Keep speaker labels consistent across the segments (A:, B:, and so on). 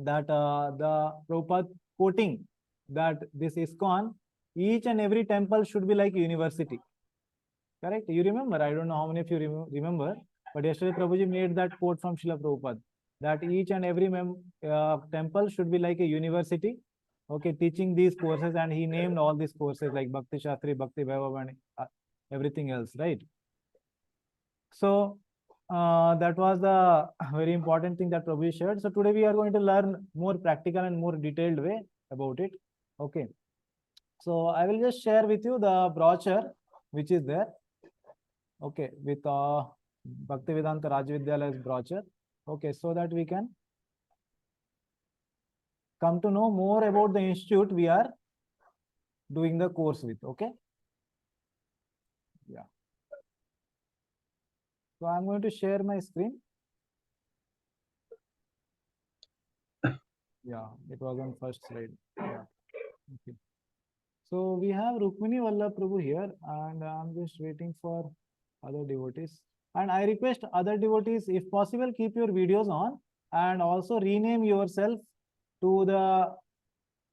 A: that the Prabhupada quoting that this ISKCON, each and every temple should be like a university. Correct? You remember? I don't know how many of you remember, but yesterday Prabhuji made that quote from Srila Prabhupada that each and every temple should be like a university, okay, teaching these courses, and he named all these courses like Bhakti Shastri, Bhakti Vaibhav, and everything else, right? So that was the very important thing that Prabhuji shared. So today we are going to learn more practical and more detailed way about it. Okay. So I will just share with you the brochure which is there. Okay, with Bhaktivedanta Rajavidyalaya's brochure. Okay, so that we can come to know more about the institute we are doing the course with. Okay. Yeah. So I'm going to share my screen. Yeah, it was on first slide. Yeah. Okay. So we have Rukmini Vallabh Prabhu here, and I'm just waiting for other devotees. And I request other devotees, if possible, keep your videos on and also rename yourself to the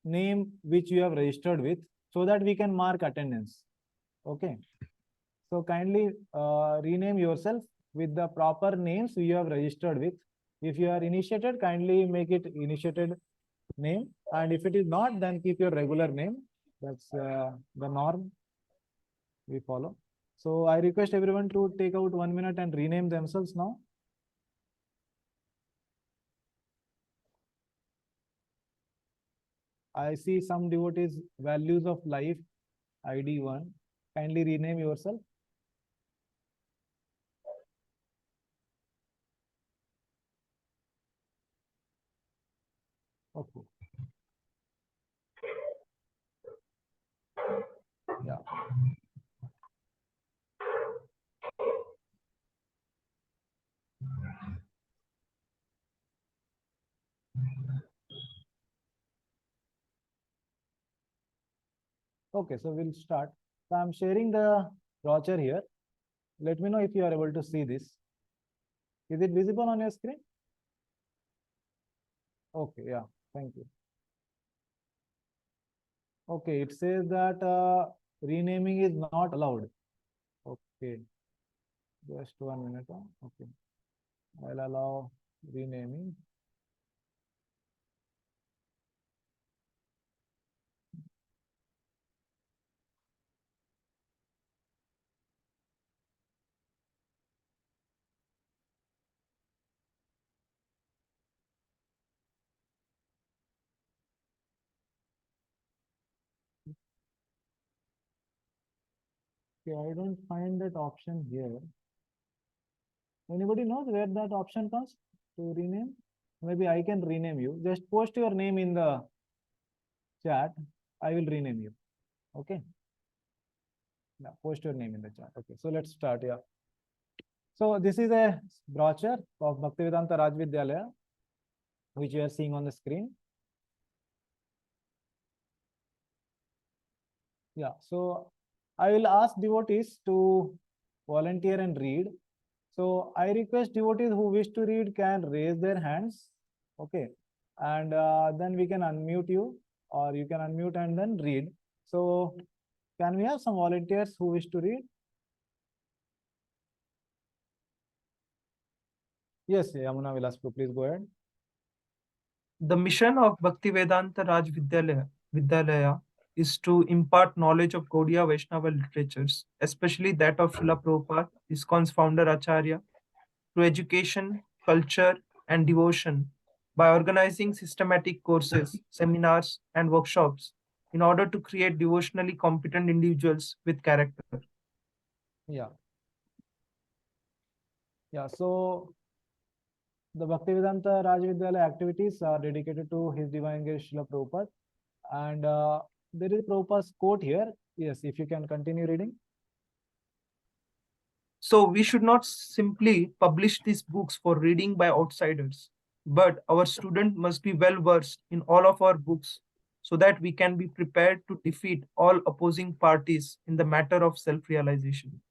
A: name which you have registered with, so that we can mark attendance. Okay. So kindly rename yourself with the proper names you have registered with. If you are initiated, kindly make it initiated name, and if it is not, then keep your regular name. That's the norm we follow. So I request everyone to take out 1 minute and rename themselves now. I see some devotees values of life ID1. Kindly rename yourself. Okay. Yeah. Okay, so we'll start. So I'm sharing the brochure here. Let me know if you are able to see this. Is it visible on your screen? Okay, yeah, thank you. Okay, it says that renaming is not allowed. Okay, just 1 minute. Okay, I'll allow renaming. Okay, I don't find that option here. Anybody knows where that option comes to rename? Maybe I can rename you. Just post your name in the chat. I will rename you. Okay. Yeah, post your name in the chat. Okay, so let's start. Yeah. So this is a brochure of Bhaktivedanta Rajavidyalaya, which you are seeing on the screen. Yeah, so I will ask devotees to volunteer and read. So I request devotees who wish to read can raise their hands. Okay, and then we can unmute you, or you can unmute and then read. So can we have some volunteers who wish to read? Yes, Yamuna Vilaspu, please go ahead.
B: The mission of Bhaktivedanta Rajavidyalaya is to impart knowledge of Gaudiya Vaishnava literatures, especially that of Srila Prabhupada, ISKCON's founder-acharya, through education, culture, and devotion by organizing systematic courses, seminars, and workshops in order to create devotionally competent individuals with character.
A: Yeah. Yeah, so the Bhaktivedanta Rajavidyalaya activities are dedicated to His Divine Grace Srila Prabhupada. And there is Prabhupada's quote here. Yes, if you can continue reading.
B: So we should not simply publish these books for reading by outsiders, but our student must be well versed in all of our books so that we can be prepared to defeat all opposing parties in the matter of self-realization.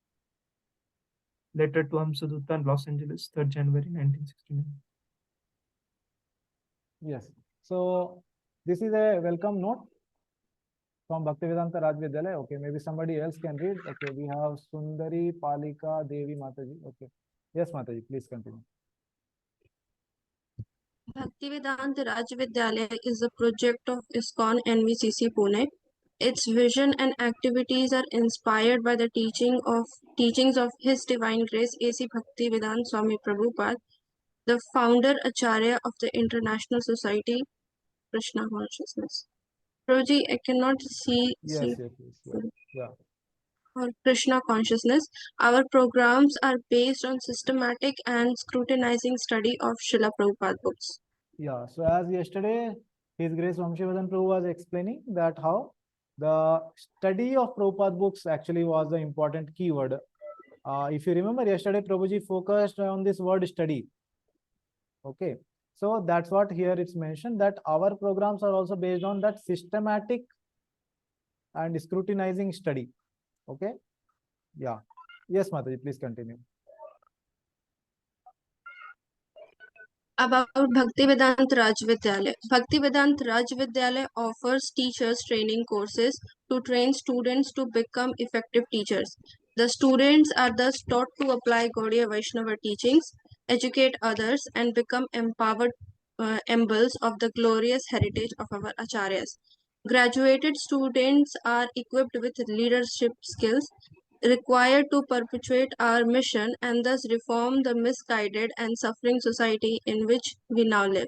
B: Letter to Hamsadutta, Los Angeles, 3rd January 1969.
A: Yes. So this is a welcome note from Bhaktivedanta Rajavidyalaya. Okay, maybe somebody else can read. Okay, we have Sundari Palika Devi Mataji. Okay. Yes, Mataji, please continue.
C: Bhaktivedanta Rajavidyalaya is a project of ISKCON NVCC Pune. Its vision and activities are inspired by the teachings of His Divine Grace A.C. Bhaktivedanta Swami Prabhupada, the founder-acharya of the International Society Krishna Consciousness. Prabhuji, I cannot see
A: Yes, yes, yes. Yeah.
C: for Krishna Consciousness. Our programs are based on systematic and scrutinizing study of Srila Prabhupada books.
A: Yeah. So as yesterday, His Grace Bhaktivedanta Prabhu was explaining that how the study of Prabhupada books actually was the important keyword. If you remember yesterday, Prabhuji focused on this word study. Okay. So that's what here it's mentioned that our programs are also based on that systematic and scrutinizing study. Okay. Yeah. Yes, Mataji, please continue.
C: About Bhaktivedanta Rajavidyalaya. Bhaktivedanta Rajavidyalaya offers teachers training courses to train students to become effective teachers. The students are thus taught to apply Gaudiya Vaishnava teachings, educate others, and become empowered emblems of the glorious heritage of our acharyas. Graduated students are equipped with leadership skills required to perpetuate our mission and thus reform the misguided and suffering society in which we now live.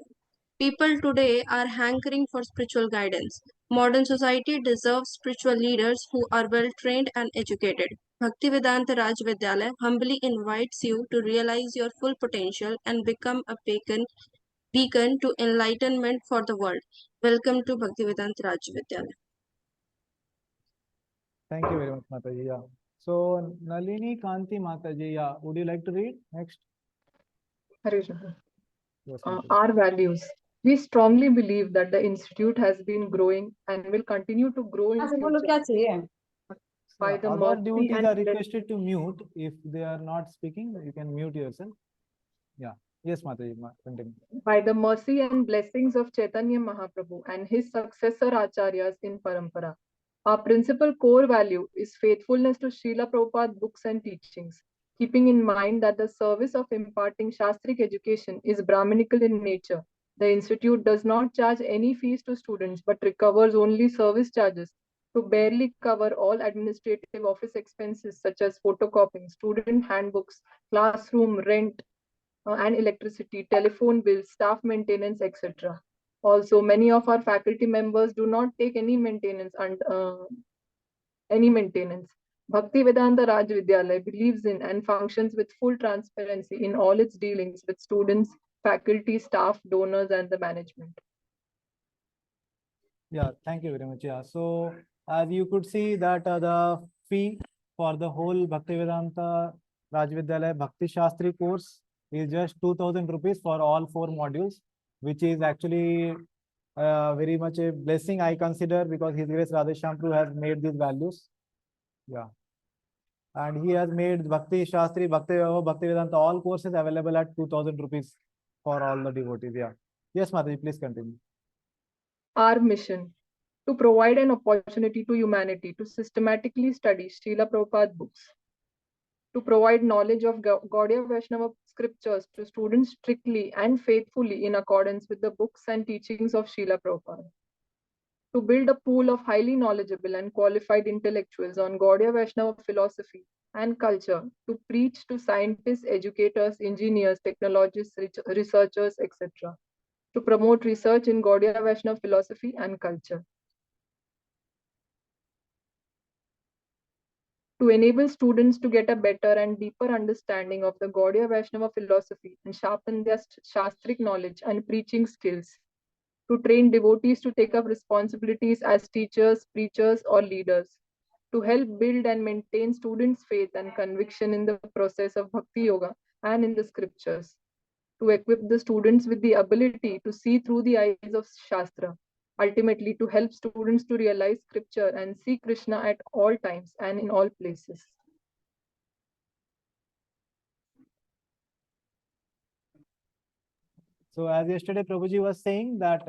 C: People today are hankering for spiritual guidance. Modern society deserves spiritual leaders who are well trained and educated. Bhaktivedanta Rajavidyalaya humbly invites you to realize your full potential and become a beacon to enlightenment for the world. Welcome to Bhaktivedanta Rajavidyalaya.
A: Thank you very much, Mataji. Yeah. So Nalini Kanti Mataji, yeah. Would you like to read next? Yes,
D: Our values. We strongly believe that the institute has been growing and will continue to grow in future. By the
A: other
D: mercy
A: devotees
D: and
A: are requested to mute. If they are not speaking, you can mute yourself. Yeah. Yes, Mataji, continue.
D: by the mercy and blessings of Chaitanya Mahaprabhu and his successor acharyas in Parampara. Our principal core value is faithfulness to Srila Prabhupada books and teachings, keeping in mind that the service of imparting Shastric education is Brahminical in nature. The institute does not charge any fees to students but recovers only service charges to barely cover all administrative office expenses such as photocopying, student handbooks, classroom rent, and electricity, telephone bills, staff maintenance, etc. Also, many of our faculty members do not take any maintenance and any maintenance. Bhaktivedanta Rajavidyalaya believes in and functions with full transparency in all its dealings with students, faculty, staff, donors, and the management.
A: Yeah, thank you very much. Yeah, so as you could see that the fee for the whole Bhaktivedanta Rajavidyalaya Bhakti Shastri course is just 2,000 rupees for all 4 modules, which is actually very much a blessing I consider because His Grace Radheshyam Prabhu has made these values. Yeah. And he has made Bhakti Shastri, Bhaktivedanta, all courses available at 2,000 rupees for all the devotees. Yeah. Yes, Mataji, please continue.
D: Our mission to provide an opportunity to humanity to systematically study Srila Prabhupada books, to provide knowledge of Gaudiya Vaishnava scriptures to students strictly and faithfully in accordance with the books and teachings of Srila Prabhupada, to build a pool of highly knowledgeable and qualified intellectuals on Gaudiya Vaishnava philosophy and culture, to preach to scientists, educators, engineers, technologists, researchers, etc., to promote research in Gaudiya Vaishnava philosophy and culture, to enable students to get a better and deeper understanding of the Gaudiya Vaishnava philosophy and sharpen their Shastric knowledge and preaching skills, to train devotees to take up responsibilities as teachers, preachers, or leaders, to help build and maintain students' faith and conviction in the process of Bhakti Yoga and in the scriptures, to equip the students with the ability to see through the eyes of Shastra, ultimately to help students to realize scripture and see Krishna at all times and in all places.
A: So as yesterday Prabhuji was saying that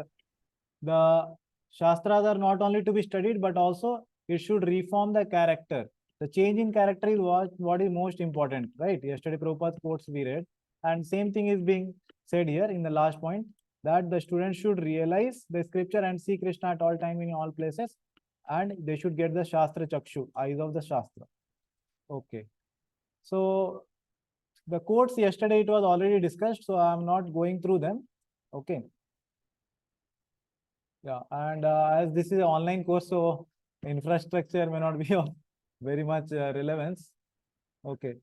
A: the Shastras are not only to be studied, but also it should reform the character. The change in character is what is most important, right? Yesterday Prabhupada's quotes we read, and same thing is being said here in the last point, that the students should realize the scripture and see Krishna at all time in all places, and they should get the Shastra Chakshu, eyes of the Shastra. Okay. So the quotes yesterday it was already discussed, so I'm not going through them. Okay. Yeah, and as this is an online course, so infrastructure may not be of very much relevance. Okay.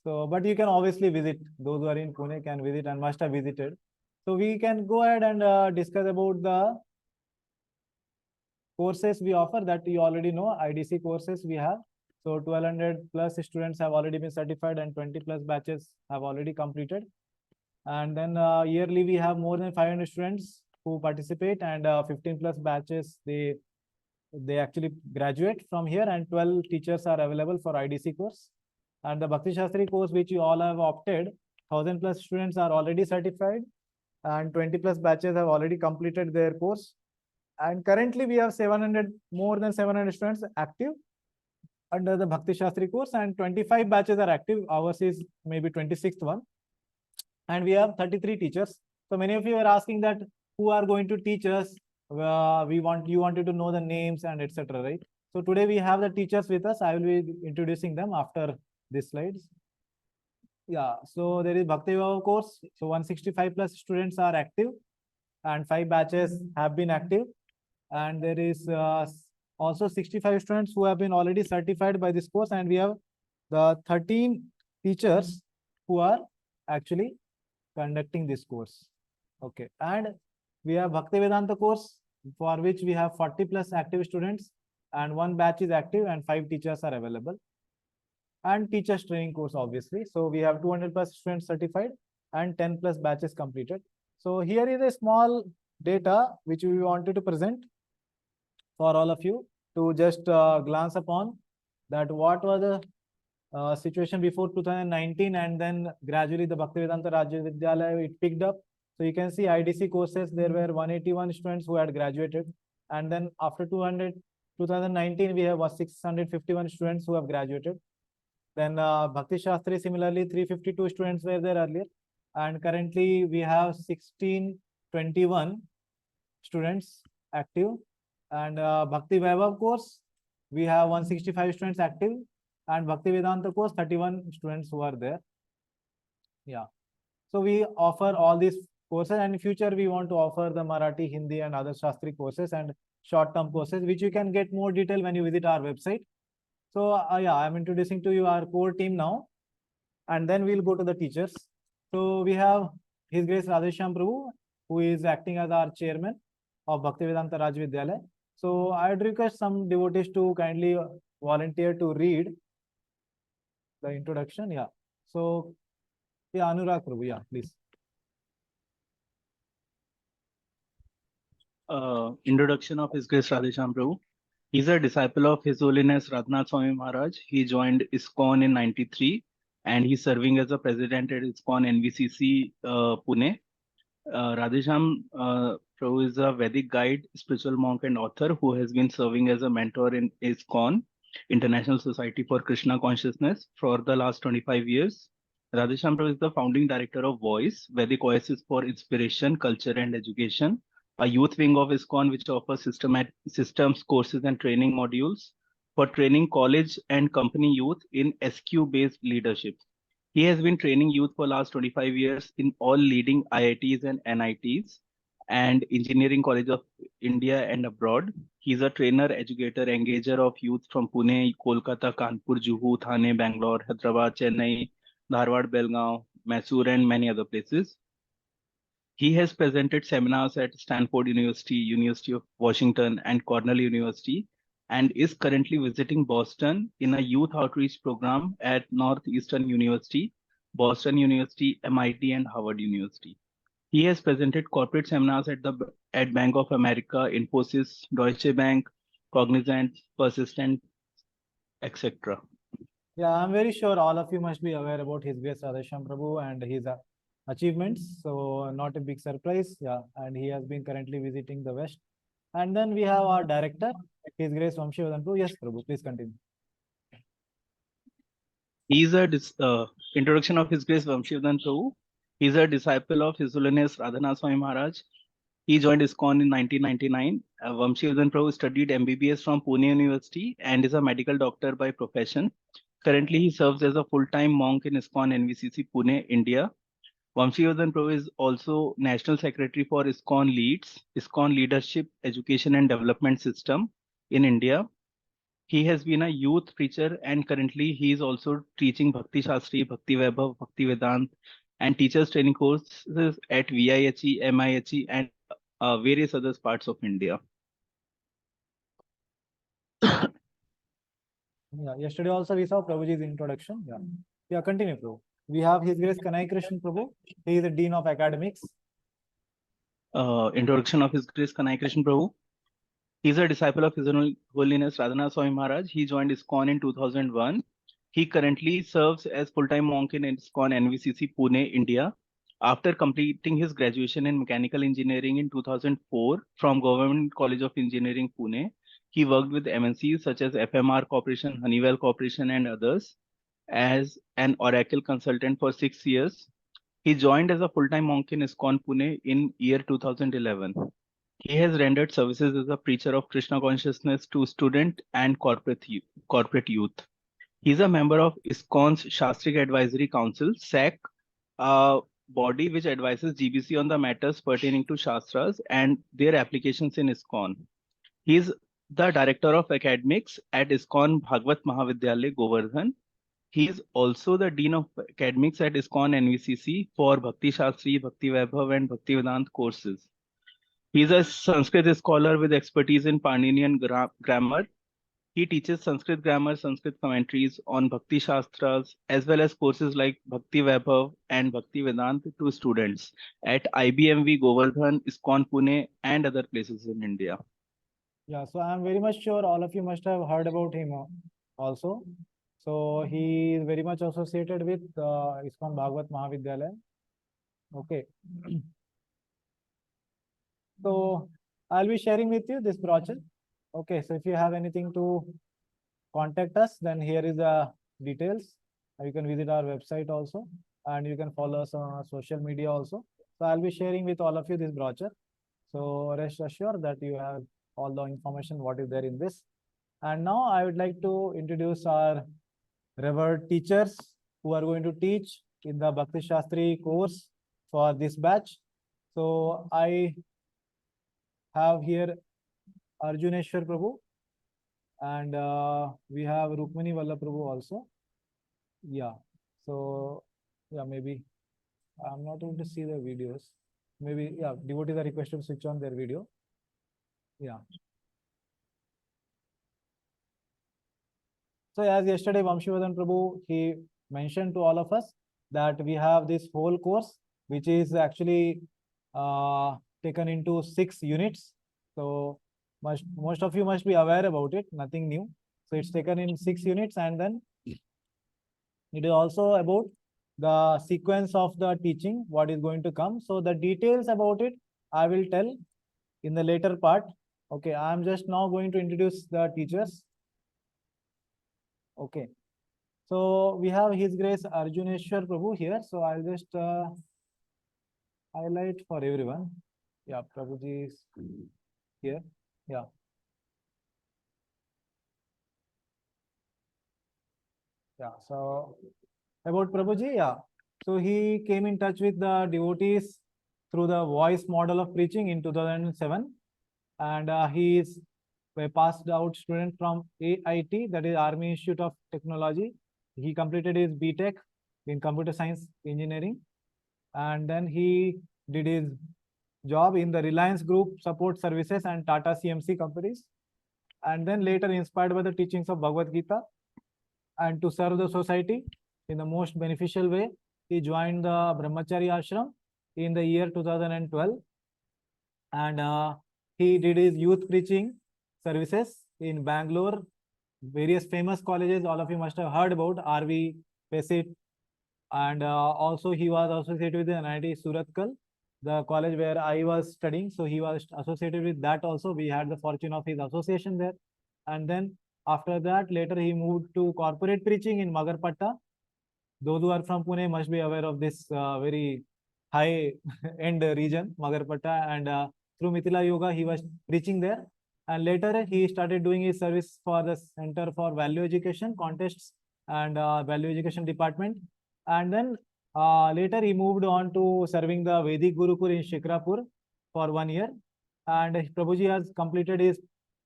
A: So, but you can obviously visit. Those who are in Pune can visit and must have visited. So we can go ahead and discuss about the courses we offer that you already know. IDC courses we have. So 1200 plus students have already been certified and 20 plus batches have already completed. And then yearly we have more than 500 students who participate, and 15 plus batches they actually graduate from here, and 12 teachers are available for IDC course. And the Bhakti Shastri course which you all have opted, 1000 plus students are already certified and 20 plus batches have already completed their course. And currently we have more than 700 students active under the Bhakti Shastri course, and 25 batches are active. Ours is maybe 26th one. And we have 33 teachers. So many of you are asking that who are going to teach us. You wanted to know the names and etc. Right? So today we have the teachers with us. I will be introducing them after these slides. Yeah. So there is Bhaktivedanta course. So 165 plus students are active, and 5 batches have been active. And there is also 65 students who have been already certified by this course, and we have the 13 teachers who are actually conducting this course. Okay, and we have Bhaktivedanta course for which we have 40 plus active students, and 1 batch is active and 5 teachers are available. And teachers training course obviously. So we have 200 plus students certified and 10 plus batches completed. So here is a small data which we wanted to present for all of you to just glance upon that what was the situation before 2019, and then gradually the Bhaktivedanta Rajavidyalaya it picked up. So you can see IDC courses, there were 181 students who had graduated, and then after 2019 we have 651 students who have graduated. Then Bhakti Shastri similarly 352 students were there earlier, and currently we have 1621 students active. And Bhakti Vaibhav course we have 165 students active, and Bhaktivedanta course 31 students who are there. Yeah. So we offer all these courses, and in future we want to offer the Marathi, Hindi and other Shastri courses and short-term courses, which you can get more detail when you visit our website. So yeah, I'm introducing to you our core team now, and then we'll go to the teachers. So we have His Grace Radheshyam Prabhu, who is acting as our chairman of Bhaktivedanta Rajavidyalaya. So I'd request some devotees to kindly volunteer to read the introduction. Yeah. So yeah, Anurag Prabhu, yeah, please.
E: Introduction of His Grace Radheshyam Prabhu. He's a disciple of His Holiness Radhanath Swami Maharaj. He joined ISKCON in '93, and he's serving as a president at ISKCON NVCC Pune. Radheshyam Prabhu is a Vedic guide, spiritual monk, and author who has been serving as a mentor in ISKCON, International Society for Krishna Consciousness, for the last 25 years. Radheshyam Prabhu is the founding director of Voice, Vedic Oasis for Inspiration, Culture, and Education, a youth wing of ISKCON which offers systems, courses, and training modules for training college and company youth in SQ-based leadership. He has been training youth for last 25 years in all leading IITs and NITs and Engineering College of India and abroad. He's a trainer, educator, engager of youth from Pune, Kolkata, Kanpur, Juhu, Thane, Bangalore, Hyderabad, Chennai, Dharwad, Belgaum, Mysore, and many other places. He has presented seminars at Stanford University, University of Washington, and Cornell University, and is currently visiting Boston in a youth outreach program at Northeastern University, Boston University, MIT, and Harvard University. He has presented corporate seminars at Bank of America, Infosys, Deutsche Bank, Cognizant, Persistent, etc.
A: Yeah, I'm very sure all of you must be aware about His Grace Radheshyam Prabhu, and he's achievements. So not a big surprise. Yeah. And he has been currently visiting the West. And then we have our director, His Grace Bhaktivedanta Prabhu. Yes, Prabhu, please continue.
E: He is a introduction of His Grace Bhaktivedanta Prabhu. He is a disciple of His Holiness Radhanath Swami Maharaj. He joined ISKCON in 1999. Bhaktivedanta Prabhu studied MBBS from Pune University and is a medical doctor by profession. Currently, he serves as a full-time monk in ISKCON NVCC Pune, India. Bhaktivedanta Prabhu is also National Secretary for ISKCON Leads, ISKCON Leadership, Education and Development System in India. He has been a youth preacher and currently he is also teaching Bhakti Shastri, Bhakti Vaibhav, Bhaktivedanta and teachers training courses at VIHE, MIHE and various other parts of India.
A: Yeah, yesterday also we saw Prabhuji's introduction. Yeah. Yeah, continue, Prabhu. We have His Grace Kanai Krishna Prabhu. He is the Dean of Academics.
E: Introduction of His Grace Kanai Krishna Prabhu. He is a disciple of His Holiness Radhanath Swami Maharaj. He joined ISKCON in 2001. He currently serves as full-time monk in ISKCON NVCC Pune, India. After completing his graduation in mechanical engineering in 2004 from Government College of Engineering, Pune, he worked with MNCs such as FMR Corporation, Honeywell Corporation, and others as an Oracle consultant for 6 years. He joined as a full-time monk in ISKCON Pune in year 2011. He has rendered services as a preacher of Krishna Consciousness to student and corporate youth. He is a member of ISKCON's Shastric Advisory Council, SAC, a body which advises GBC on the matters pertaining to Shastras and their applications in ISKCON. He is the Director of Academics at ISKCON Bhagavad Mahavidyalaya, Govardhan. He is also the Dean of Academics at ISKCON NVCC for Bhakti Shastri, Bhakti Vaibhav and Bhaktivedanta courses. He is a Sanskrit scholar with expertise in Paninian grammar. He teaches Sanskrit grammar, Sanskrit commentaries on Bhakti Shastras, as well as courses like Bhakti Vaibhav and Bhaktivedanta to students at IBMV Govardhan, ISKCON Pune, and other places in India.
A: Yeah, so I'm very much sure all of you must have heard about him also. So he is very much associated with ISKCON Bhagavad Mahavidyalaya. Okay. So I'll be sharing with you this brochure. Okay, so if you have anything to contact us, then here is the details. You can visit our website also, and you can follow us on our social media also. So I'll be sharing with all of you this brochure. So rest assured that you have all the information what is there in this. And now I would like to introduce our revered teachers who are going to teach in the Bhakti Shastri course for this batch. So I have here Arjuneshwar Prabhu and we have Rukmini Vallabh Prabhu also. Yeah, so yeah, maybe I'm not able to see the videos. Maybe, yeah, devotees are requested to switch on their video. Yeah. So as yesterday Bhaktivedanta Prabhu, he mentioned to all of us that we have this whole course, which is actually taken into 6 units. So most of you must be aware about it, nothing new. So it's taken in 6 units, and then it is also about the sequence of the teaching, what is going to come. So the details about it, I will tell in the later part. Okay, I'm just now going to introduce the teachers. Okay, so we have His Grace Arjuneshwar Prabhu here. So I'll just highlight for everyone. Yeah, Prabhuji is here. Yeah. Yeah, so about Prabhuji, yeah. So he came in touch with the devotees through the voice model of preaching in 2007. And he is a passed out student from AIT, that is Army Institute of Technology. He completed his BTech in Computer Science Engineering. And then he did his job in the Reliance Group Support Services and Tata CMC companies. And then later, inspired by the teachings of Bhagavad Gita and to serve the society in the most beneficial way, he joined the Brahmachari Ashram in the year 2012. And he did his youth preaching services in Bangalore, various famous colleges, all of you must have heard about RV, PESIT, And also he was associated with the NIT Suratkal, the college where I was studying. So he was associated with that also. We had the fortune of his association there. And then after that, later he moved to corporate preaching in Magarpatta. Those who are from Pune must be aware of this very high end region, Magarpatta. And through Mithila Yoga, he was preaching there. And later he started doing his service for the Center for Value Education contests and Value Education Department. And then later he moved on to serving the Vedic Gurukul in Shikrapur for 1 year. And Prabhuji has completed his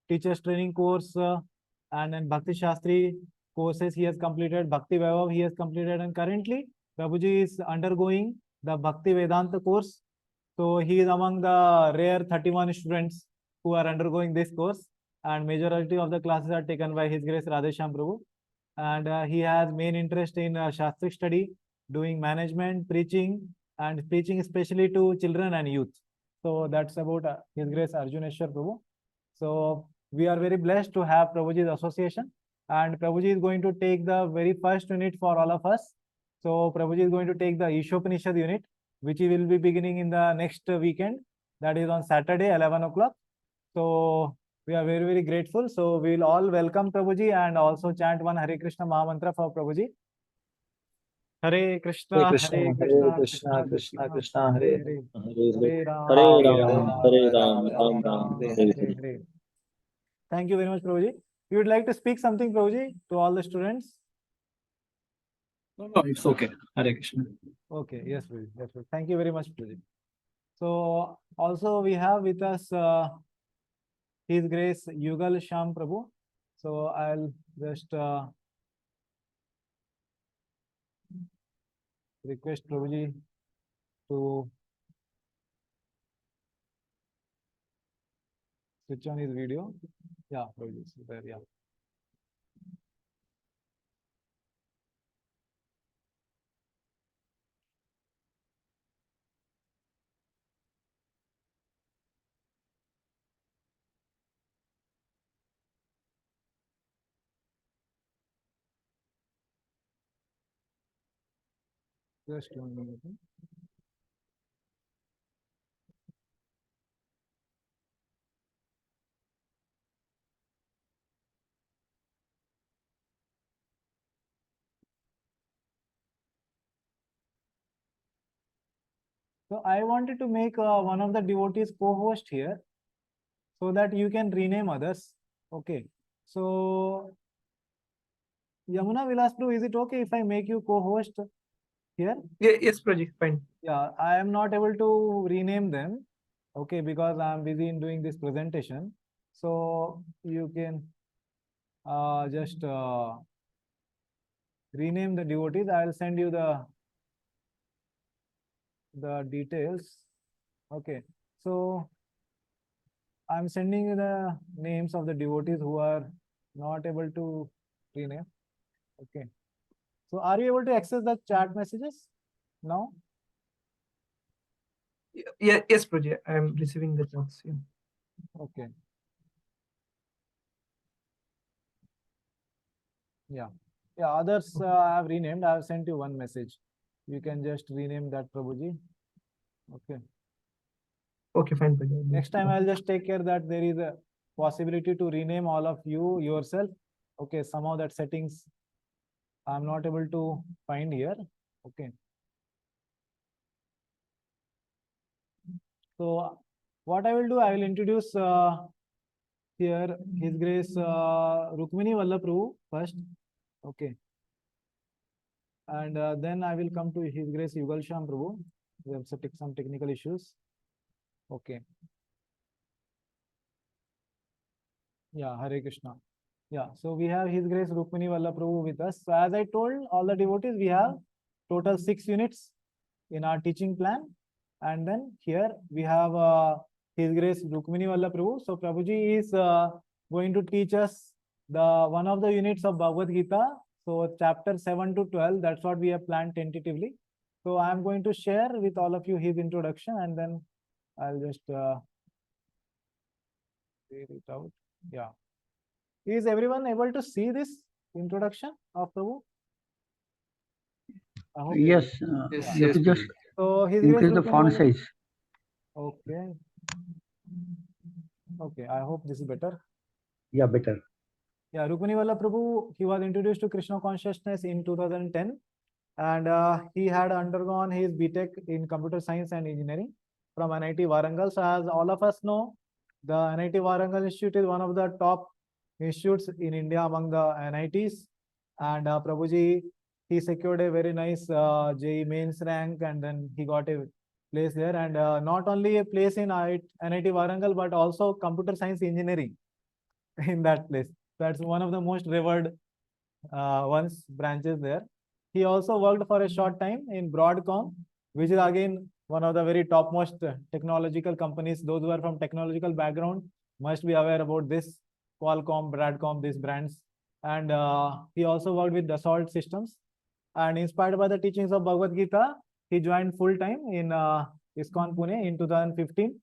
A: teacher's training course and then Bhakti Shastri courses he has completed, Bhakti Vaibhav he has completed, and currently Prabhuji is undergoing the Bhaktivedanta course. So he is among the rare 31 students who are undergoing this course, and majority of the classes are taken by His Grace Radheshyam Prabhu. And he has main interest in Shastric study, doing management, preaching, and preaching especially to children and youth. So that's about His Grace Arjuneshwar Prabhu. So we are very blessed to have Prabhuji's association, and Prabhuji is going to take the very first unit for all of us. So Prabhuji is going to take the Ishopanishad unit, which will be beginning in the next weekend, that is on Saturday, 11 o'clock. So we are very, very grateful. So we will all welcome Prabhuji and also chant one Hare Krishna Mahamantra for Prabhuji. Hare Krishna, Hare Krishna, Krishna Krishna, Krishna Hare Hare, Hare Ram,
F: Hare Ram, Ram
A: Ram
F: Ram,
A: Hare
F: Hare Hare.
A: Hare. Thank you very much, Prabhuji. You would like to speak something, Prabhuji, to all the students?
E: No, it's okay. Hare Krishna.
A: Okay, yes, Prabhuji. Yes, Prabhuji. Thank you very much, Prabhuji. So also we have with us His Grace Yugal Sham Prabhu. So I'll just request Prabhuji to switch on his video. Yeah, Prabhuji, is there, yeah. Just 1 minute. So I wanted to make one of the devotees co-host here so that you can rename others. Okay. So Yamuna Vilas Prabhu, is it okay if I make you co-host here?
B: Yeah, yes, Prabhuji, fine.
A: Yeah, I am not able to rename them. Okay, because I am busy in doing this presentation. So you can just rename the devotees. I will send you the details. Okay, so I'm sending you the names of the devotees who are not able to rename. Okay, so are you able to access the chat messages now?
B: Yeah, yes, Prabhuji, I am receiving the chats. Yeah.
A: Okay. Yeah. Yeah, others I have renamed. I have sent you one message. You can just rename that, Prabhuji. Okay.
B: Okay, fine, Prabhuji.
A: Next time I'll just take care that there is a possibility to rename all of you yourself. Okay, somehow that settings I'm not able to find here. Okay. So what I will do, I will introduce here His Grace Rukmini Vallabh Prabhu first. Okay. And then I will come to His Grace Yugal Sham Prabhu. We have some technical issues. Okay. Yeah, Hare Krishna. Yeah, so we have His Grace Rukmini Vallabh Prabhu with us. So as I told all the devotees, we have total 6 units in our teaching plan. And then here we have His Grace Rukmini Vallabh Prabhu. So Prabhuji is going to teach us one of the units of Bhagavad Gita. So chapter 7 to 12, that's what we have planned tentatively. So I am going to share with all of you his introduction, and then I'll just read it out. Yeah. Is everyone able to see this introduction of Prabhu? I hope
F: Yes,
B: Yes,
F: you
B: yes,
F: have to just
A: so. His Grace
F: increase the font
A: Rukmini.
F: size.
A: Okay. Okay. I hope this is better.
F: Yeah, better.
A: Yeah, Rukmini Prabhu, he was introduced to Krishna consciousness in 2010, and he had undergone his BTech in computer science and engineering from NIT Warangal. So as all of us know, the NIT Warangal Institute is one of the top institutes in India among the NITs. And Prabhuji, he secured a very nice JEE mains rank, and then he got a place there. And not only a place in NIT Warangal, but also computer science engineering in that place. That's one of the most revered ones branches there. He also worked for a short time in Broadcom, which is again one of the very topmost technological companies. Those who are from technological background must be aware about this. Qualcomm, Broadcom, these brands. And he also worked with Dassault Systems. And inspired by the teachings of Bhagavad Gita, he joined full time in ISKCON Pune in 2015.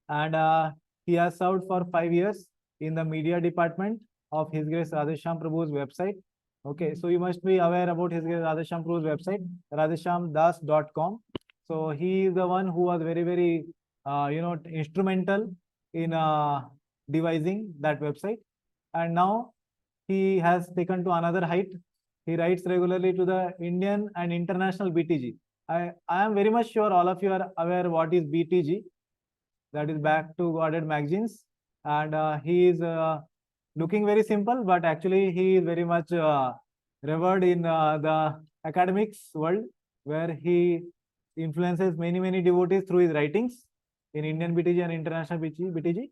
A: And he has served for 5 years in the media department of His Grace Radheshyam Prabhu's website. Okay, so you must be aware about His Grace Radheshyam Prabhu's website, radheshyamdas.com. So he is the one who was very, very, instrumental in devising that website. And now he has taken to another height. He writes regularly to the Indian and international BTG. I am very much sure all of you are aware what is BTG. That is Back to Guarded Magazines. And he is looking very simple, but actually he is very much revered in the academics world, where he influences many, many devotees through his writings in Indian BTG and international BTG.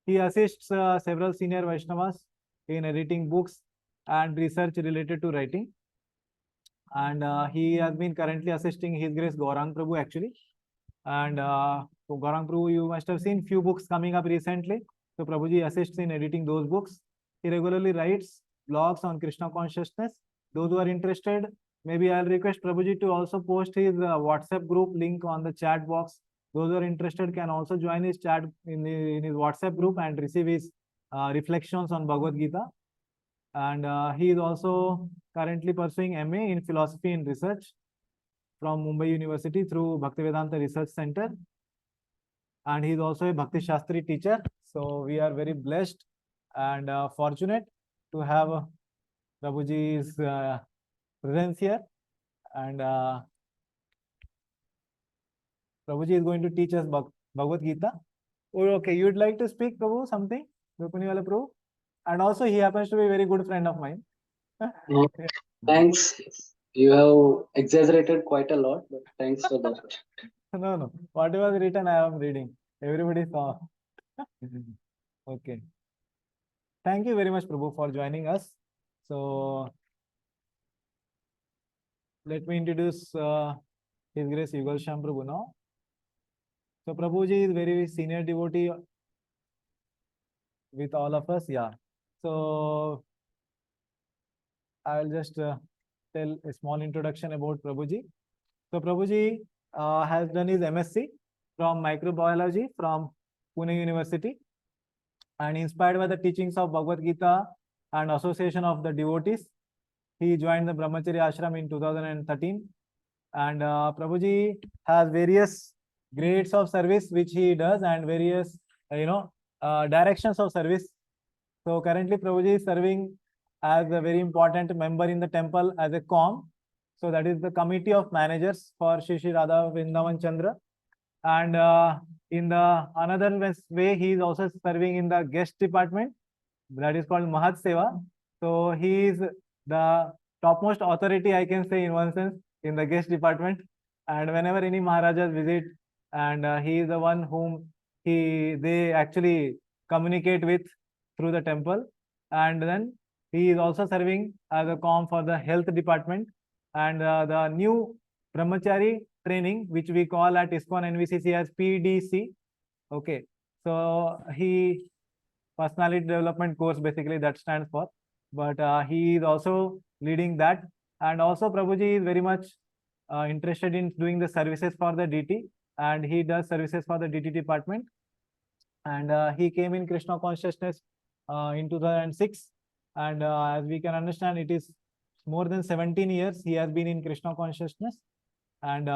A: He assists several senior Vaishnavas in editing books and research related to writing. And he has been currently assisting His Grace Gaurang Prabhu actually. And so Gaurang Prabhu, you must have seen few books coming up recently. So Prabhuji assists in editing those books. He regularly writes blogs on Krishna consciousness. Those who are interested, maybe I'll request Prabhuji to also post his WhatsApp group link on the chat box. Those who are interested can also join his chat in his WhatsApp group and receive his reflections on Bhagavad Gita. And he is also currently pursuing MA in Philosophy and Research from Mumbai University through Bhaktivedanta Research Center. And he is also a Bhakti Shastri teacher. So we are very blessed and fortunate to have Prabhuji's presence here. And Prabhuji is going to teach us Bhagavad Gita. Oh, okay, you'd like to speak, Prabhu, something? Rukmini Prabhu? And also he happens to be a very good friend of mine.
G: Thanks. You have exaggerated quite a lot, but thanks for that.
A: No. Whatever was written, I am reading. Everybody saw. Okay. Thank you very much, Prabhu, for joining us. So let me introduce His Grace Yugal Shyam Prabhu now. So Prabhuji is very senior devotee with all of us. Yeah. So I'll just tell a small introduction about Prabhuji. So Prabhuji has done his MSc from microbiology from Pune University, and inspired by the teachings of Bhagavad Gita and association of the devotees, he joined the Brahmacharya Ashram in 2013. And Prabhuji has various grades of service which he does and various directions of service. So currently Prabhuji is serving as a very important member in the temple as a COM. So that is the Committee of Managers for Shri Shri Radha Vrindavan Chandra. And in the another way, he is also serving in the guest department, that is called Mahat Seva. So he is the topmost authority, I can say in one sense, in the guest department. And whenever any Maharajas visit, and he is the one whom they actually communicate with through the temple. And then he is also serving as a COM for the health department. And the new Brahmachari training, which we call at ISKCON NVCC as PDC. Okay, so he personality development course, basically that stands for. But he is also leading that. And also Prabhuji is very much interested in doing the services for the DT, and he does services for the DT department. And he came in Krishna consciousness in 2006. And as we can understand, it is more than 17 years he has been in Krishna consciousness, and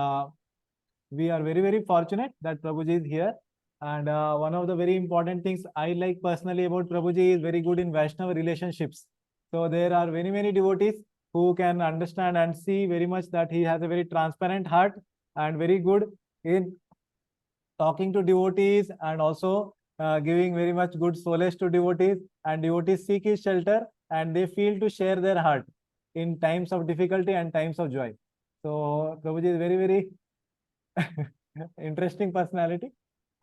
A: we are very, very fortunate that Prabhuji is here. And one of the very important things I like personally about Prabhuji is very good in Vaishnava relationships. So there are many, many devotees who can understand and see very much that he has a very transparent heart and very good in talking to devotees, and also giving very much good solace to devotees, and devotees seek his shelter and they feel to share their heart in times of difficulty and times of joy. So Prabhuji is very, very interesting personality,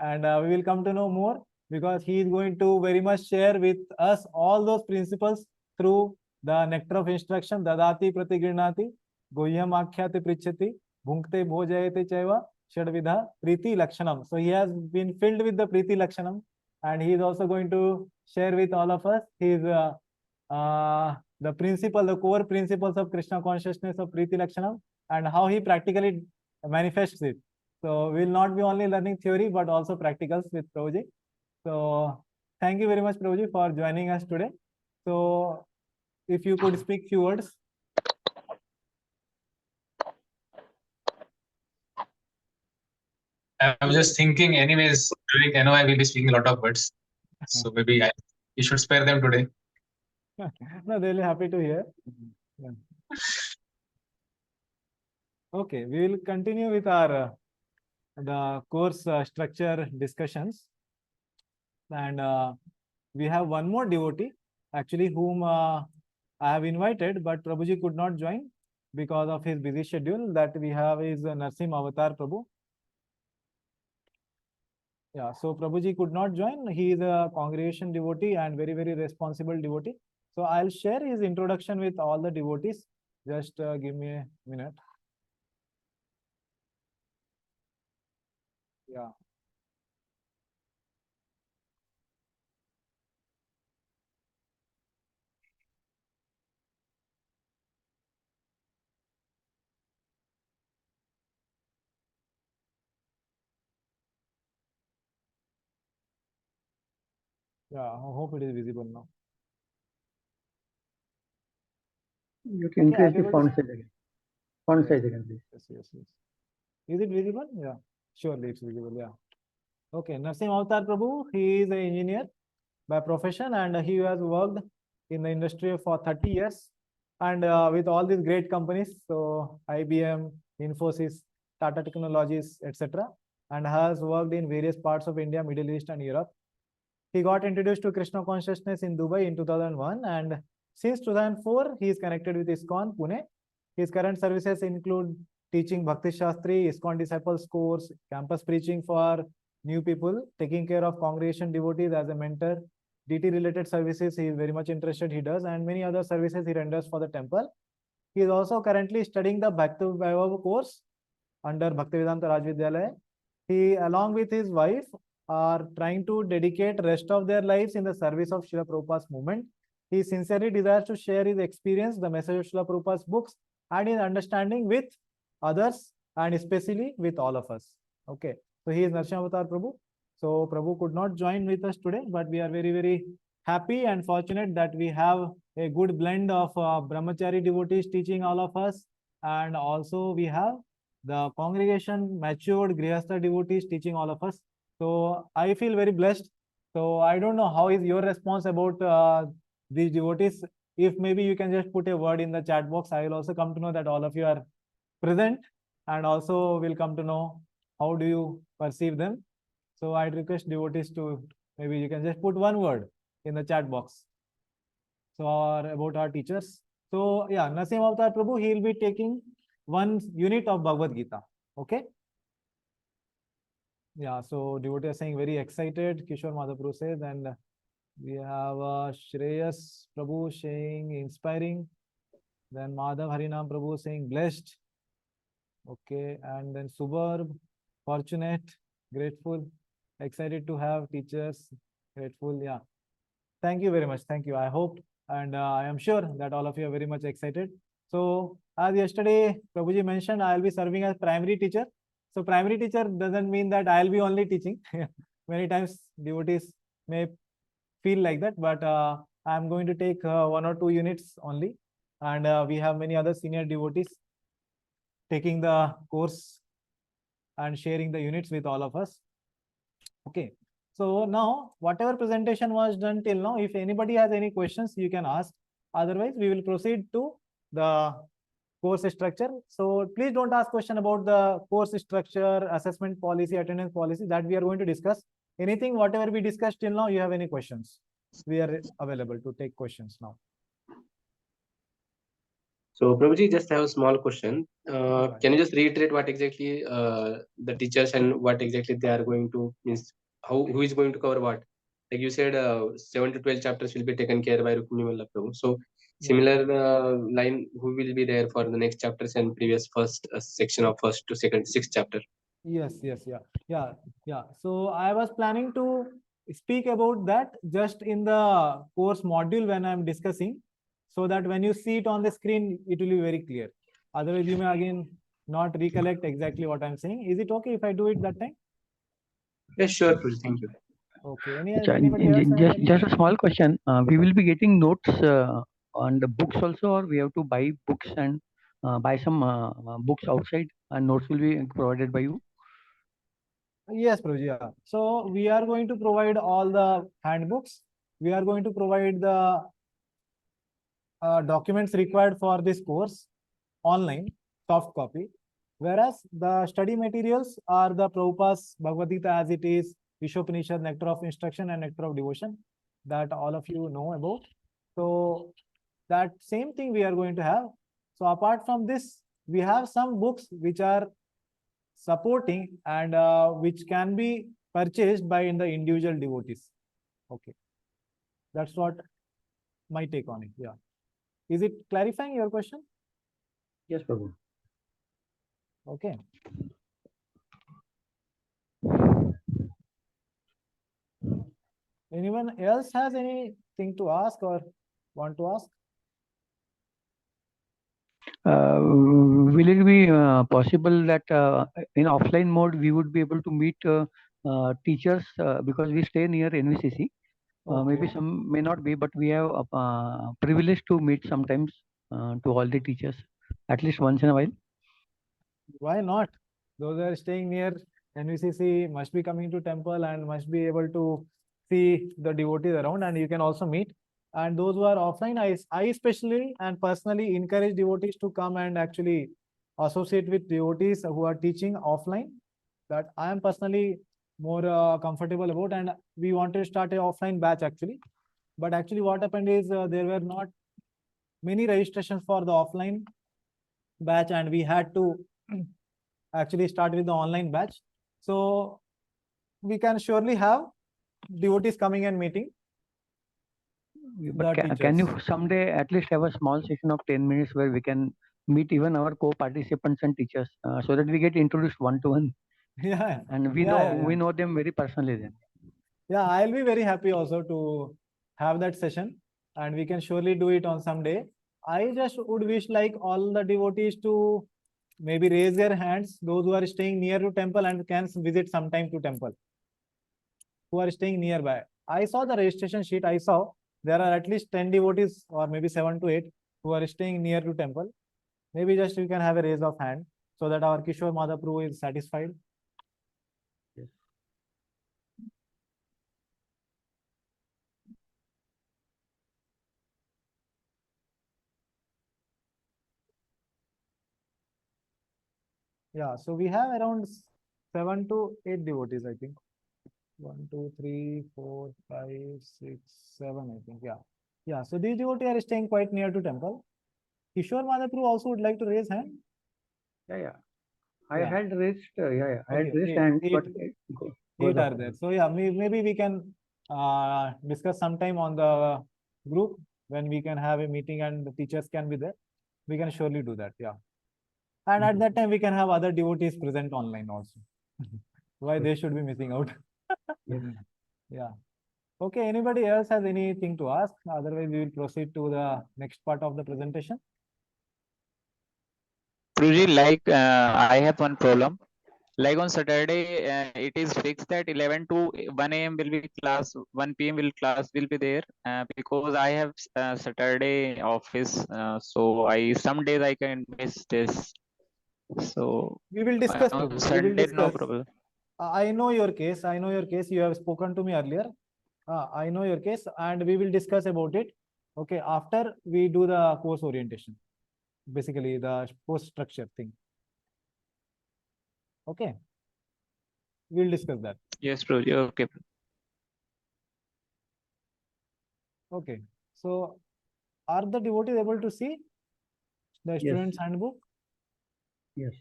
A: and we will come to know more because he is going to very much share with us all those principles through the nectar of instruction. Dadati pratigrinati goyam akhyate prichati bhunkte bhojayate chaiva shadvidha priti lakshanam. So he has been filled with the priti lakshanam, and he is also going to share with all of us his the principle, the core principles of Krishna consciousness of priti lakshanam, and how he practically manifests it. So we will not be only learning theory, but also practicals with Prabhuji. So thank you very much, Prabhuji, for joining us today. So if you could speak few words.
F: I was just thinking, anyways, during NOI, we'll be speaking a lot of words. So maybe you should spare them today.
A: No, they'll be happy to hear. Yeah. Okay, we will continue with our the course structure discussions, and we have one more devotee actually whom I have invited, but Prabhuji could not join because of his busy schedule. That we have is Narsim Avatar Prabhu. Yeah, so Prabhuji could not join. He is a congregation devotee and very, very responsible devotee. So I'll share his introduction with all the devotees. Just give me a minute. Yeah. Yeah, I hope it is visible now.
H: You can
A: Okay,
H: increase the font size again. Font size again, please.
A: Yes, yes, yes. Is it visible? Yeah, surely it's visible. Yeah. Okay, Narsim Avatar Prabhu, he is an engineer by profession, and he has worked in the industry for 30 years, and with all these great companies, so IBM, Infosys, Tata Technologies, etc., and has worked in various parts of India, Middle East, and Europe. He got introduced to Krishna consciousness in Dubai in 2001, and since 2004, he is connected with ISKCON Pune. His current services include teaching Bhakti Shastri, ISKCON Disciples course, campus preaching for new people, taking care of congregation devotees as a mentor, DT related services he is very much interested, he does, and many other services he renders for the temple. He is also currently studying the Bhaktivedanta course under Bhaktivedanta Rajavidyalaya. He, along with his wife, are trying to dedicate rest of their lives in the service of Srila Prabhupada's movement. He sincerely desires to share his experience, the message of Srila Prabhupada's books, and his understanding with others, and especially with all of us. Okay, so he is Narsim Avatar Prabhu. So Prabhu could not join with us today, but we are very, very happy and fortunate that we have a good blend of brahmachari devotees teaching all of us, and also we have the congregation matured grihastha devotees teaching all of us. So I feel very blessed. So I don't know how is your response about these devotees. If maybe you can just put a word in the chat box, I will also come to know that all of you are present, and also will come to know how do you perceive them. So I request devotees to, maybe you can just put one word in the chat box. So about our teachers. So yeah, Narsim Avatar Prabhu, he will be taking one unit of Bhagavad Gita. Okay. Yeah, so devotee are saying very excited. Kishore Madhaprabhu says, and we have Shreyas Prabhu saying inspiring. Then Madhav Harinam Prabhu saying blessed. Okay, and then Subarb, fortunate, grateful, excited to have teachers, grateful. Yeah, thank you very much. Thank you. I hope, and I am sure that all of you are very much excited. So as yesterday Prabhuji mentioned, I will be serving as primary teacher. So primary teacher doesn't mean that I will be only teaching. Many times devotees may feel like that, but I am going to take 1 or 2 units only. and we have many other senior devotees taking the course and sharing the units with all of us. Okay, so now whatever presentation was done till now, if anybody has any questions, you can ask. Otherwise, we will proceed to the course structure. So please don't ask question about the course structure, assessment policy, attendance policy, that we are going to discuss. Anything, whatever we discussed till now, you have any questions, we are available to take questions now.
I: So, Prabhuji, just have a small question.
A: Alright.
I: Can you just reiterate what exactly the teachers and what exactly they are going to, means who is going to cover what? Like you said, 7 to 12 chapters will be taken care by Rukmini Vallabh Prabhu. So, similar line, who will be there for the next chapters and previous first section of first to second, sixth chapter?
A: Yes, yeah. So I was planning to speak about that just in the course module when I'm discussing, so that when you see it on the screen, it will be very clear. Otherwise, you may again not recollect exactly what I'm saying. Is it okay if I do it that time?
I: Yes, sure, Prabhuji. Thank you.
A: Okay.
H: Anybody else? Just a small question. We will be getting notes on the books also, or we have to buy books and buy some books outside, and notes will be provided by you?
A: Yes, Prabhuji. Yeah. So we are going to provide all the handbooks. We are going to provide the documents required for this course online, soft copy. Whereas the study materials are the Prabhupada's Bhagavad Gita as it is, Ishopanishad, Nectar of Instruction and Nectar of Devotion, that all of you know about. So that same thing we are going to have. So apart from this, we have some books which are supporting and which can be purchased by the individual devotees. Okay, that's what my take on it. Yeah, is it clarifying your question?
H: Yes, Prabhu.
A: Okay. Anyone else has anything to ask or want to ask?
H: Will it be possible that in offline mode we would be able to meet teachers because we stay near NVCC? Maybe some may not be, but we have privilege to meet sometimes to all the teachers, at least once in a while.
A: Why not? Those are staying near NVCC must be coming to temple and must be able to see the devotees around, and you can also meet. And those who are offline, I especially and personally encourage devotees to come and actually associate with devotees who are teaching offline. That I am personally more comfortable about, and we wanted to start an offline batch actually. But actually what happened is there were not many registrations for the offline batch, and we had to actually start with the online batch. So we can surely have devotees coming and meeting.
H: But can you someday at least have a small session of 10 minutes where we can meet even our co-participants and teachers so that we get introduced one-to-one?
A: Yeah.
H: And we know them very personally then.
A: Yeah, I'll be very happy also to have that session, and we can surely do it on some day. I just would wish like all the devotees to maybe raise their hands, those who are staying near to temple and can visit sometime to temple, who are staying nearby. I saw the registration sheet. I saw there are at least 10 devotees or maybe 7 to 8 who are staying near to temple. Maybe just we can have a raise of hand so that our Kishore Madhaprabhu is satisfied.
H: Yes.
A: Yeah, so we have around 7 to 8 devotees, I think. 1, 2, 3, 4, 5, 6, 7, I think. Yeah. Yeah. So these devotees are staying quite near to temple. Kishore Madhaprabhu also would like to raise hand.
H: Yeah. I had raised, I had raised
A: hands,
H: but
A: eight are there. So yeah, maybe we can discuss sometime on the group when we can have a meeting and the teachers can be there. We can surely do that. Yeah. And at that time we can have other devotees present online also. Why they should be missing out? Yeah. Okay. Anybody else has anything to ask? Otherwise, we will proceed to the next part of the presentation.
J: Prabhuji, I have one problem. Like on Saturday, it is fixed that 11 to 1 a.m. will be class, 1 p.m. class will be there, because I have Saturday office, so some days I can miss this. So
A: We will discuss,
J: on
A: Prabhu. We will
J: Sunday, no
A: discuss.
J: problem.
A: I know your case. I know your case. You have spoken to me earlier. I know your case, and we will discuss about it. Okay, after we do the course orientation, basically the course structure thing. Okay, we'll discuss that.
J: Yes, bro. Okay.
A: Okay, so are the devotees able to see the student's handbook?
H: Yes.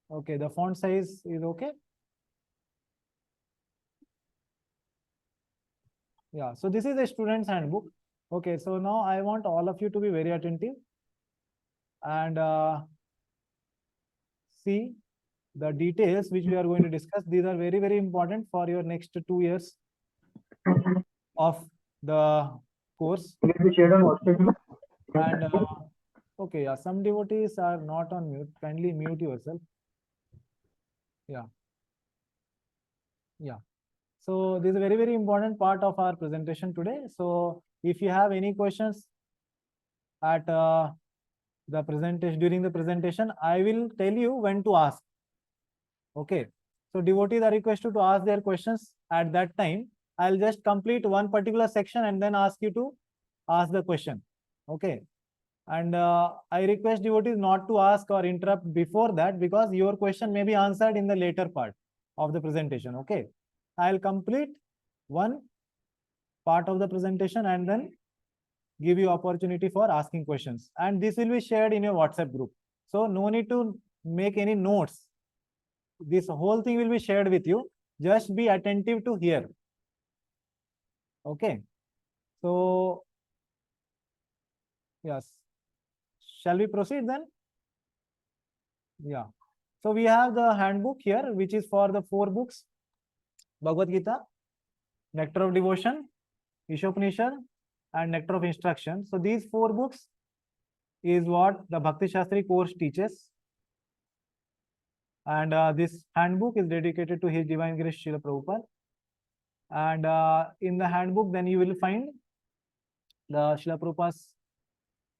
A: Okay, the font size is okay. Yeah, so this is a student's handbook. Okay, so now I want all of you to be very attentive and see the details which we are going to discuss. These are very, very important for your next 2 years of the course.
H: Will it be shared on WhatsApp?
A: And okay, yeah, some devotees are not on mute. Kindly mute yourself. Yeah. Yeah. So this is a very, very important part of our presentation today. So if you have any questions at the presentation, during the presentation, I will tell you when to ask. Okay. So devotees are requested to ask their questions at that time. I'll just complete one particular section and then ask you to ask the question. Okay. And I request devotees not to ask or interrupt before that, because your question may be answered in the later part of the presentation. Okay. I'll complete one part of the presentation and then give you opportunity for asking questions. And this will be shared in your WhatsApp group. So no need to make any notes. This whole thing will be shared with you. Just be attentive to hear. Okay. So, yes. Shall we proceed then? Yeah. So we have the handbook here, which is for the 4 books: Bhagavad Gita, Nectar of Devotion, Ishopanishad, and Nectar of Instruction. So these 4 books is what the Bhakti Shastri course teaches. And this handbook is dedicated to His Divine Grace Srila Prabhupada. And in the handbook, then you will find the Srila Prabhupada's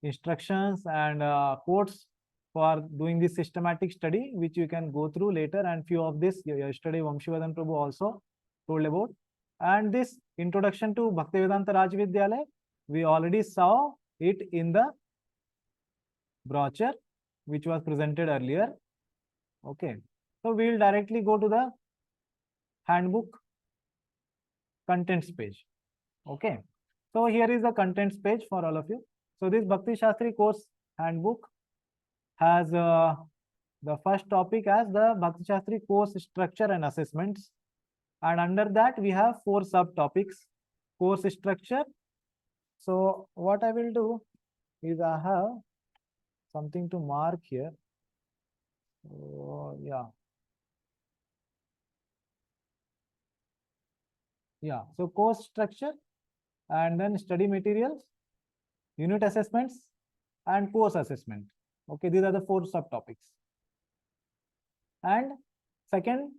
A: instructions and quotes for doing this systematic study, which you can go through later. And few of this yesterday Bhaktivedanta Prabhu also told about. And this introduction to Bhaktivedanta Rajavidyalaya, we already saw it in the brochure, which was presented earlier. Okay. So we will directly go to the handbook contents page. Okay. So here is the contents page for all of you. So this Bhakti Shastri course handbook has the first topic as the Bhakti Shastri course structure and assessments. And under that we have 4 subtopics: course structure. So what I will do is I have something to mark here. So, yeah. Yeah. So course structure, and then study materials, unit assessments, and course assessment. Okay, these are the 4 subtopics. And second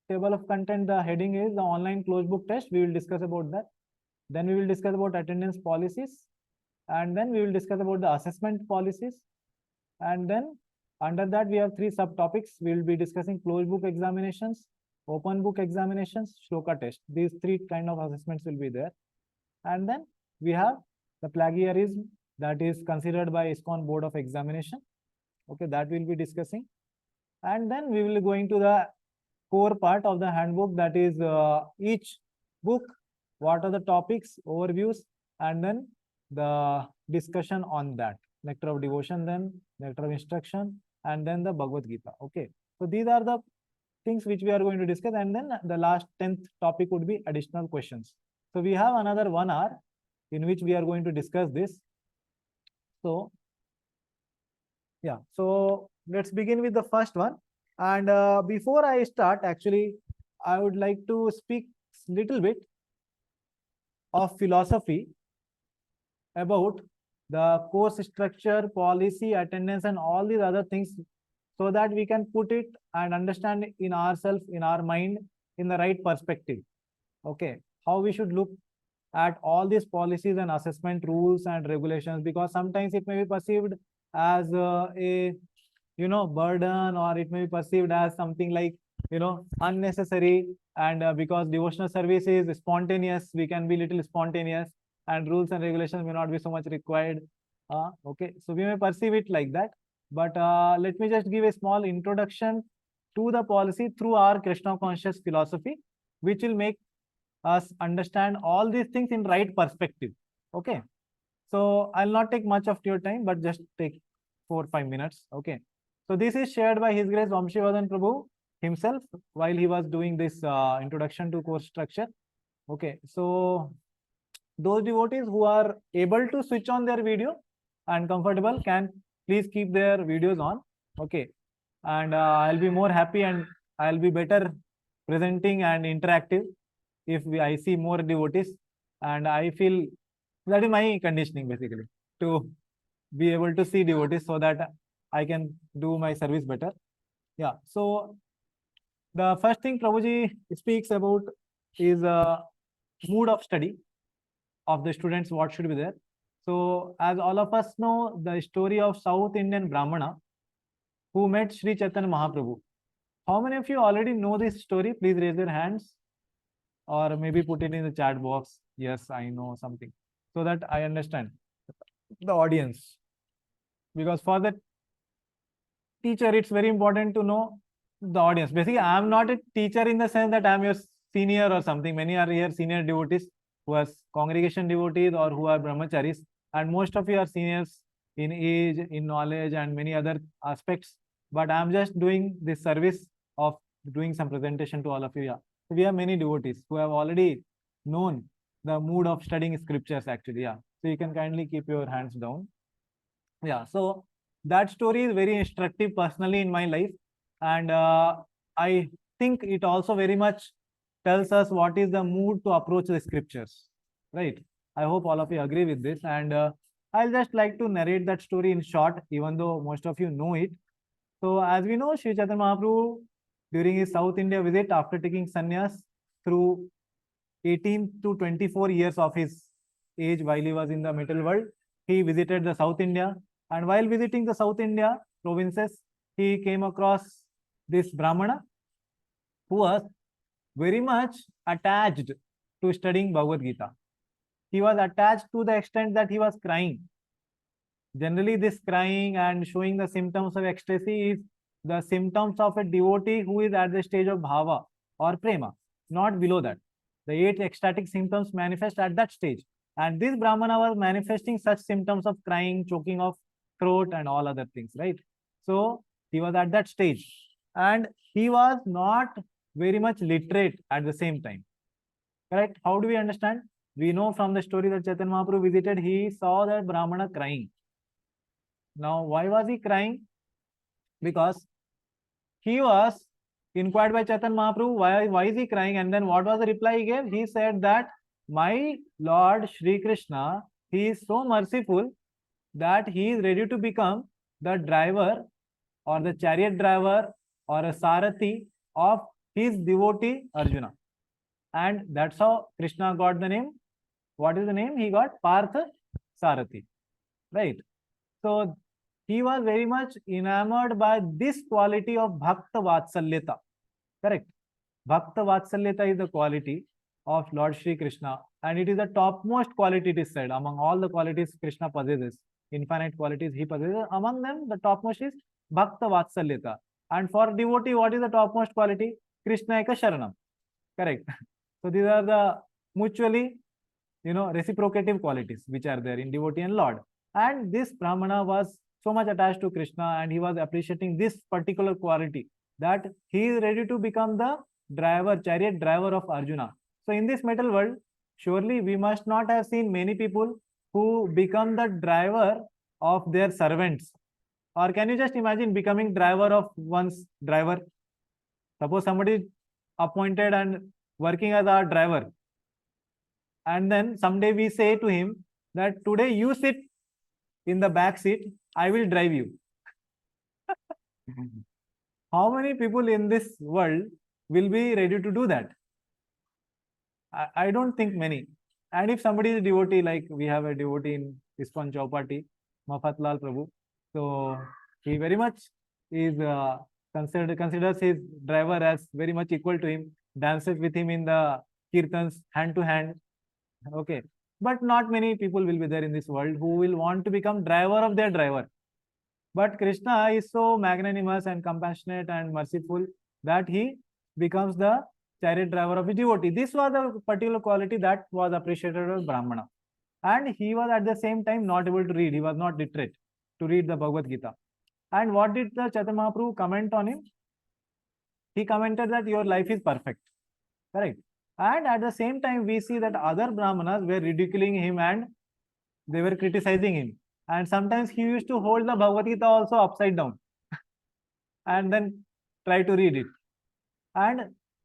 A: table of content, the heading is the online closed book test. We will discuss about that. Then we will discuss about attendance policies, and then we will discuss about the assessment policies. And then under that we have 3 subtopics. We will be discussing closed book examinations, open book examinations, shloka test. These 3 kind of assessments will be there. And then we have the plagiarism that is considered by ISKCON Board of Examination. Okay, that we'll be discussing. And then we will be going to the core part of the handbook, that is each book, what are the topics, overviews, and then the discussion on that. Nectar of Devotion, then Nectar of Instruction, and then the Bhagavad Gita. Okay, so these are the things which we are going to discuss. And then the last 10th topic would be additional questions. So we have another 1 hour in which we are going to discuss this. So yeah, so let's begin with the first one. And before I start, actually, I would like to speak little bit of philosophy about the course structure, policy, attendance, and all these other things so that we can put it and understand in ourselves, in our mind, in the right perspective. Okay, how we should look at all these policies and assessment rules and regulations, because sometimes it may be perceived as a burden, or it may be perceived as something like unnecessary. And because devotional service is spontaneous, we can be little spontaneous, and rules and regulations may not be so much required. Okay, so we may perceive it like that. But let me just give a small introduction to the policy through our Krishna conscious philosophy, which will make us understand all these things in right perspective. Okay, so I'll not take much of your time, but just take 4 or 5 minutes. Okay, so this is shared by His Grace Bhaktivedanta Prabhu himself while he was doing this introduction to course structure. Okay, so those devotees who are able to switch on their video and comfortable can please keep their videos on. Okay, and I'll be more happy and I'll be better presenting and interactive if I see more devotees, and I feel that is my conditioning basically, to be able to see devotees so that I can do my service better. Yeah, so the first thing Prabhuji speaks about is mood of study of the students, what should be there. So as all of us know, the story of South Indian Brahmana who met Sri Chaitanya Mahaprabhu. How many of you already know this story? Please raise your hands, or maybe put it in the chat box. Yes, I know something, so that I understand the audience. Because for the teacher, it's very important to know the audience. Basically, I am not a teacher in the sense that I am your senior or something. Many are here senior devotees who are congregation devotees or who are brahmacharis, and most of you are seniors in age, in knowledge, and many other aspects. But I am just doing this service of doing some presentation to all of you. Yeah, so we have many devotees who have already known the mood of studying scriptures actually. Yeah, so you can kindly keep your hands down. Yeah, so that story is very instructive personally in my life, and I think it also very much tells us what is the mood to approach the scriptures, right? I hope all of you agree with this, and I'll just like to narrate that story in short, even though most of you know it. So as we know, Sri Chaitanya Mahaprabhu, during his South India visit, after taking sannyas through 18 to 24 years of his age while he was in the material world, he visited the South India. And while visiting the South India provinces, he came across this Brahmana who was very much attached to studying Bhagavad Gita. He was attached to the extent that he was crying. Generally, this crying and showing the symptoms of ecstasy is the symptoms of a devotee who is at the stage of bhava or prema, not below that. The 8 ecstatic symptoms manifest at that stage. And this Brahmana was manifesting such symptoms of crying, choking of throat, and all other things, right? So he was at that stage. And he was not very much literate at the same time. Correct? How do we understand? We know from the story that Chaitanya Mahaprabhu visited, he saw that Brahmana crying. Now, why was he crying? Because he was inquired by Chaitanya Mahaprabhu, why is he crying? And then what was the reply he gave? He said that my Lord Shri Krishna, he is so merciful that he is ready to become the driver or the chariot driver or a sarathi of his devotee Arjuna. And that's how Krishna got the name. What is the name? He got Partha Sarathi, right? So he was very much enamored by this quality of Bhakta Vatsalyata. Correct? Bhakta Vatsalyata is the quality of Lord Shri Krishna, and it is the topmost quality, it is said, among all the qualities Krishna possesses, infinite qualities he possesses. Among them, the topmost is Bhakta Vatsalyata. And for devotee, what is the topmost quality? Krishna Eka Sharanam. Correct? So these are the mutually, reciprocative qualities which are there in devotee and Lord. And this Brahmana was so much attached to Krishna, and he was appreciating this particular quality, that he is ready to become the driver, chariot driver of Arjuna. So in this material world, surely we must not have seen many people who become the driver of their servants. Or can you just imagine becoming driver of one's driver? Suppose somebody is appointed and working as our driver, and then someday we say to him that today you sit in the back seat, I will drive you. How many people in this world will be ready to do that? I don't think many. And if somebody is devotee, like we have a devotee in ISKCON Chowpatty, Mafatlal Prabhu, so he very much is considers his driver as very much equal to him, dances with him in the kirtans hand to hand. Okay, but not many people will be there in this world who will want to become driver of their driver. But Krishna is so magnanimous and compassionate and merciful that he becomes the chariot driver of a devotee. This was a particular quality that was appreciated of Brahmana. And he was at the same time not able to read. He was not literate to read the Bhagavad Gita. And what did the Chaitanya Mahaprabhu comment on him? He commented that your life is perfect. Correct. And at the same time, we see that other Brahmanas were ridiculing him and they were criticizing him. And sometimes he used to hold the Bhagavad Gita also upside down and then try to read it. And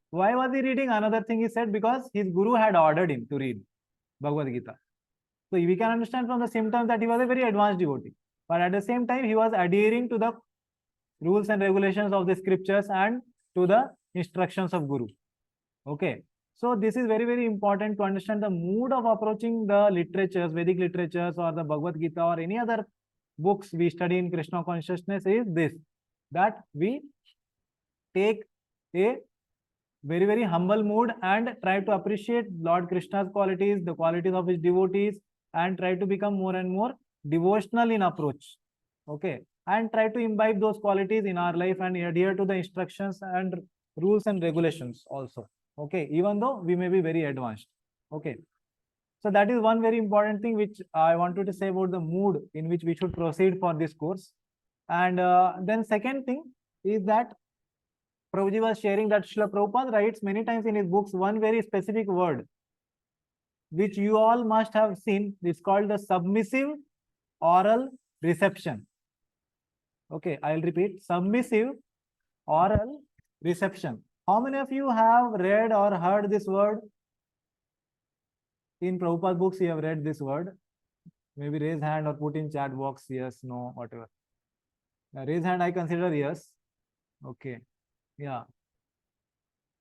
A: why was he reading? Another thing he said, because his guru had ordered him to read Bhagavad Gita. So we can understand from the symptoms that he was a very advanced devotee. But at the same time, he was adhering to the rules and regulations of the scriptures and to the instructions of Guru. Okay. So this is very, very important to understand the mood of approaching the literatures, Vedic literatures or the Bhagavad Gita or any other books we study in Krishna Consciousness is this, that we take a very, very humble mood and try to appreciate Lord Krishna's qualities, the qualities of his devotees, and try to become more and more devotional in approach. Okay. And try to imbibe those qualities in our life and adhere to the instructions and rules and regulations also. Okay, even though we may be very advanced. Okay, so that is one very important thing which I wanted to say about the mood in which we should proceed for this course. And then second thing is that Prabhuji was sharing that Srila Prabhupada writes many times in his books one very specific word which you all must have seen. It's called the submissive oral reception. Okay, I'll repeat, submissive oral reception. How many of you have read or heard this word? In Prabhupada books, you have read this word. Maybe raise hand or put in chat box, yes, no, whatever. Raise hand, I consider yes. Okay, yeah.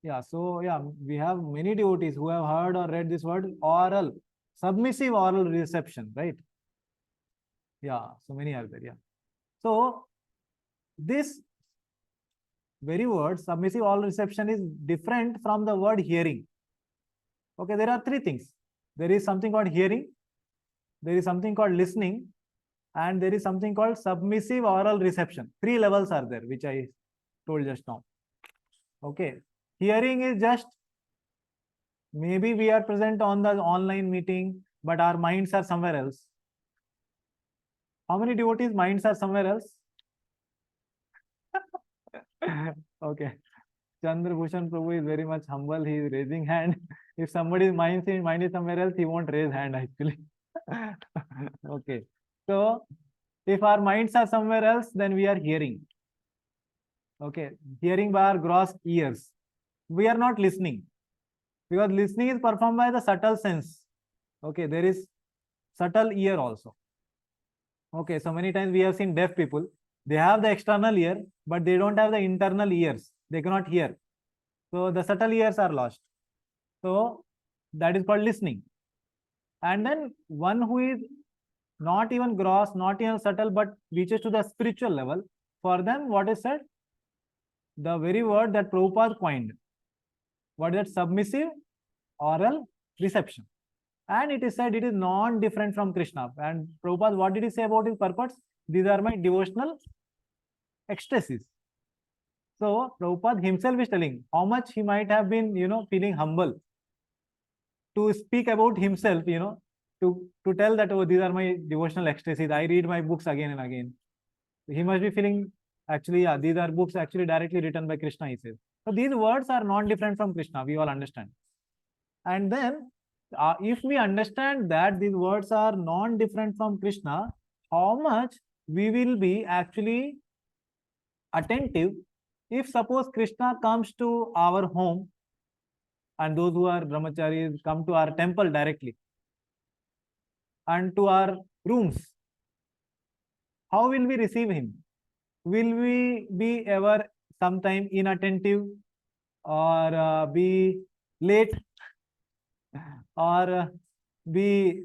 A: Yeah, so yeah, we have many devotees who have heard or read this word, oral, submissive oral reception, right? Yeah, so many are there, yeah. So this very word, submissive oral reception, is different from the word hearing. Okay, there are three things. There is something called hearing, there is something called listening, and there is something called submissive oral reception. Three levels are there, which I told just now. Okay, hearing is just maybe we are present on the online meeting, but our minds are somewhere else. How many devotees' minds are somewhere else? Okay. Chandra Bhushan Prabhu is very much humble. He is raising hand. If somebody's mind is somewhere else, he won't raise hand actually. Okay. So if our minds are somewhere else, then we are hearing. Okay. Hearing by our gross ears. We are not listening. Because listening is performed by the subtle sense. Okay. There is subtle ear also. Okay. So many times we have seen deaf people. They have the external ear, but they don't have the internal ears. They cannot hear. So the subtle ears are lost. So that is called listening. And then one who is not even gross, not even subtle, but reaches to the spiritual level, for them, what is said? The very word that Prabhupada coined. What is that? Submissive oral reception. And it is said it is non-different from Krishna. And Prabhupada, what did he say about his purpose? These are my devotional ecstasies. So Prabhupada himself is telling how much he might have been, feeling humble to speak about himself, to tell that, oh, these are my devotional ecstasies. I read my books again and again. He must be feeling, actually, yeah, these are books actually directly written by Krishna, he says. So these words are non-different from Krishna, we all understand. And then, if we understand that these words are non-different from Krishna, how much we will be actually attentive if suppose Krishna comes to our home and those who are brahmacharis come to our temple directly and to our rooms, how will we receive him? will we be ever sometime inattentive or be late or be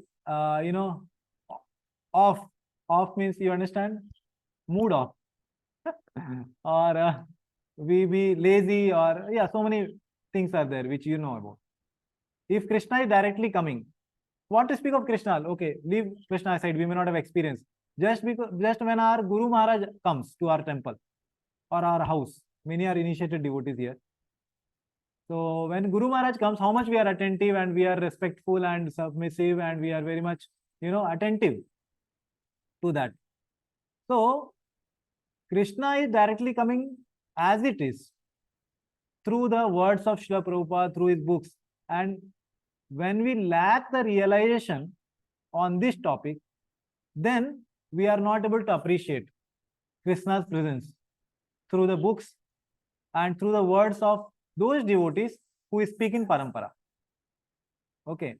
A: off? Off means, you understand, mood off. Or we be lazy, or yeah, so many things are there which you know about. If Krishna is directly coming, what to speak of Krishna? Okay, leave Krishna aside, we may not have experience. Just when our Guru Maharaj comes to our temple or our house, many are initiated devotees here. So when Guru Maharaj comes, how much we are attentive and we are respectful and submissive and we are very much, attentive to that. So Krishna is directly coming as it is through the words of Srila Prabhupada, through his books. And when we lack the realization on this topic, then we are not able to appreciate Krishna's presence through the books and through the words of those devotees who speak in parampara. Okay.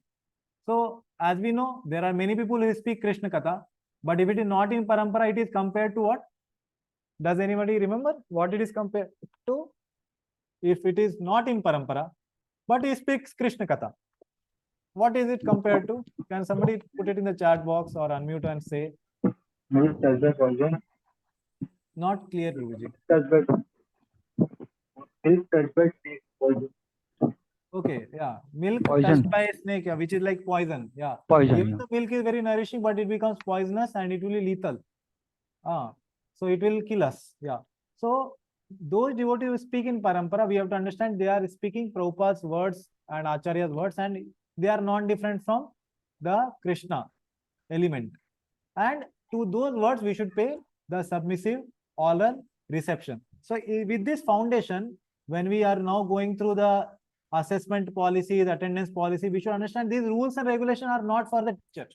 A: So as we know, there are many people who speak Krishna Katha, but if it is not in parampara, it is compared to what? Does anybody remember what it is compared to? If it is not in parampara, but he speaks Krishna Katha, what is it compared to? Can somebody put it in the chat box or unmute and say? Not clear, Guruji. Okay, yeah. Milk touched by a snake, yeah, which is like poison. Yeah.
H: Poison.
A: Even the milk is very nourishing, but it becomes poisonous and it will be lethal. So it will kill us. Yeah. So those devotees who speak in parampara, we have to understand they are speaking Prabhupada's words and Acharya's words, and they are not different from the Krishna element. And to those words, we should pay the submissive oral reception. So with this foundation, when we are now going through the assessment policy, the attendance policy, we should understand these rules and regulations are not for the teacher.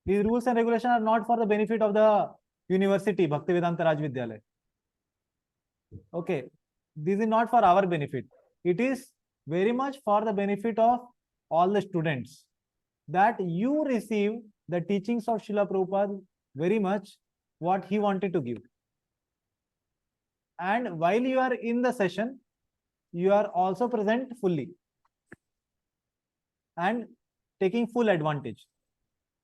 A: These rules and regulations are not for the benefit of the university, Bhaktivedanta Rajavidyalaya. Okay, this is not for our benefit. It is very much for the benefit of all the students, that you receive the teachings of Srila Prabhupada very much what he wanted to give. And while you are in the session, you are also present fully and taking full advantage.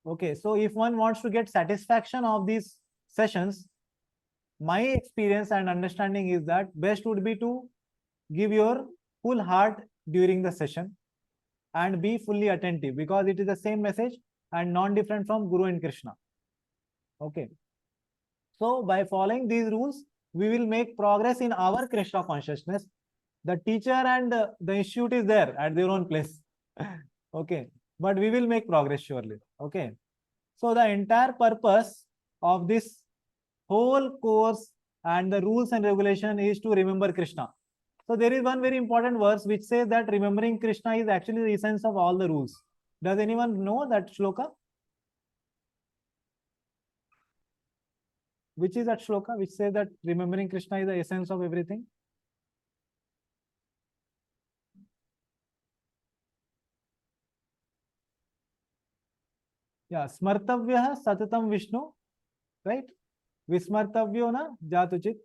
A: Okay, so if one wants to get satisfaction of these sessions, my experience and understanding is that best would be to give your full heart during the session and be fully attentive, because it is the same message and non-different from Guru and Krishna. Okay. So by following these rules, we will make progress in our Krishna consciousness. The teacher and the institute is there at their own place. Okay. But we will make progress surely. Okay. So the entire purpose of this whole course and the rules and regulation is to remember Krishna. So there is one very important verse which says that remembering Krishna is actually the essence of all the rules. Does anyone know that shloka? Which is that shloka which says that remembering Krishna is the essence of everything? Yeah, smartavya satatam Vishnu, right? Vismartavyo na jatuchit.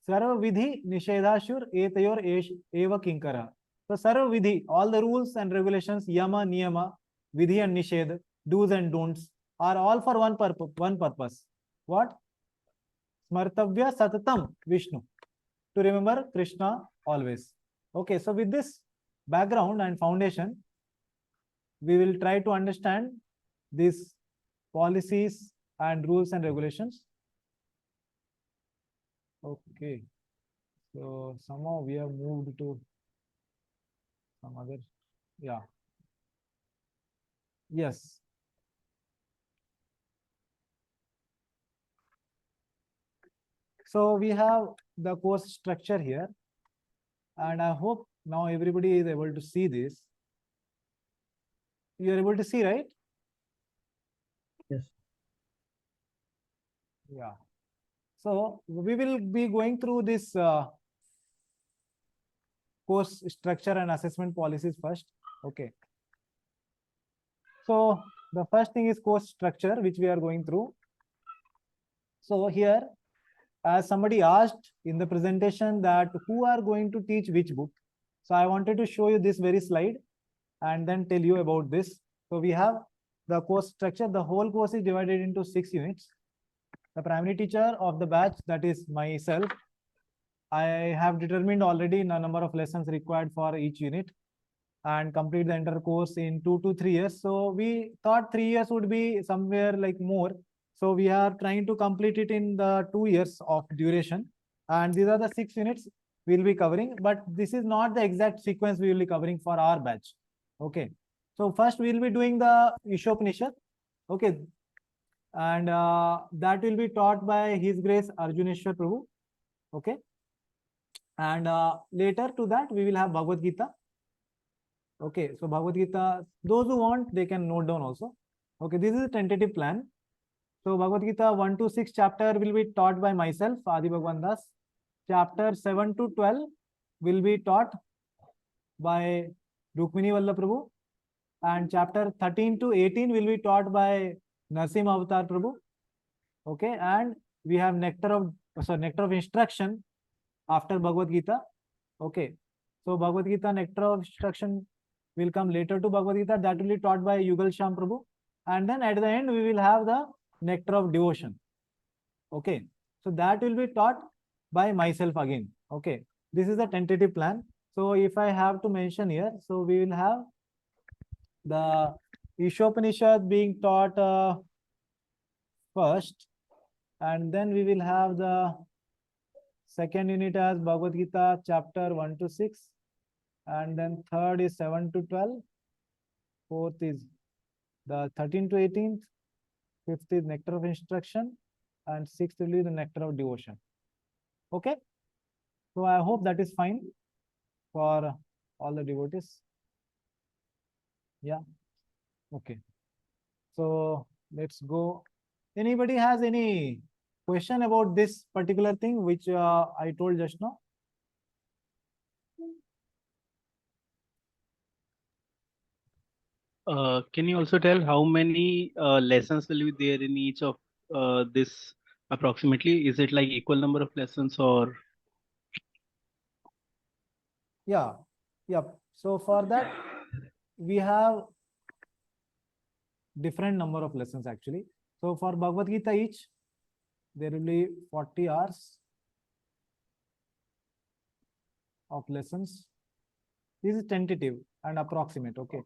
A: Sarva vidhi nishedashur etayor eva kinkara. So sarva vidhi, all the rules and regulations, yama, niyama, vidhi and nisheda, do's and don'ts, are all for one purpose. What? Smartavya satatam Vishnu. To remember Krishna always. Okay, so with this background and foundation, we will try to understand these policies and rules and regulations. Okay, so somehow we have moved to some other, yeah. Yes. So we have the course structure here, and I hope now everybody is able to see this. You are able to see, right?
H: Yes.
A: Yeah. So we will be going through this course structure and assessment policies first. Okay. So the first thing is course structure, which we are going through. So here as somebody asked in the presentation that who are going to teach which book. So I wanted to show you this very slide and then tell you about this. So we have the course structure. The whole course is divided into 6 units. The primary teacher of the batch, that is myself, I have determined already the number of lessons required for each unit and complete the entire course in 2 to 3 years. So we thought 3 years would be somewhere like more. So we are trying to complete it in the 2 years of duration. And these are the 6 units we'll be covering, but this is not the exact sequence we will be covering for our batch. Okay. So first we'll be doing the Ishopanishad. Okay. And that will be taught by His Grace Arjuneshwar Prabhu. Okay. And later to that, we will have Bhagavad Gita. Okay, so Bhagavad Gita, those who want, they can note down also. Okay, this is a tentative plan. So Bhagavad Gita 1 to 6 chapter will be taught by myself, Adi Bhagwan Das. Chapter 7 to 12 will be taught by Rukmini Vallabh Prabhu. And chapter 13 to 18 will be taught by Narsimha Avatar Prabhu. Okay, and we have nectar of instruction after Bhagavad Gita. Okay, so Bhagavad Gita nectar of instruction will come later to Bhagavad Gita. That will be taught by Yugal Sham Prabhu. And then at the end, we will have the nectar of devotion. Okay, so that will be taught by myself again. Okay, this is the tentative plan. So if I have to mention here, so we will have the Ishopanishad being taught first, and then we will have the second unit as Bhagavad Gita chapter 1 to 6, and then third is 7 to 12, fourth is the 13 to 18th, fifth is nectar of instruction, and sixth will be the nectar of devotion. Okay, so I hope that is fine for all the devotees. Yeah, okay, so let's go. Anybody has any question about this particular thing which I told just now?
E: Can you also tell how many lessons will be there in each of this approximately? Is it like equal number of lessons or?
A: Yeah. So for that, we have different number of lessons actually. So for Bhagavad Gita each, there will be 40 hours of lessons. This is tentative and approximate. Okay.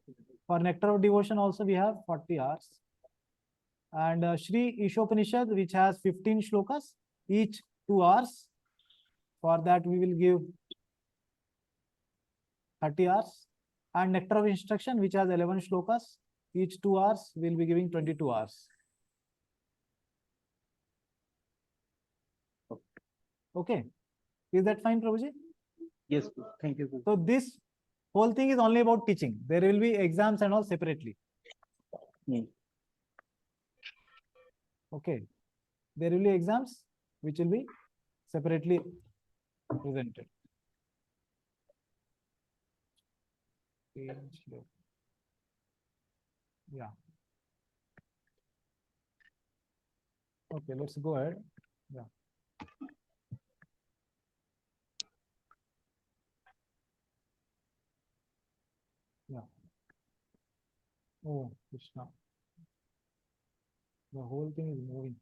A: For nectar of devotion also we have 40 hours. And Shri Ishopanishad, which has 15 shlokas, each 2 hours. For that we will give 30 hours. And nectar of instruction, which has 11 shlokas, each 2 hours, we will be giving 22 hours. Okay. Is that fine, Prabhuji?
E: Yes, thank you.
A: So this whole thing is only about teaching. There will be exams and all separately. Okay. There will be exams which will be separately presented. Yeah. Okay, let's go ahead. Yeah. Yeah. Oh, Krishna. The whole thing is moving.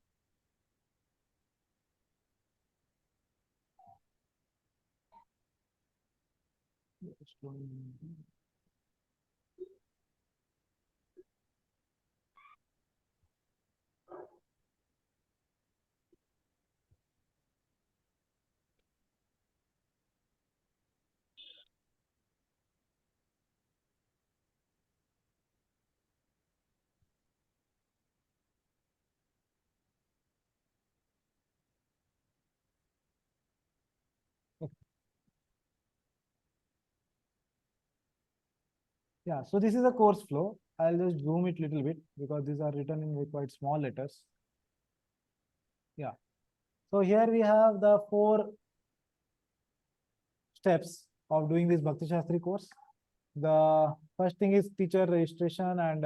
A: Yeah, so this is a course flow. I'll just zoom it a little bit because these are written in quite small letters. Yeah. So here we have the 4 steps of doing this Bhakti Shastri course. The first thing is teacher registration and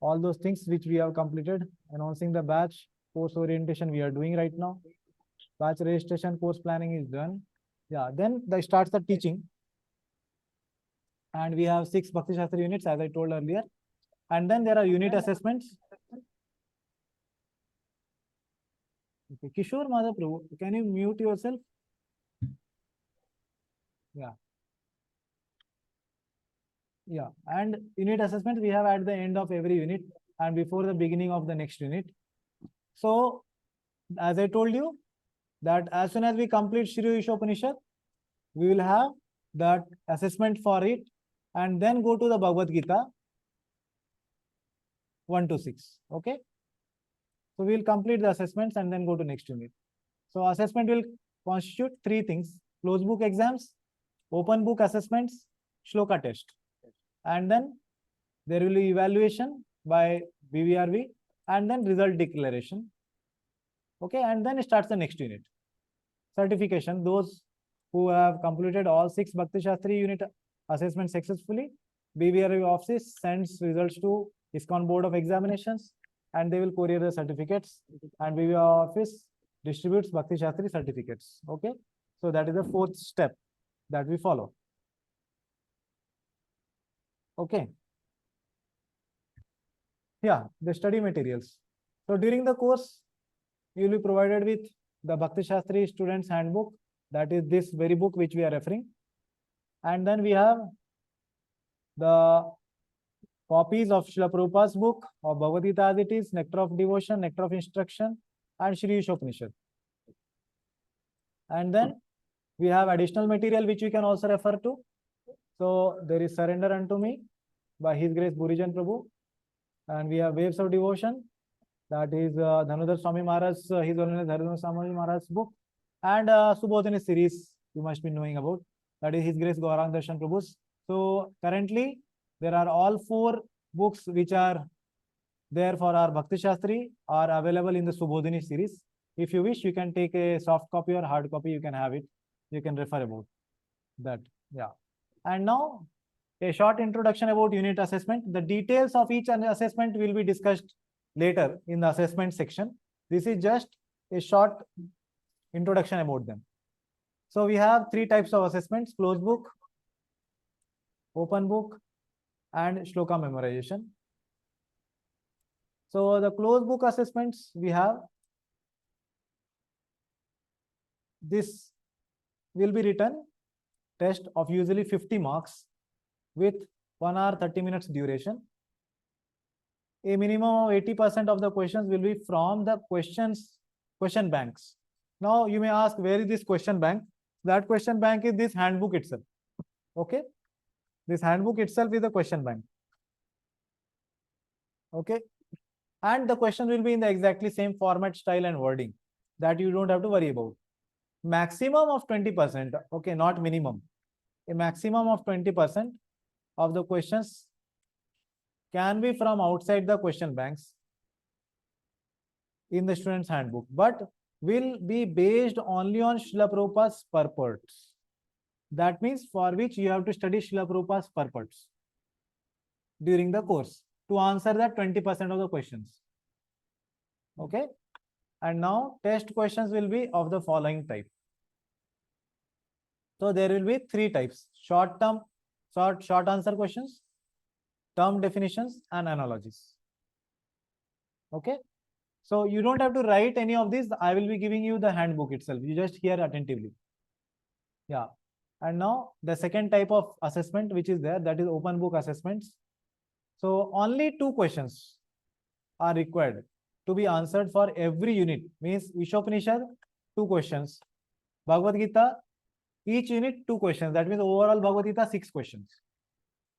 A: all those things which we have completed. Announcing the batch, course orientation we are doing right now. batch registration, course planning is done. Yeah, then starts the teaching. And we have 6 Bhakti Shastri units, as I told earlier. And then there are unit assessments. Okay. Kishore Madhaprabhu, can you mute yourself? Yeah. Yeah. And unit assessment we have at the end of every unit and before the beginning of the next unit. So, as I told you, that as soon as we complete Shri Upanishad, we will have that assessment for it and then go to the Bhagavad Gita 1 to 6. Okay. So we will complete the assessments and then go to next unit. So assessment will constitute 3 things: closed book exams, open book assessments, shloka test. And then there will be evaluation by BVRV and then result declaration. Okay, and then it starts the next unit. Certification, those who have completed all 6 Bhakti Shastri unit assessments successfully, BVRV office sends results to ISKCON Board of Examinations and they will courier the certificates and BVRV office distributes Bhakti Shastri certificates. Okay, so that is the 4th step that we follow. Okay. Yeah, the study materials. So during the course, you will be provided with the Bhakti Shastri Students Handbook. That is this very book which we are referring. And then we have the copies of Srila Prabhupada's book of Bhagavad Gita as it is, Nectar of Devotion, Nectar of Instruction, and Shri Upanishad. And then we have additional material which we can also refer to. So there is Surrender Unto Me by His Grace Burijan Prabhu. And we have Waves of Devotion. That is Dhanudhar Swami Maharaj, His Holiness Dhanudhar Swami Maharaj's book. And Subodhini series you must be knowing about. That is His Grace Gaurang Darshan Prabhu's. So currently there are all 4 books which are there for our Bhakti Shastri are available in the Subodhini series. If you wish, you can take a soft copy or hard copy, you can have it. You can refer about that. Yeah. And now a short introduction about unit assessment. The details of each assessment will be discussed later in the assessment section. This is just a short introduction about them. So we have 3 types of assessments: closed book, open book, and shloka memorization. So the closed book assessments we have, this will be written test of usually 50 marks with 1 hour 30 minutes duration. A minimum of 80% of the questions will be from the question banks. Now you may ask, where is this question bank? That question bank is this handbook itself. Okay, this handbook itself is the question bank. Okay, and the question will be in the exactly same format, style, and wording that you don't have to worry about. Maximum of 20%. Okay, not minimum. A maximum of 20% of the questions can be from outside the question banks in the student's handbook, but will be based only on Srila Prabhupada's purports. That means for which you have to study Srila Prabhupada's purports during the course to answer that 20% of the questions. Okay. And now test questions will be of the following type. So there will be 3 types: short answer questions, term definitions, and analogies. Okay. So you don't have to write any of these. I will be giving you the handbook itself. You just hear attentively. Yeah. And now the second type of assessment which is there, that is open book assessments. So only 2 questions are required to be answered for every unit. Means Ishopanishad 2 questions, Bhagavad Gita each unit 2 questions. That means overall Bhagavad Gita 6 questions.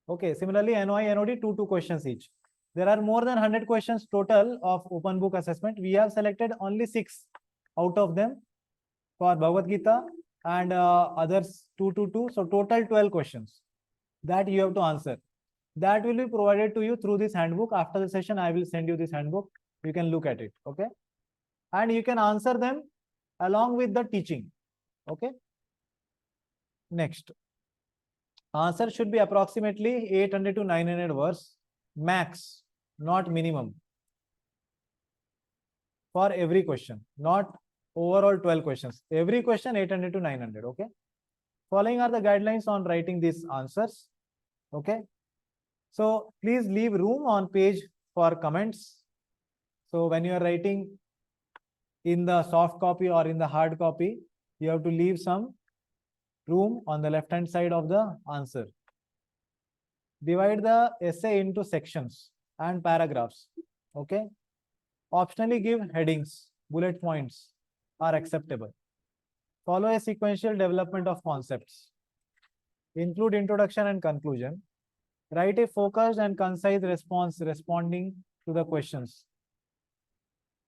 A: Okay. Similarly, NOI, NOD 2 questions each. There are more than 100 questions total of open book assessment. We have selected only 6 out of them for Bhagavad Gita and others 2. So total 12 questions that you have to answer. That will be provided to you through this handbook. After the session, I will send you this handbook. You can look at it. Okay. And you can answer them along with the teaching. Okay. Next. Answer should be approximately 800 to 900 words max, not minimum, for every question. Not overall 12 questions. Every question 800 to 900. Okay. Following are the guidelines on writing these answers. Okay. So please leave room on page for comments. So when you are writing in the soft copy or in the hard copy, you have to leave some room on the left hand side of the answer. Divide the essay into sections and paragraphs. Okay. Optionally give headings, bullet points are acceptable. Follow a sequential development of concepts. Include introduction and conclusion. Write a focused and concise response responding to the questions.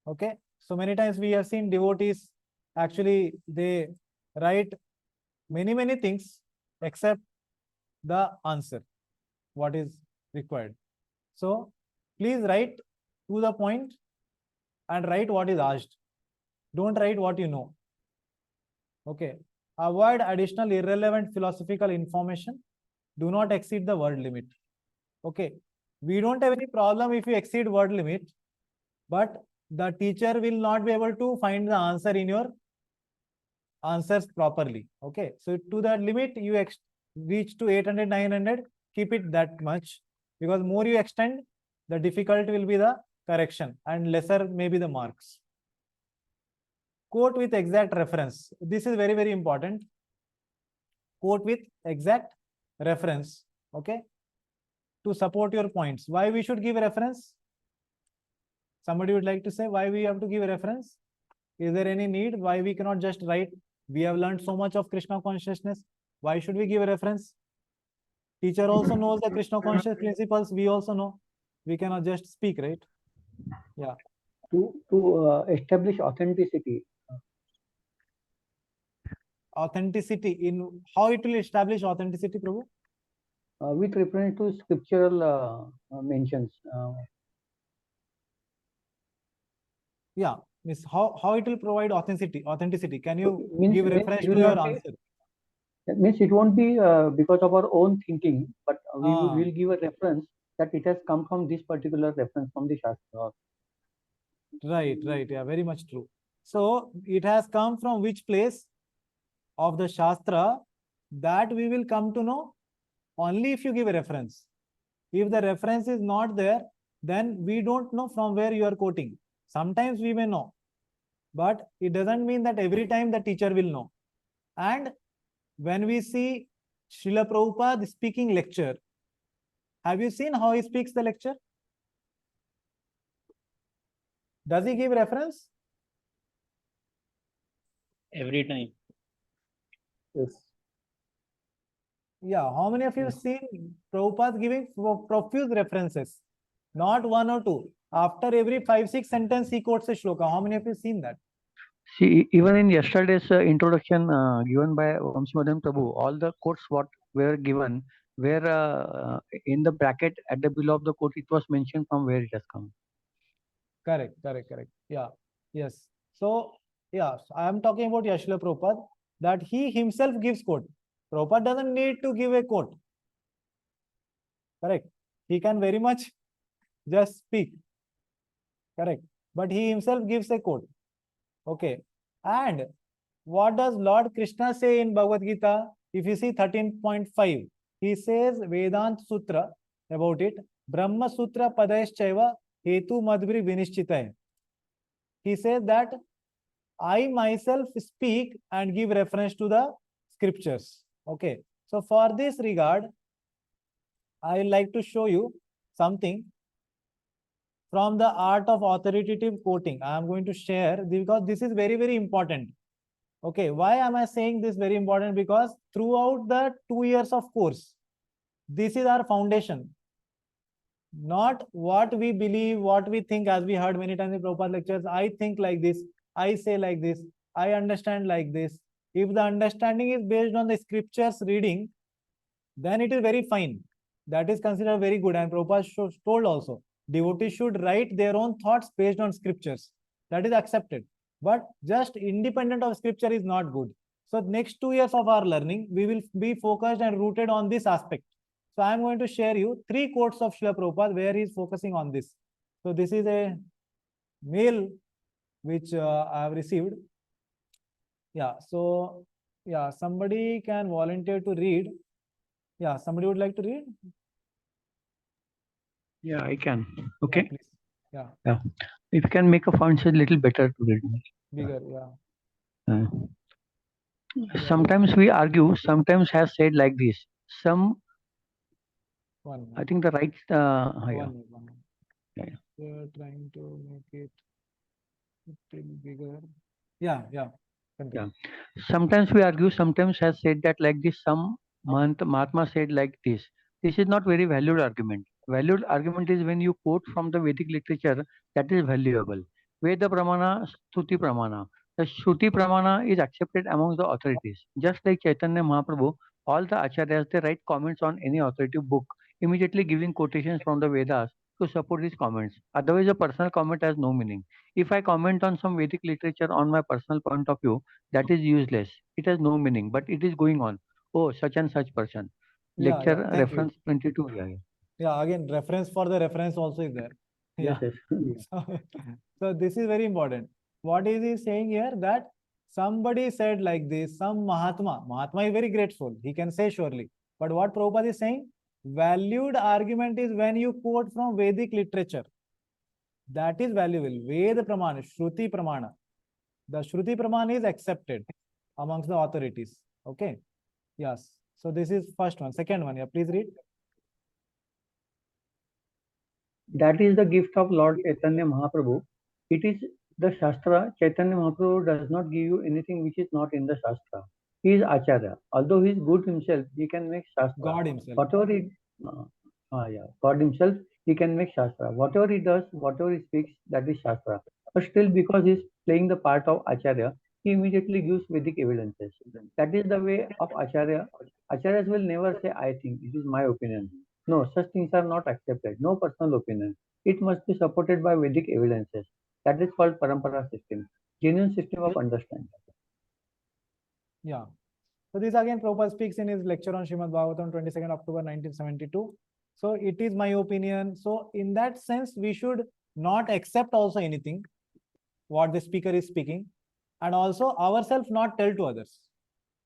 A: Okay. So many times we have seen devotees, actually they write many things except the answer, what is required. So please write to the point and write what is asked. Don't write what you know. Okay. Avoid additional irrelevant philosophical information. Do not exceed the word limit. Okay. We don't have any problem if you exceed word limit, but the teacher will not be able to find the answer in your answers properly. Okay. So to that limit, you reach to 800, 900, keep it that much, because more you extend, the difficult will be the correction and lesser may be the marks. Quote with exact reference. This is very important. Quote with exact reference. Okay. To support your points. Why we should give a reference? Somebody would like to say why we have to give a reference? Is there any need? Why we cannot just write? We have learned so much of Krishna consciousness. Why should we give a reference? Teacher also knows the Krishna conscious principles. We also know. We cannot just speak, right? Yeah.
H: To establish authenticity.
A: Authenticity in how it will establish authenticity, Prabhu?
H: With reference to scriptural mentions.
A: Yeah, means how it will provide authenticity. Can you
H: Means,
A: give reference to your answer?
H: That means it won't be because of our own thinking, but we will give a reference that it has come from this particular reference from the Shastra.
A: Right. Yeah, very much true. So it has come from which place of the Shastra, that we will come to know only if you give a reference. If the reference is not there, then we don't know from where you are quoting. Sometimes we may know, but it doesn't mean that every time the teacher will know. And when we see Srila Prabhupada speaking lecture, have you seen how he speaks the lecture? Does he give reference?
E: Every time.
H: Yes.
A: Yeah, how many of you have seen Prabhupada giving profuse references? Not one or two. After every 5-6 sentences, he quotes a shloka. How many of you have seen that?
H: See, even in yesterday's introduction given by Vamsimadhan Prabhu, all the quotes what were given were in the bracket at the below of the quote, it was mentioned from where it has come.
A: Correct. Yeah. Yes. So, yeah, I am talking about Srila Prabhupada, that he himself gives quote. Prabhupada doesn't need to give a quote. Correct. He can very much just speak. Correct. But he himself gives a quote. Okay. And what does Lord Krishna say in Bhagavad Gita? If you see 13.5, he says Vedant Sutra about it. Brahma Sutra Padayaschaiva Hetu Madhuri Vinishchitay. He says that I myself speak and give reference to the scriptures. Okay. So for this regard, I would like to show you something from the art of authoritative quoting. I am going to share because this is very important. Okay, why am I saying this very important? Because throughout the 2 years of course, this is our foundation. Not what we believe, what we think, as we heard many times in Prabhupada lectures. I think like this, I say like this, I understand like this. If the understanding is based on the scriptures reading, then it is very fine. That is considered very good. And Prabhupada told also, devotees should write their own thoughts based on scriptures. That is accepted. But just independent of scripture is not good. So next 2 years of our learning, we will be focused and rooted on this aspect. So I am going to share you 3 quotes of Srila Prabhupada where he is focusing on this. So this is a mail which I have received. Yeah, so yeah, somebody can volunteer to read. Yeah, somebody would like to read?
H: Yeah, I can.
A: Yeah,
H: Okay.
A: please. Yeah,
H: Yeah. If you can make a font size little better to read.
A: bigger, yeah.
H: Uh,
A: Yeah.
H: sometimes we argue, sometimes has said like this. Some,
A: One.
H: I think the right, yeah.
A: One.
H: Yeah.
A: We're trying to make it little bigger. Yeah, yeah. Continue.
H: Yeah. Sometimes we argue, sometimes has said that like this, some Mahatma said like this. This is not very valued argument. Valued argument is when you quote from the Vedic literature that is valuable. Veda Pramana, Shruti Pramana. The Shruti Pramana is accepted among the authorities. Just like Chaitanya Mahaprabhu, all the acharyas, they write comments on any authoritative book, immediately giving quotations from the Vedas to support his comments. Otherwise, a personal comment has no meaning. If I comment on some Vedic literature on my personal point of view, that is useless. It has no meaning, but it is going on. Oh, such and such person.
A: Yeah,
H: Lecture
A: yeah. Thank you.
H: reference 22. Yeah, yeah.
A: Yeah, again, reference for the reference also is there.
H: Yes,
A: Yeah.
H: yes.
A: So this is very important. What is he saying here? That somebody said like this, some Mahatma is very grateful. He can say surely. But what Prabhupada is saying, valued argument is when you quote from Vedic literature. That is valuable. Veda Pramana, Shruti Pramana. The Shruti Pramana is accepted amongst the authorities. Okay. Yes. So this is first one. Second one. Yeah, please read.
H: That is the gift of Lord Chaitanya Mahaprabhu. It is the Shastra. Chaitanya Mahaprabhu does not give you anything which is not in the Shastra. He is Acharya. Although he is good himself, he can make Shastra.
A: God himself.
H: Whatever he, God himself, he can make Shastra. Whatever he does, whatever he speaks, that is Shastra. But still, because he is playing the part of Acharya, he immediately gives Vedic evidences. That is the way of Acharya. Acharyas will never say, I think, it is my opinion. No, such things are not accepted. No personal opinion. It must be supported by Vedic evidences. That is called Parampara system. Genuine system of understanding.
A: Yeah. So this again Prabhupada speaks in his lecture on Srimad Bhagavatam 22nd October 1972. So it is my opinion. So in that sense, we should not accept also anything what the speaker is speaking, and also ourselves not tell to others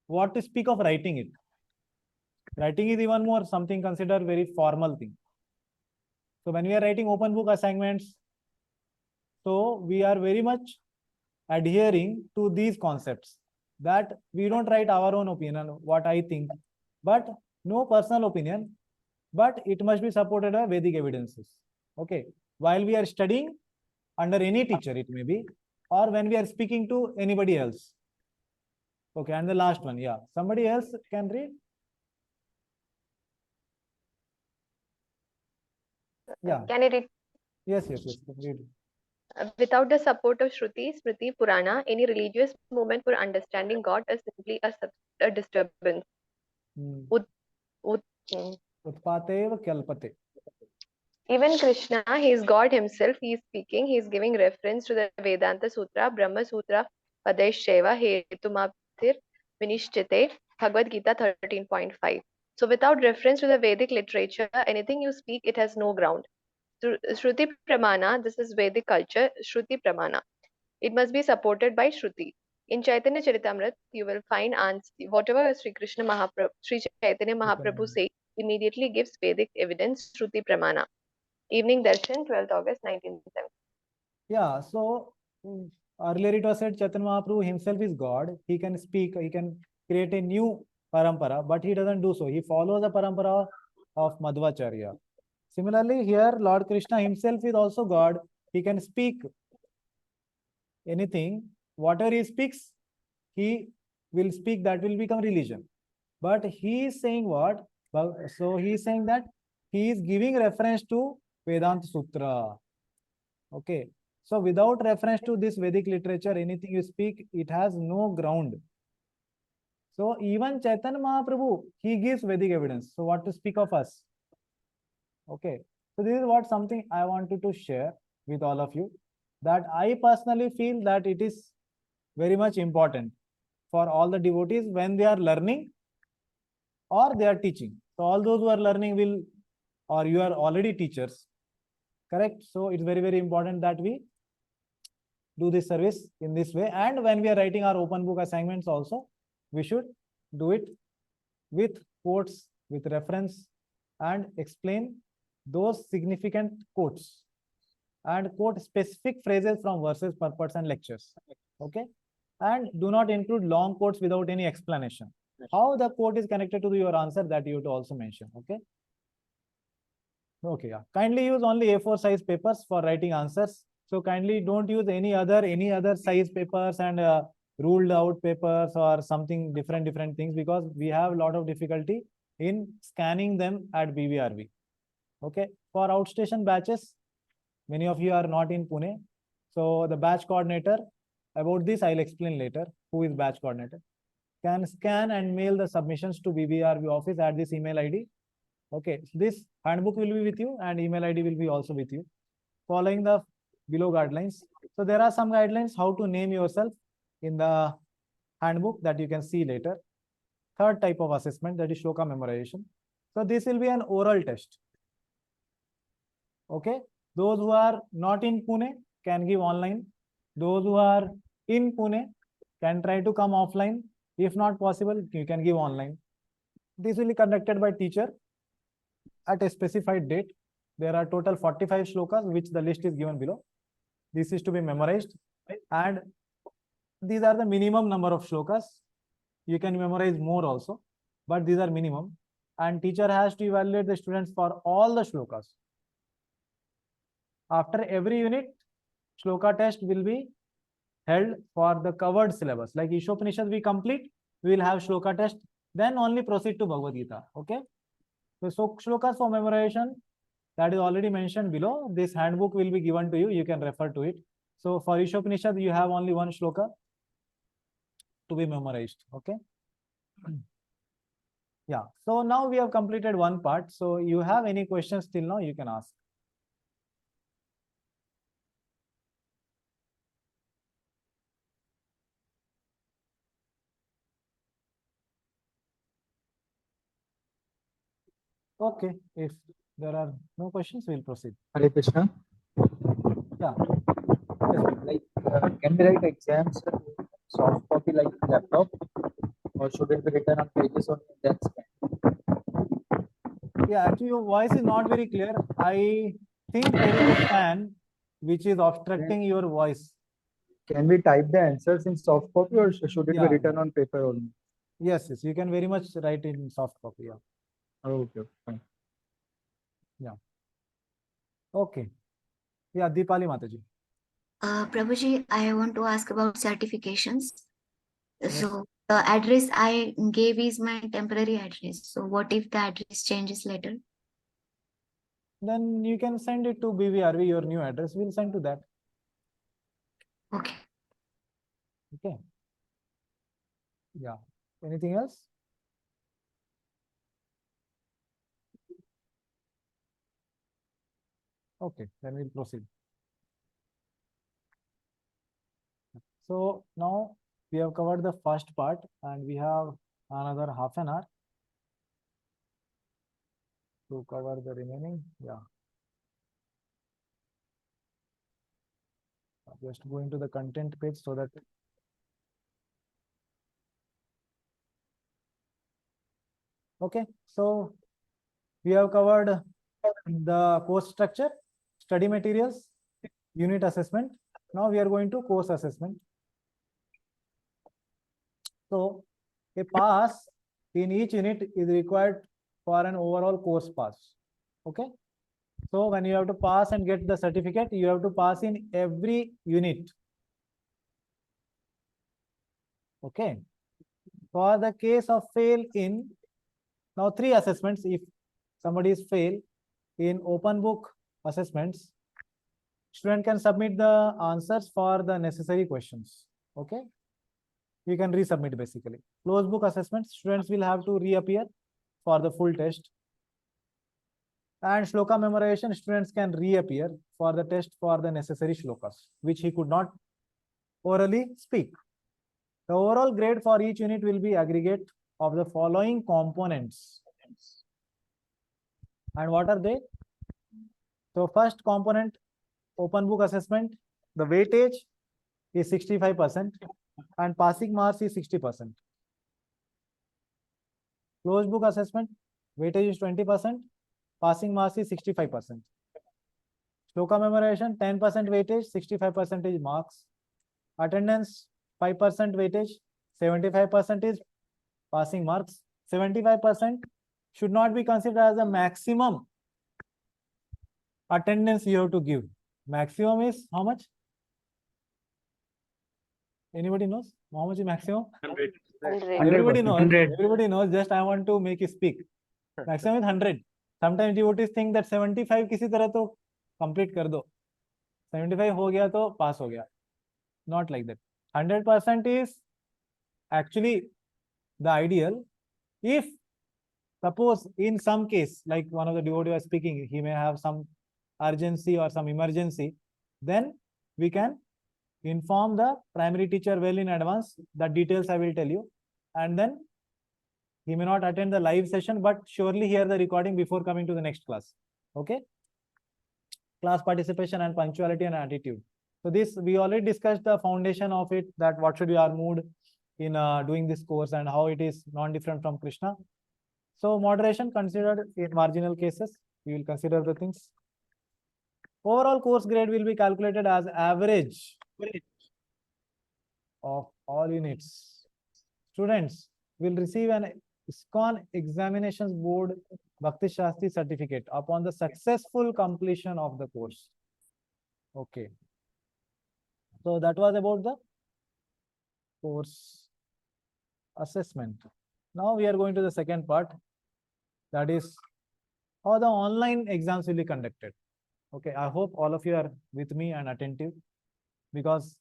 A: what to speak of writing it. Writing is even more something considered very formal thing. So when we are writing open book assignments, so we are very much adhering to these concepts, that we don't write our own opinion, what I think, but no personal opinion, but it must be supported by Vedic evidences. Okay. While we are studying under any teacher, it may be, or when we are speaking to anybody else. Okay. And the last one, yeah. Somebody else can read? Yeah.
K: Can I read?
A: Yes, read.
K: Without the support of Shruti, Smriti, Purana, any religious movement for understanding God is simply a disturbance.
A: Utpateva kalpate.
K: Even Krishna, he is God himself, he is speaking, he is giving reference to the Vedanta Sutra, Brahma Sutra, Padesh Sheva, Hetumapthir, Vinishchite, Bhagavad Gita 13.5. So without reference to the Vedic literature, anything you speak, it has no ground. Shruti Pramana, this is Vedic culture, Shruti Pramana. It must be supported by Shruti. In Chaitanya Charitamrita, you will find answer, whatever Sri Chaitanya Mahaprabhu says, immediately gives Vedic evidence, Shruti Pramana. Evening Darshan, 12th August 1970.
A: Yeah, so earlier it was said Chaitanya Mahaprabhu himself is God. He can speak, he can create a new parampara, but he doesn't do so. He follows the parampara of Madhvacharya. Similarly, here Lord Krishna himself is also God. He can speak anything. Whatever he speaks, he will speak, that will become religion. But he is saying what? So he is saying that he is giving reference to Vedanta Sutra. Okay. So without reference to this Vedic literature, anything you speak, it has no ground. So even Chaitanya Mahaprabhu, he gives Vedic evidence. So what to speak of us? Okay. So this is what something I wanted to share with all of you, that I personally feel that it is very much important for all the devotees when they are learning or they are teaching. So all those who are learning will, or you are already teachers, correct? So it's very, very important that we do this service in this way. And when we are writing our open book assignments also, we should do it with quotes, with reference, and explain those significant quotes and quote specific phrases from verses, purports, and lectures. Okay. And do not include long quotes without any explanation. How the quote is connected to your answer, that you have to also mention. Okay. Okay. Yeah. Kindly use only A4 size papers for writing answers. So kindly don't use any other size papers and ruled out papers or something different things, because we have a lot of difficulty in scanning them at BVRV. Okay. For outstation batches, many of you are not in Pune. So the batch coordinator, about this I'll explain later, who is batch coordinator, can scan and mail the submissions to BVRV office at this email ID. Okay, this handbook will be with you and email ID will be also with you, following the below guidelines. So there are some guidelines how to name yourself in the handbook that you can see later. Third type of assessment, that is shloka memorization. So this will be an oral test. Okay, those who are not in Pune can give online. Those who are in Pune can try to come offline. If not possible, you can give online. This will be conducted by teacher at a specified date. There are total 45 shlokas, which the list is given below. This is to be memorized, and these are the minimum number of shlokas. You can memorize more also, but these are minimum, and teacher has to evaluate the students for all the shlokas. After every unit, shloka test will be held for the covered syllabus. Like Ishopanishad we complete, we will have shloka test, then only proceed to Bhagavad Gita. Okay. So shlokas for memorization, that is already mentioned below. This handbook will be given to you. You can refer to it. So for Ishopanishad, you have only one shloka to be memorized. Okay. Yeah. So now we have completed one part. So you have any questions till now, you can ask. Okay. If there are no questions, we'll proceed.
L: Hare Krishna.
A: Yeah.
L: Like, can we write exams soft copy like laptop, or should it be written on pages only? That's
A: Yeah, actually your voice is not very clear. I think there is a fan which is obstructing your voice.
L: Can we type the answers in soft copy, or should it be written on paper only?
A: Yes, yes, you can very much write in soft copy. Yeah.
L: Okay, fine.
A: Yeah. Okay. Yeah, Deepali Mataji.
M: Prabhuji, I want to ask about certifications. Yes. So the address I gave is my temporary address. So what if the address changes later?
A: Then you can send it to BVRV, your new address. We'll send to that.
M: Okay.
A: Okay. Yeah. Anything else? Okay, then we'll proceed. So now we have covered the first part and we have another half an hour to cover the remaining. Yeah. Just go into the content page so that. Okay, so we have covered the course structure, study materials, unit assessment. Now we are going to course assessment. So a pass in each unit is required for an overall course pass. Okay. So when you have to pass and get the certificate, you have to pass in every unit. Okay. For the case of fail in, now 3 assessments, if somebody is fail in open book assessments, student can submit the answers for the necessary questions. Okay. You can resubmit basically. Closed book assessments, students will have to reappear for the full test. And shloka memorization, students can reappear for the test for the necessary shlokas, which he could not orally speak. The overall grade for each unit will be aggregate of the following components. And what are they? So first component, open book assessment, the weightage is 65% and passing marks is 60%. Closed book assessment, weightage is 20%, passing marks is 65%. Shloka memorization, 10% weightage, 65% marks. Attendance, 5% weightage, 75% is passing marks. 75% should not be considered as a maximum attendance you have to give. Maximum is how much? Anybody knows? How much is maximum?
I: 100.
A: Everybody knows.
B: 100.
A: Everybody knows. Just I want to make you speak. Maximum is 100. Sometimes devotees think that 75 किसी तरह तो complete कर दो. 75 हो गया तो pass हो गया. Not like that. 100% is actually the ideal. If suppose in some case, like one of the devotees was speaking, he may have some urgency or some emergency, then we can inform the primary teacher well in advance. The details I will tell you, and then he may not attend the live session, but surely hear the recording before coming to the next class. Okay. Class participation and punctuality and attitude. So this, we already discussed the foundation of it, that what should be our mood in doing this course and how it is non-different from Krishna. So moderation considered in marginal cases. We will consider the things. Overall course grade will be calculated as average of all units. Students will receive an ISKCON Examinations Board Bhakti Shastri certificate upon the successful completion of the course. Okay. So that was about the course assessment. Now we are going to the second part, that is how the online exams will be conducted. Okay, I hope all of you are with me and attentive, because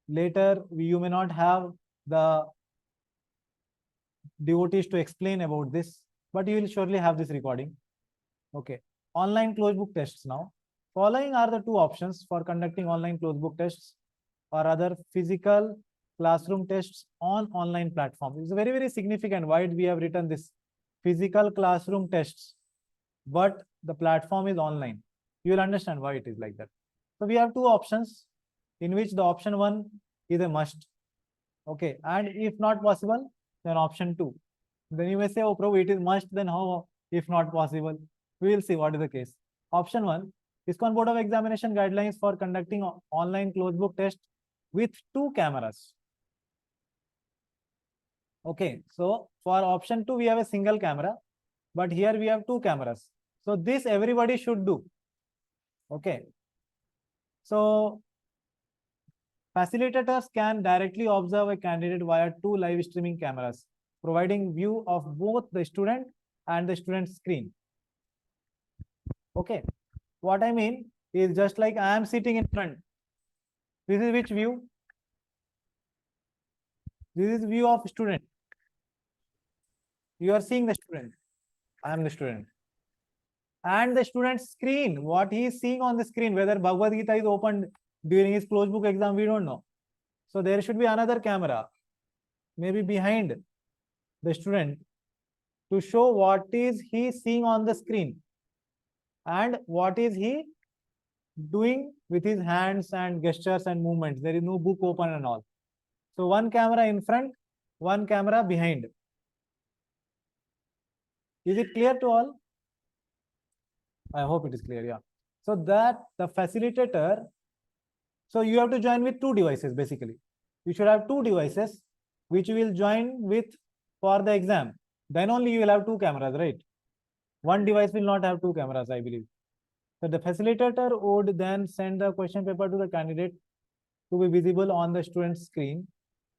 A: later you may not have the devotees to explain about this, but you will surely have this recording. Okay, online closed book tests now. Following are the two options for conducting online closed book tests or other physical classroom tests on online platform. It's very, very significant why we have written this physical classroom tests, but the platform is online. You will understand why it is like that. So we have two options, in which the option 1 is a must. Okay, and if not possible, then option 2. Then you may say, oh Prabhu, it is must, then how if not possible? We will see what is the case. Option 1, ISKCON Board of Examination guidelines for conducting online closed book test with 2 cameras. Okay, so for option 2, we have a single camera, but here we have 2 cameras. So this everybody should do. Okay. So facilitators can directly observe a candidate via 2 live streaming cameras, providing view of both the student and the student's screen. Okay. What I mean is, just like I am sitting in front. This is which view? This is view of student. You are seeing the student. I am the student. And the student's screen, what he is seeing on the screen, whether Bhagavad Gita is opened during his closed book exam, we don't know. So there should be another camera, maybe behind the student, to show what is he seeing on the screen and what is he doing with his hands and gestures and movements. There is no book open and all. So one camera in front, one camera behind. Is it clear to all? I hope it is clear, yeah. So that the facilitator, so you have to join with 2 devices basically. You should have 2 devices which you will join with for the exam. Then only you will have 2 cameras, right? One device will not have 2 cameras, I believe. So the facilitator would then send the question paper to the candidate to be visible on the student's screen.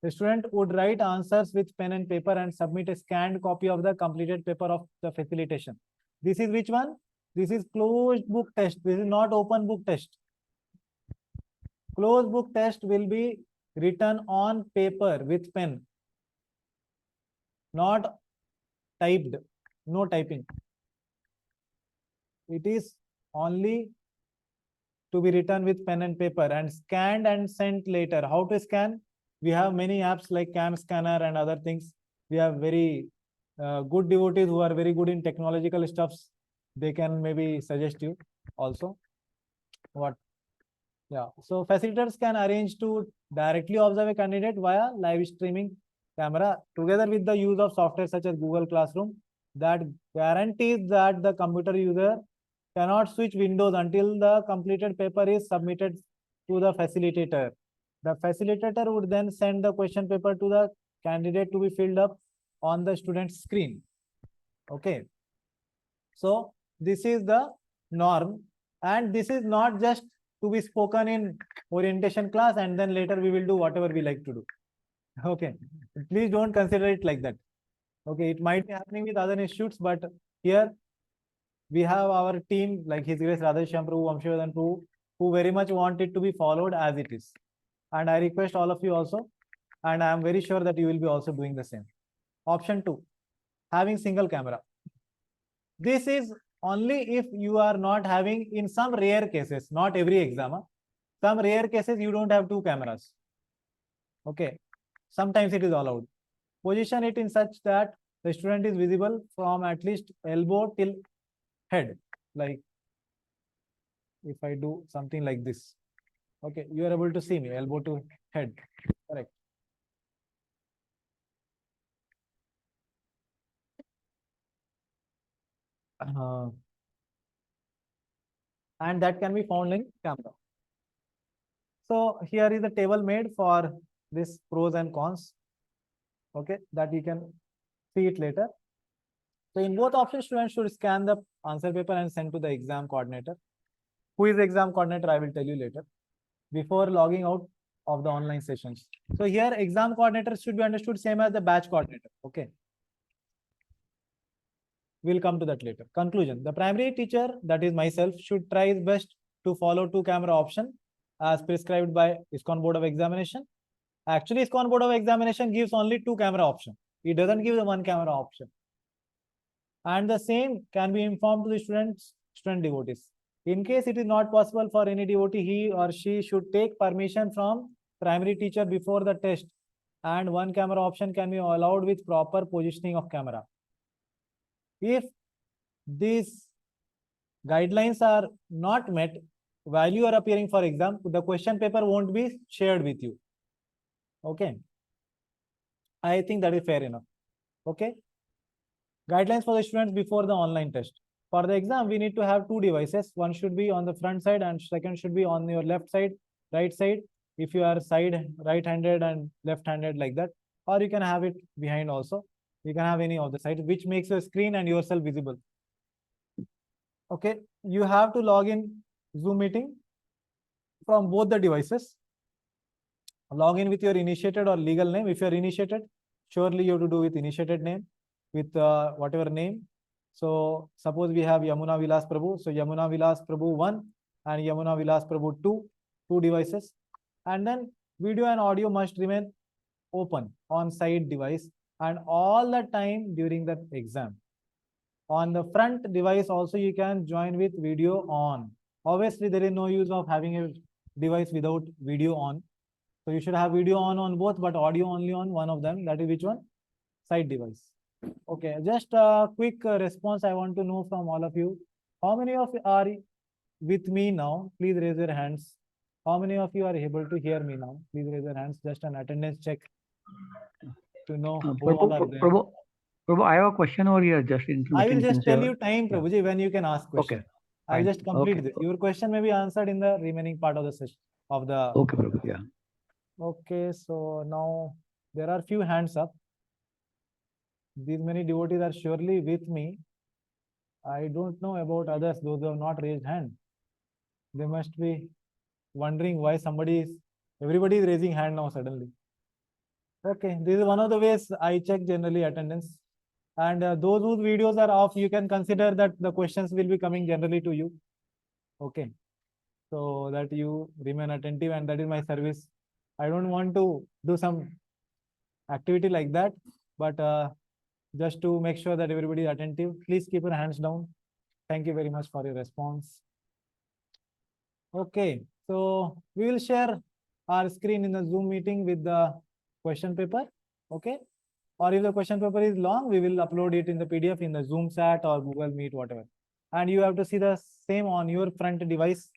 A: The student would write answers with pen and paper and submit a scanned copy of the completed paper of the facilitation. This is which one? This is closed book test. This is not open book test. Closed book test will be written on paper with pen, not typed, no typing. It is only to be written with pen and paper and scanned and sent later. How to scan? We have many apps like Cam Scanner and other things. We have very good devotees who are very good in technological stuffs. They can maybe suggest you also. What? Yeah. So facilitators can arrange to directly observe a candidate via live streaming camera together with the use of software such as Google Classroom that guarantees that the computer user cannot switch windows until the completed paper is submitted to the facilitator. The facilitator would then send the question paper to the candidate to be filled up on the student's screen. Okay. So this is the norm, and this is not just to be spoken in orientation class and then later we will do whatever we like to do. Okay. Please don't consider it like that. Okay. It might be happening with other institutes, but here we have our team like His Grace Radhakrishna Prabhu, Bhaktivedanta Prabhu, who very much want it to be followed as it is. And I request all of you also, and I am very sure that you will be also doing the same. Option 2, having single camera. This is only if you are not having, in some rare cases, not every exam, some rare cases you don't have two cameras. Okay. Sometimes it is allowed. Position it in such that the student is visible from at least elbow till head. Like if I do something like this. Okay, you are able to see me, elbow to head. Correct. And that can be found in camera. So here is the table made for this pros and cons. Okay, that you can see it later. So in both options, students should scan the answer paper and send to the exam coordinator. Who is the exam coordinator? I will tell you later, before logging out of the online sessions. So here exam coordinator should be understood same as the batch coordinator. Okay. We'll come to that later. Conclusion. The primary teacher, that is myself, should try his best to follow two camera option as prescribed by ISKCON Board of Examination. Actually, ISKCON Board of Examination gives only two camera option. It doesn't give the one camera option. And the same can be informed to the student devotees. In case it is not possible for any devotee, he or she should take permission from primary teacher before the test, and one camera option can be allowed with proper positioning of camera. If these guidelines are not met while you are appearing for exam, the question paper won't be shared with you. Okay. I think that is fair enough. Okay. Guidelines for the students before the online test. For the exam, we need to have two devices. One should be on the front side and second should be on your left side, right side. If you are side right-handed and left-handed like that, or you can have it behind also. You can have any of the sides, which makes your screen and yourself visible. Okay, you have to log in Zoom meeting from both the devices. Log in with your initiated or legal name. If you are initiated, surely you have to do with initiated name, with whatever name. So suppose we have Yamuna Vilas Prabhu. So Yamuna Vilas Prabhu 1 and Yamuna Vilas Prabhu 2, two devices. And then video and audio must remain open on side device and all the time during the exam. On the front device also you can join with video on. Obviously there is no use of having a device without video on. So you should have video on both, but audio only on one of them. That is which one? Side device. Okay, just a quick response I want to know from all of you. How many of you are with me now? Please raise your hands. How many of you are able to hear me now? Please raise your hands. Just an attendance check to know who all are there.
H: Prabhu, I have a question over here. Just
A: I will just tell you time, Prabhuji, when you can ask question.
H: Okay.
A: I will just complete this. Your question may be answered in the remaining part of the session of the.
H: Okay, Prabhu. Yeah.
A: Okay, so now there are few hands up. These many devotees are surely with me. I don't know about others, those who have not raised hand. They must be wondering why everybody is raising hand now suddenly. Okay, this is one of the ways I check generally attendance. And those whose videos are off, you can consider that the questions will be coming generally to you. Okay, so that you remain attentive, and that is my service. I don't want to do some activity like that, but just to make sure that everybody is attentive, please keep your hands down. Thank you very much for your response. Okay, so we will share our screen in the Zoom meeting with the question paper. Okay, or if the question paper is long, we will upload it in the PDF in the Zoom chat or Google Meet, whatever. And you have to see the same on your front device,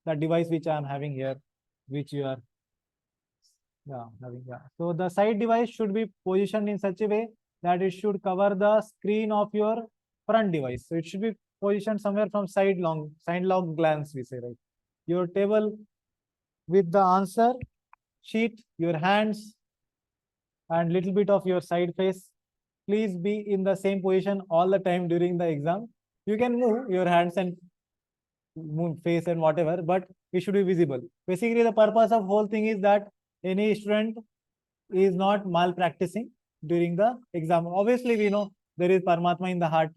A: the device which I am having here, which you are Yeah, so the side device should be positioned in such a way that it should cover the screen of your front device. So it should be positioned somewhere from sidelong glance, we say, right? Your table with the answer sheet, your hands and little bit of your side face. Please be in the same position all the time during the exam. You can move your hands and move face and whatever, but it should be visible. Basically, the purpose of whole thing is that any student is not malpracticing during the exam. Obviously, we know there is Paramatma in the heart.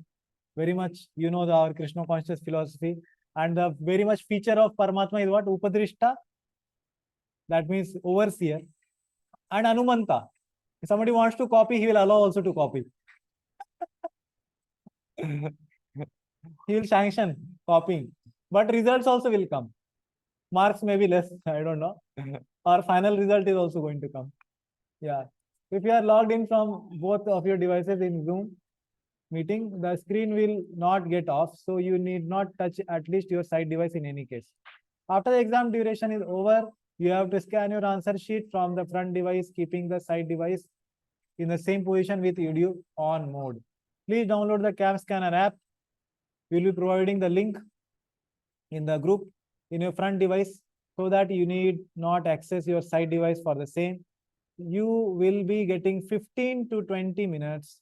A: Very much, you know, our Krishna conscious philosophy. And the very much feature of Paramatma is what? Upadrishta. That means overseer. And Anumanta. If somebody wants to copy, he will allow also to copy. He will sanction copying. But results also will come. Marks may be less, I don't know. Our final result is also going to come. Yeah. If you are logged in from both of your devices in Zoom meeting, the screen will not get off. So you need not touch at least your side device in any case. After the exam duration is over, you have to scan your answer sheet from the front device, keeping the side device in the same position with video on mode. Please download the Cam Scanner app. We will be providing the link in the group in your front device so that you need not access your side device for the same. You will be getting 15 to 20 minutes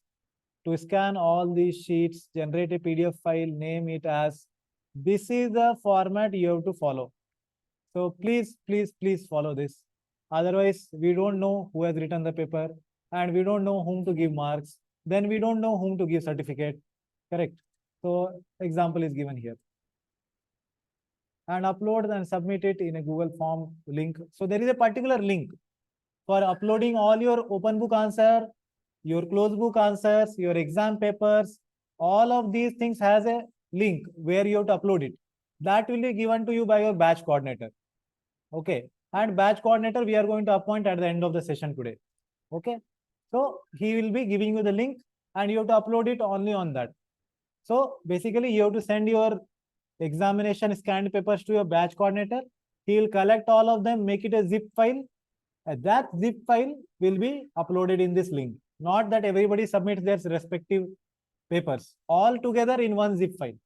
A: to scan all these sheets, generate a PDF file, name it as. This is the format you have to follow. So please follow this. Otherwise, we don't know who has written the paper and we don't know whom to give marks. Then we don't know whom to give certificate. Correct. So example is given here. And upload and submit it in a Google form link. So there is a particular link for uploading all your open book answer, your closed book answers, your exam papers. All of these things has a link where you have to upload it. That will be given to you by your batch coordinator. Okay. And batch coordinator we are going to appoint at the end of the session today. Okay. So he will be giving you the link and you have to upload it only on that. So basically you have to send your examination scanned papers to your batch coordinator. He will collect all of them, make it a zip file. And that zip file will be uploaded in this link. Not that everybody submits their respective papers all together in one zip file.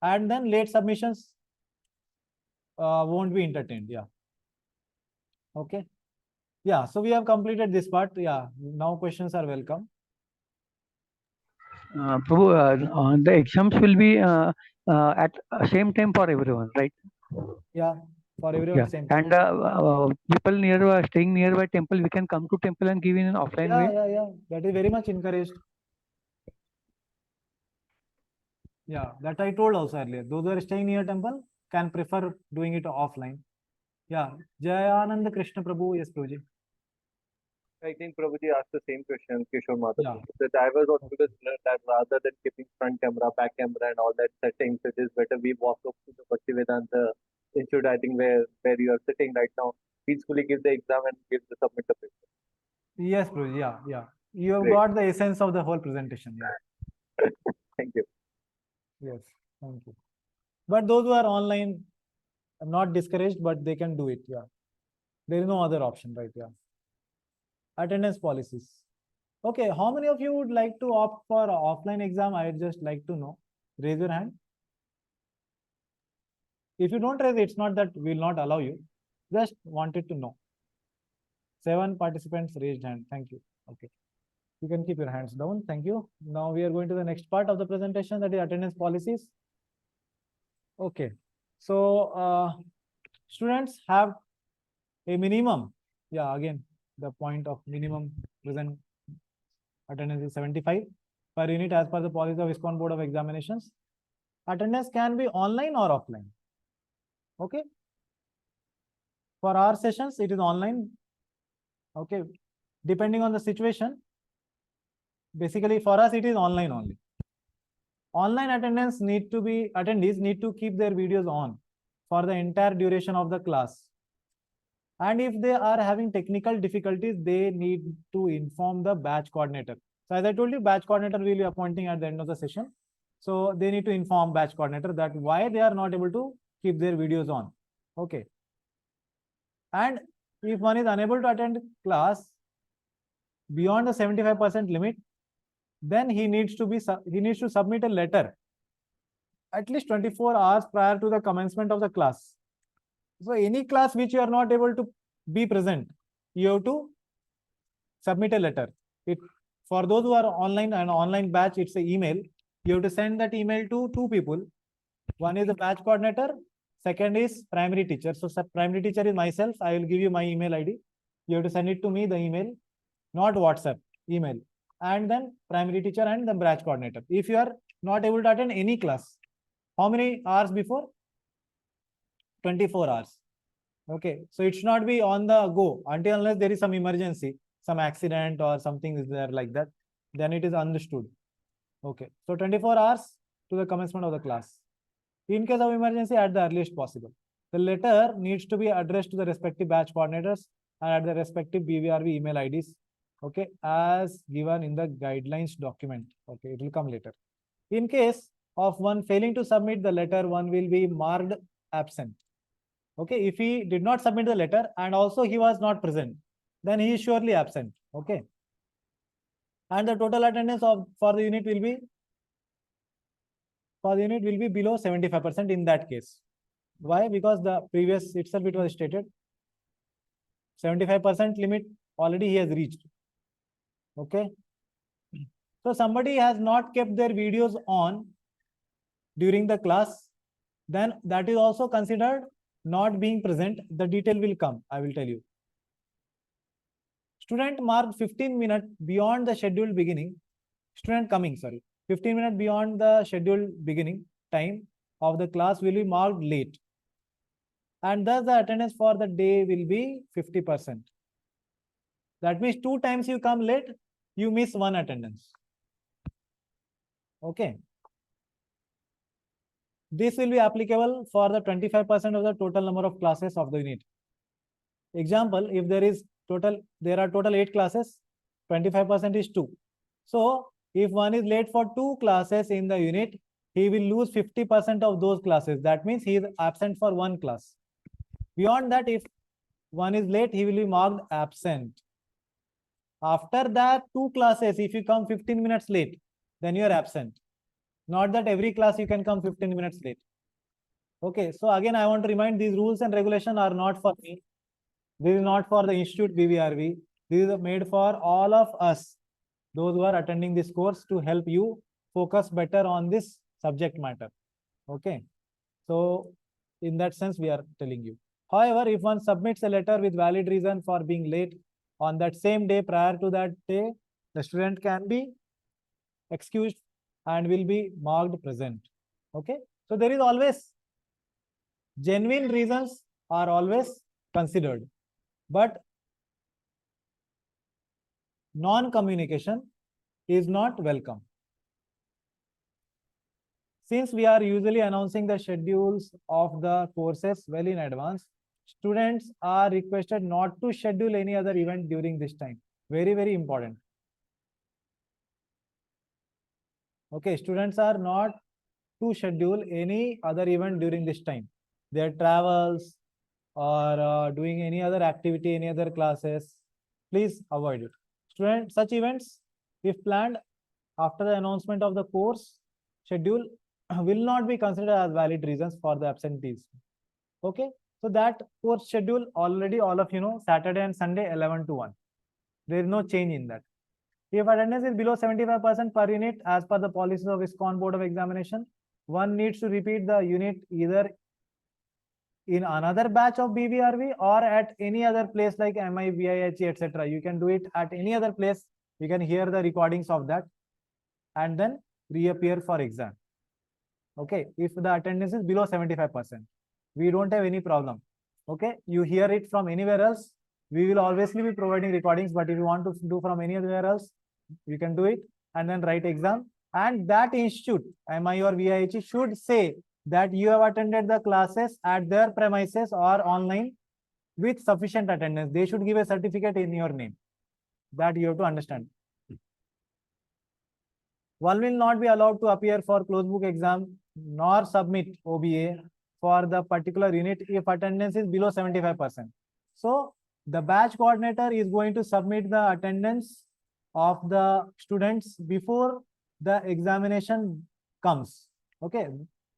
A: And then late submissions won't be entertained. Yeah. Okay. Yeah. So we have completed this part. Yeah. Now questions are welcome.
H: Prabhu, the exams will be at same time for everyone, right?
A: Yeah, for everyone same time.
H: And people staying nearby temple, we can come to temple and give in an offline way.
A: Yeah. That is very much encouraged. Yeah, that I told also earlier. Those who are staying near temple can prefer doing it offline. Yeah, Jayananda Krishna Prabhu, yes, Prabhuji.
N: I think Prabhuji asked the same question, Kishore Madhav.
A: Yeah.
N: That I was also considered that rather than keeping front camera, back camera, and all that settings, it is better we walk up to the Bhaktivedanta Institute, I think, where you are sitting right now, peacefully give the exam and submit the paper.
A: Yes, Prabhuji. Yeah. You have
N: Great.
A: got the essence of the whole presentation. Yeah.
N: Thank you.
A: Yes, thank you. But those who are online, I'm not discouraged, but they can do it. Yeah. There is no other option, right? Yeah. Attendance policies. Okay, how many of you would like to opt for offline exam? I'd just like to know. Raise your hand. If you don't raise, it's not that we'll not allow you. Just wanted to know. 7 participants raised hand. Thank you. Okay. You can keep your hands down. Thank you. Now we are going to the next part of the presentation, that is attendance policies. Okay. So students have a minimum. Yeah, again, the point of minimum present attendance is 75 per unit as per the policy of ISKCON Board of Examinations. Attendance can be online or offline. Okay. For our sessions, it is online. Okay. Depending on the situation. Basically, for us, it is online only. Online attendees need to keep their videos on for the entire duration of the class. And if they are having technical difficulties, they need to inform the batch coordinator. So as I told you, batch coordinator will be appointing at the end of the session. So they need to inform batch coordinator that why they are not able to keep their videos on. Okay. And if one is unable to attend class beyond the 75% limit, then he needs to submit a letter at least 24 hours prior to the commencement of the class. So any class which you are not able to be present, you have to submit a letter. For those who are online and online batch, it's an email. You have to send that email to two people. One is the batch coordinator, second is primary teacher. So primary teacher is myself. I will give you my email ID. You have to send it to me, the email, not WhatsApp, email. And then primary teacher and the batch coordinator. If you are not able to attend any class, how many hours before? 24 hours. Okay, so it should not be on the go until unless there is some emergency, some accident or something is there like that, then it is understood. Okay, so 24 hours to the commencement of the class. In case of emergency, at the earliest possible. The letter needs to be addressed to the respective batch coordinators and at the respective BVRV email IDs. Okay, as given in the guidelines document. Okay, it will come later. In case of one failing to submit the letter, one will be marked absent. Okay, if he did not submit the letter and also he was not present, then he is surely absent. Okay, and the total attendance for the unit will be below 75% in that case. Why? Because the previous itself it was stated 75% limit already he has reached. Okay, so somebody has not kept their videos on during the class, then that is also considered not being present. The detail will come, I will tell you. Student marked 15 minutes beyond the scheduled beginning. Student coming, 15 minutes beyond the scheduled beginning time of the class will be marked late. And thus the attendance for the day will be 50%. That means 2 times you come late, you miss 1 attendance. Okay. This will be applicable for the 25% of the total number of classes of the unit. Example, if there are total 8 classes, 25% is 2. So if one is late for 2 classes in the unit, he will lose 50% of those classes. That means he is absent for 1 class. Beyond that, if one is late, he will be marked absent. After that 2 classes, if you come 15 minutes late, then you are absent. Not that every class you can come 15 minutes late. Okay, so again, I want to remind these rules and regulations are not for me. This is not for the institute BVRV. This is made for all of us, those who are attending this course, to help you focus better on this subject matter. Okay, so in that sense, we are telling you. However, if one submits a letter with valid reason for being late on that same day, prior to that day, the student can be excused and will be marked present. Okay, so there is always genuine reasons are always considered, but non-communication is not welcome. Since we are usually announcing the schedules of the courses well in advance, students are requested not to schedule any other event during this time. Very, very important. Okay, students are not to schedule any other event during this time. Their travels or doing any other activity, any other classes, please avoid it. Such events, if planned after the announcement of the course schedule, will not be considered as valid reasons for the absentees. Okay, so that course schedule already all of you know, Saturday and Sunday 11 to 1. There is no change in that. If attendance is below 75% per unit as per the policies of ISKCON Board of Examination, one needs to repeat the unit either in another batch of BVRV or at any other place like MI, VIH, etc. You can do it at any other place. You can hear the recordings of that and then reappear for exam. Okay, if the attendance is below 75%, we don't have any problem. Okay, you hear it from anywhere else, we will obviously be providing recordings, but if you want to do from anywhere else, you can do it and then write exam. And that institute, MI or VIH, should say that you have attended the classes at their premises or online with sufficient attendance. They should give a certificate in your name. That you have to understand. One will not be allowed to appear for closed book exam nor submit OBA for the particular unit if attendance is below 75%. So the batch coordinator is going to submit the attendance of the students before the examination comes. Okay,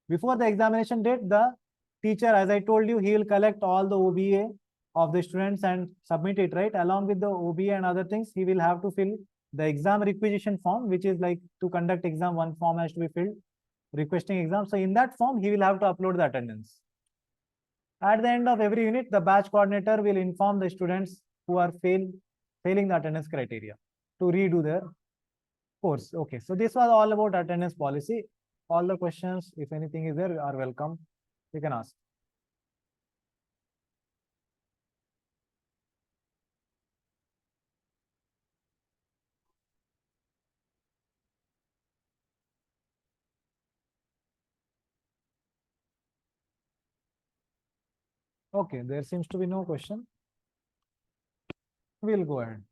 A: before the examination date, the teacher, as I told you, he will collect all the OBA of the students and submit it, right? Along with the OBA and other things, he will have to fill the exam requisition form, which is like to conduct exam, one form has to be filled, requesting exam. So in that form, he will have to upload the attendance. At the end of every unit, the batch coordinator will inform the students who are failing the attendance criteria to redo their course. Okay, so this was all about attendance policy. All the questions, if anything is there, are welcome. You can ask. Okay, there seems to be no question. We'll go ahead.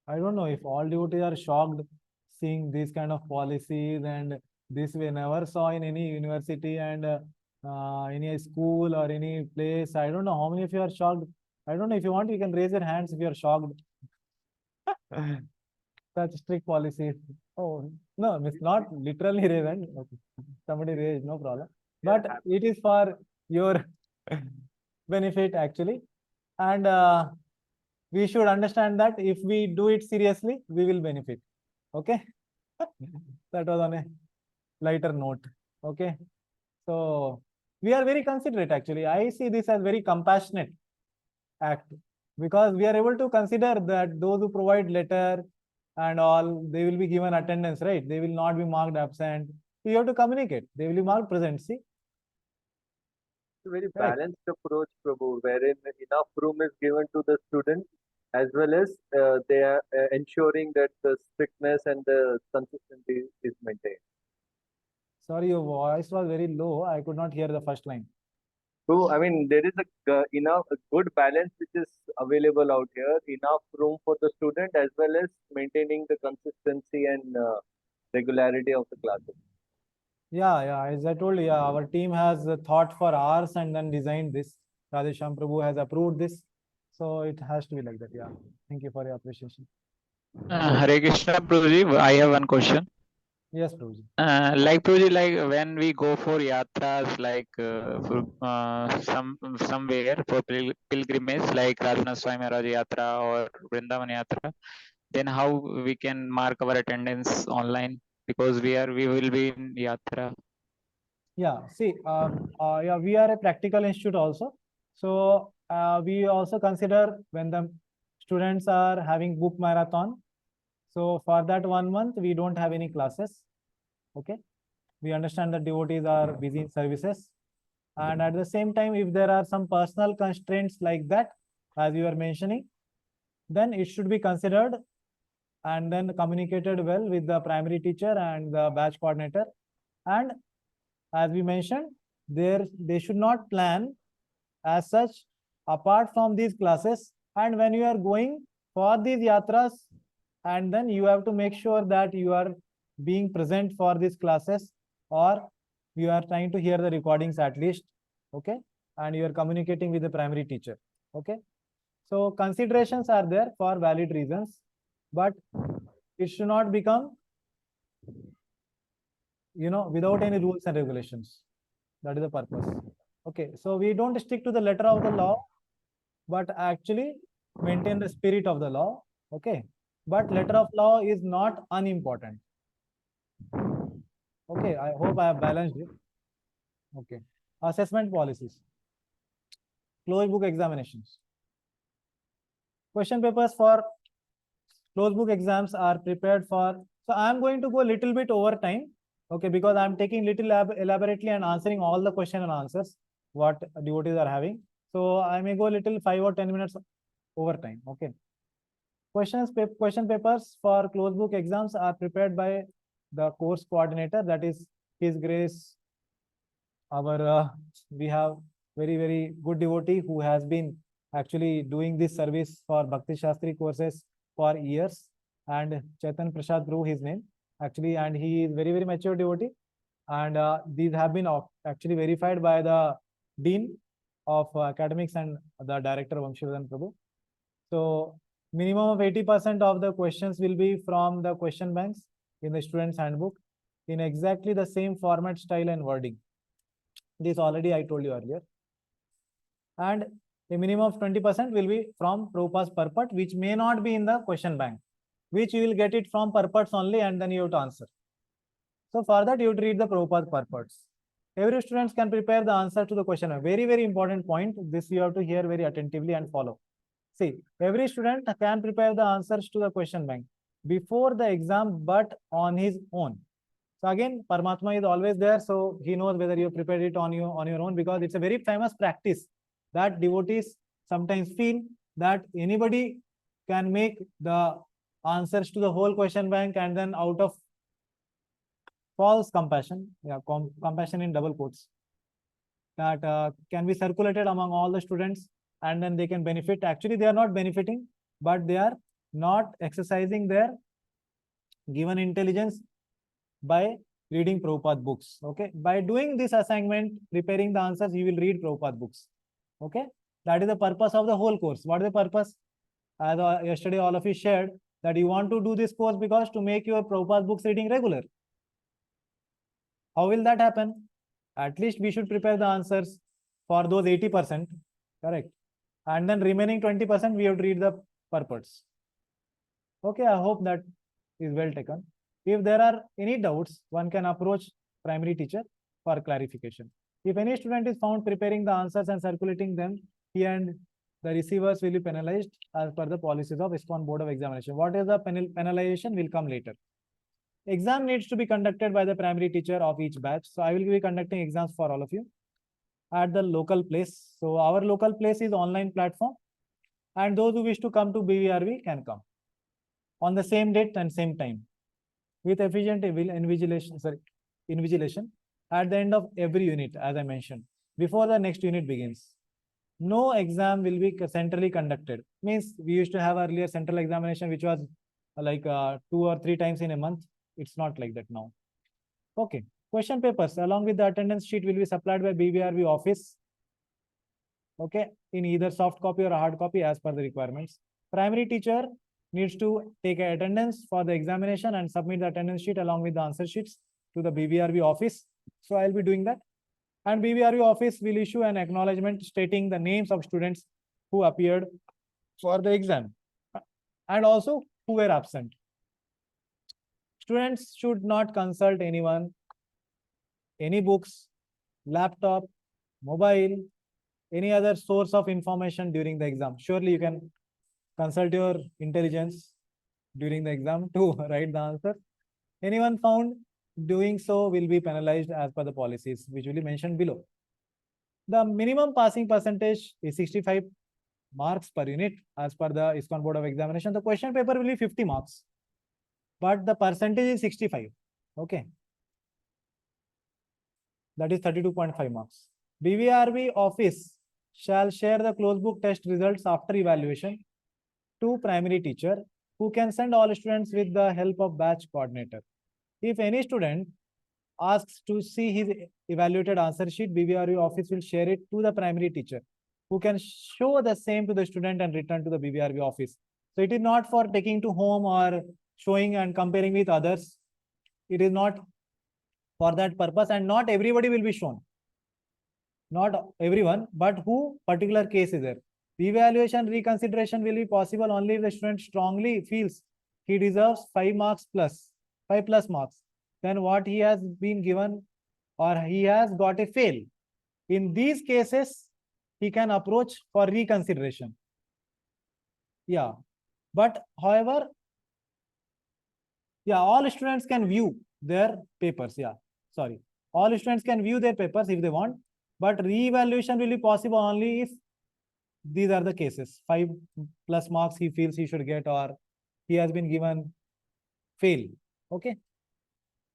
A: I don't know if all devotees are shocked seeing these kind of policies, and this we never saw in any university and any school or any place. I don't know how many of you are shocked. I don't know, if you want, you can raise your hands if you are shocked. Such strict policies. Oh, no, it's not literally raised. Okay. Somebody raised, no problem. But it is for your benefit actually. And we should understand that if we do it seriously, we will benefit. Okay. That was on a lighter note. Okay. So we are very considerate actually. I see this as very compassionate act, because we are able to consider that those who provide letter and all, they will be given attendance, right? They will not be marked absent. You have to communicate. They will be marked present. See?
N: It's a very balanced approach, Prabhu, wherein enough room is given to the students, as well as they are ensuring that the strictness and the consistency is maintained.
A: Sorry, your voice was very low. I could not hear the first line.
N: So, I mean, there is a good balance which is available out here, enough room for the student as well as maintaining the consistency and regularity of the classes.
A: Yeah, as I told you, our team has thought for hours and then designed this. Radhesham Prabhu has approved this. So it has to be like that. Yeah. Thank you for your appreciation.
J: Hare Krishna, Prabhuji, I have one question.
A: Yes, Prabhuji.
J: Like Prabhuji, like when we go for yatras, like somewhere for pilgrimage, like Radhanath Swami Rajayatra or Vrindavan Yatra, then how we can mark our attendance online, because we will be in yatra.
A: Yeah, see, yeah, we are a practical institute also. So we also consider when the students are having book marathon. So for that 1 month, we don't have any classes. Okay. We understand that devotees are busy in services. And at the same time, if there are some personal constraints like that, as you are mentioning, then it should be considered and then communicated well with the primary teacher and the batch coordinator. And as we mentioned, they should not plan as such apart from these classes. And when you are going for these yatras, and then you have to make sure that you are being present for these classes, or you are trying to hear the recordings at least. Okay. And you are communicating with the primary teacher. Okay. So considerations are there for valid reasons, but it should not become, without any rules and regulations. That is the purpose. Okay, so we don't stick to the letter of the law, but actually maintain the spirit of the law. Okay, but letter of law is not unimportant. Okay, I hope I have balanced it. Okay, assessment policies, closed book examinations. Question papers for closed book exams are prepared for. So I am going to go a little bit over time. Okay, because I'm taking little elaborately and answering all the question and answers what devotees are having. So I may go a little 5 or 10 minutes over time. Okay. Question papers for closed book exams are prepared by the course coordinator, that is His Grace. Our we have very good devotee who has been actually doing this service for Bhakti Shastri courses for years, and Chetan Prasad Prabhu, his name actually, and he is very mature devotee, and these have been actually verified by the dean, of academics and the director Bhaktivedanta Prabhu. So minimum of 80% of the questions will be from the question banks in the student's handbook in exactly the same format, style and wording. This already I told you earlier. And a minimum of 20% will be from Prabhupada's purport, which may not be in the question bank, which you will get it from purports only and then you have to answer. So for that, you have to read the Prabhupada purports. Every student can prepare the answer to the question. A very, very important point. This you have to hear very attentively and follow. See, every student can prepare the answers to the question bank before the exam, but on his own. So again, Paramatma is always there, so he knows whether you prepared it on your own, because it's a very famous practice that devotees sometimes feel that anybody can make the answers to the whole question bank, and then out of false compassion, compassion in double quotes, that can be circulated among all the students, and then they can benefit. Actually, they are not benefiting, but they are not exercising their given intelligence by reading Prabhupada books. Okay, by doing this assignment, preparing the answers, you will read Prabhupada books. Okay, that is the purpose of the whole course. What is the purpose? As yesterday all of you shared, that you want to do this course because to make your Prabhupada books reading regular. How will that happen? At least we should prepare the answers for those 80%, correct? And then remaining 20%, we have to read the purports. Okay, I hope that is well taken. If there are any doubts, one can approach primary teacher for clarification. If any student is found preparing the answers and circulating them, he and the receivers will be penalized as per the policies of ISKCON Board of Examination. What is the penalization will come later. Exam needs to be conducted by the primary teacher of each batch. So I will be conducting exams for all of you at the local place. So our local place is online platform, and those who wish to come to BVRV can come on the same date and same time with efficient invigilation at the end of every unit, as I mentioned, before the next unit begins. No exam will be centrally conducted. Means we used to have earlier central examination, which was like 2 or 3 times in a month. It's not like that now. Okay. Question papers along with the attendance sheet will be supplied by BVRV office. Okay. In either soft copy or a hard copy as per the requirements. Primary teacher needs to take attendance for the examination and submit the attendance sheet along with the answer sheets to the BVRV office. So I'll be doing that. And BVRV office will issue an acknowledgement stating the names of students who appeared for the exam and also who were absent. Students should not consult anyone, any books, laptop, mobile, any other source of information during the exam. Surely you can consult your intelligence during the exam to write the answer. Anyone found doing so will be penalized as per the policies, which will be mentioned below. The minimum passing percentage is 65 marks per unit as per the ISKCON Board of Examination. The question paper will be 50 marks, but the percentage is 65. Okay. That is 32.5 marks. BVRV office shall share the closed book test results after evaluation to primary teacher, who can send all students with the help of batch coordinator. If any student asks to see his evaluated answer sheet, BVRV office will share it to the primary teacher, who can show the same to the student and return to the BVRV office. So it is not for taking to home or showing and comparing with others. It is not for that purpose, and not everybody will be shown. Not everyone, but who particular case is there. The evaluation reconsideration will be possible only if the student strongly feels he deserves 5 marks plus, 5 plus marks, then what he has been given, or he has got a fail. In these cases, he can approach for reconsideration. Yeah, but however, yeah, all students can view their papers. Yeah, sorry. All students can view their papers if they want, but re-evaluation will be possible only if these are the cases. 5 plus marks he feels he should get, or he has been given fail. Okay.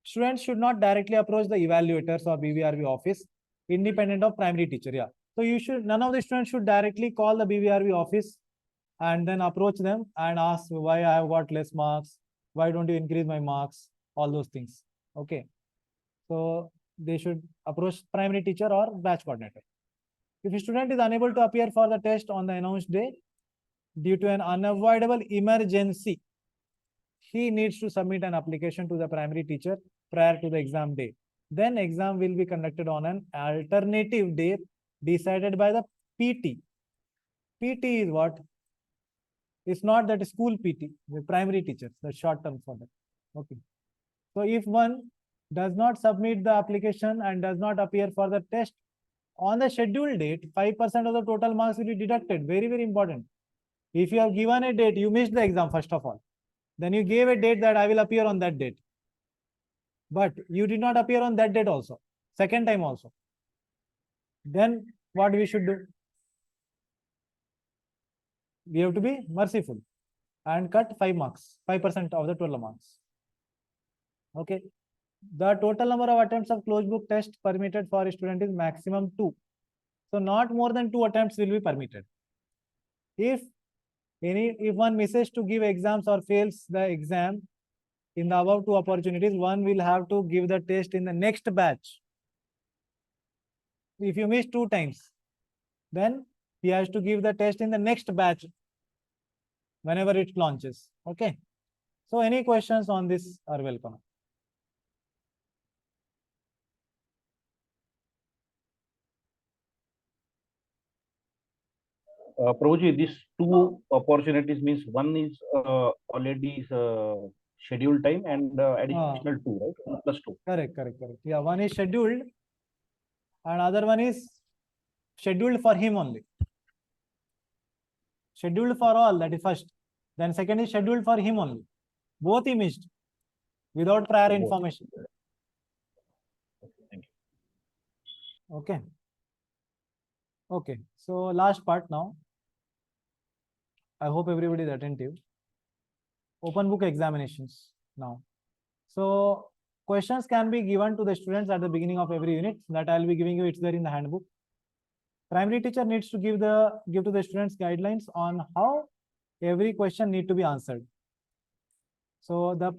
A: Students should not directly approach the evaluators or BVRV office independent of primary teacher. Yeah. So you should, none of the students should directly call the BVRV office and then approach them and ask why I have got less marks, why don't you increase my marks, all those things. Okay. So they should approach primary teacher or batch coordinator. If a student is unable to appear for the test on the announced day due to an unavoidable emergency, he needs to submit an application to the primary teacher prior to the exam day. Then exam will be conducted on an alternative day decided by the PT. PT is what? It's not that school PT, the primary teachers, the short term for that. Okay. So if one does not submit the application and does not appear for the test on the scheduled date, 5% of the total marks will be deducted. Very, very important. If you have given a date, you missed the exam first of all. Then you gave a date that I will appear on that date. But you did not appear on that date also, second time also. Then what we should do? We have to be merciful and cut 5 marks, 5% of the total marks. Okay. The total number of attempts of closed book test permitted for a student is maximum 2. So not more than 2 attempts will be permitted. If one misses to give exams or fails the exam in the above 2 opportunities, one will have to give the test in the next batch. If you miss 2 times, then he has to give the test in the next batch whenever it launches. Okay. So any questions on this are welcome.
O: Prabhuji, these 2 opportunities means one is already scheduled time and additional 2, right? Plus 2.
A: Correct. Yeah, one is scheduled and other one is scheduled for him only. Scheduled for all, that is first. Then second is scheduled for him only. Both he missed without prior information.
O: Thank you.
A: Okay. Okay. So last part now. I hope everybody is attentive. Open book examinations now. So questions can be given to the students at the beginning of every unit that I'll be giving you. It's there in the handbook. Primary teacher needs to give to the students guidelines on how every question need to be answered. So the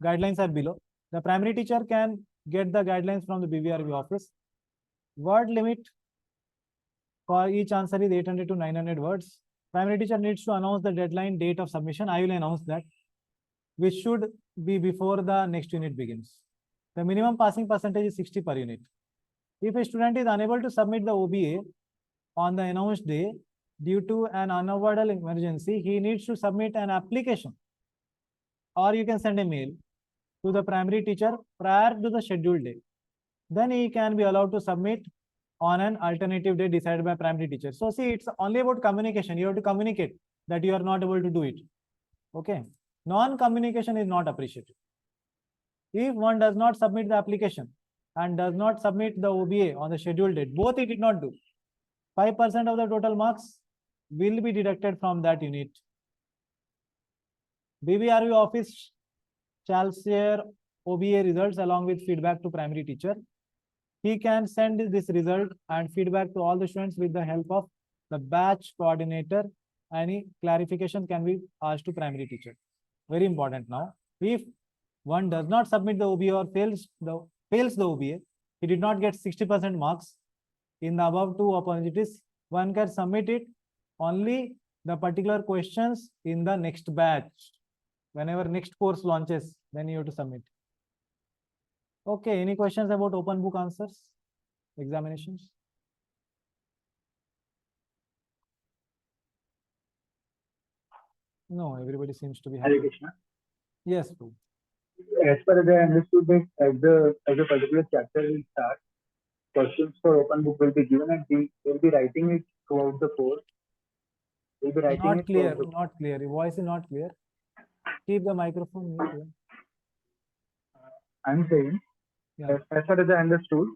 A: guidelines are below. The primary teacher can get the guidelines from the BVRV office. Word limit for each answer is 800 to 900 words. Primary teacher needs to announce the deadline date of submission. I will announce that, which should be before the next unit begins. The minimum passing percentage is 60 per unit. If a student is unable to submit the OBA on the announced day due to an unavoidable emergency, he needs to submit an application, or you can send a mail to the primary teacher prior to the scheduled day. Then he can be allowed to submit on an alternative day decided by primary teacher. So see, it's only about communication. You have to communicate that you are not able to do it. Okay. Non-communication is not appreciated. If one does not submit the application and does not submit the OBA on the scheduled date, both he did not do, 5% of the total marks will be deducted from that unit. BVRV office shall share OBA results along with feedback to primary teacher. He can send this result and feedback to all the students with the help of the batch coordinator. Any clarification can be asked to primary teacher. Very important now. If one does not submit the OBA or fails the OBA, he did not get 60% marks in the above 2 opportunities, one can submit it only the particular questions in the next batch. Whenever next course launches, then you have to submit. Okay, any questions about open book answers, examinations? No, everybody seems to be happy.
L: Hare Krishna.
A: Yes, Prabhu.
L: As far as I understood that as a particular chapter will start, questions for open book will be given and we will be writing it throughout the course. We'll be writing
A: Not
L: it
A: clear,
L: throughout the...
A: not clear. Your voice is not clear. Keep the microphone mute.
L: I'm saying,
A: Yeah.
L: as far as I understood,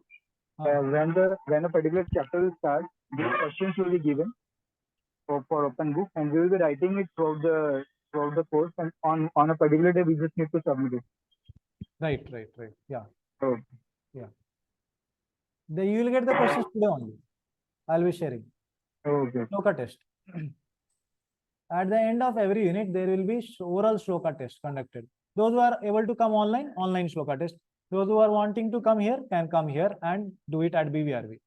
L: when a particular chapter will start, these questions will be given for open book, and we will be writing it throughout the course, and on a particular day we just need to submit it.
A: Right. Yeah.
L: Okay.
A: Yeah. You will get the questions today only. I'll be sharing.
L: Okay.
A: Shloka test. At the end of every unit, there will be oral shloka test conducted. Those who are able to come online shloka test. Those who are wanting to come here can come here and do it at BVRV.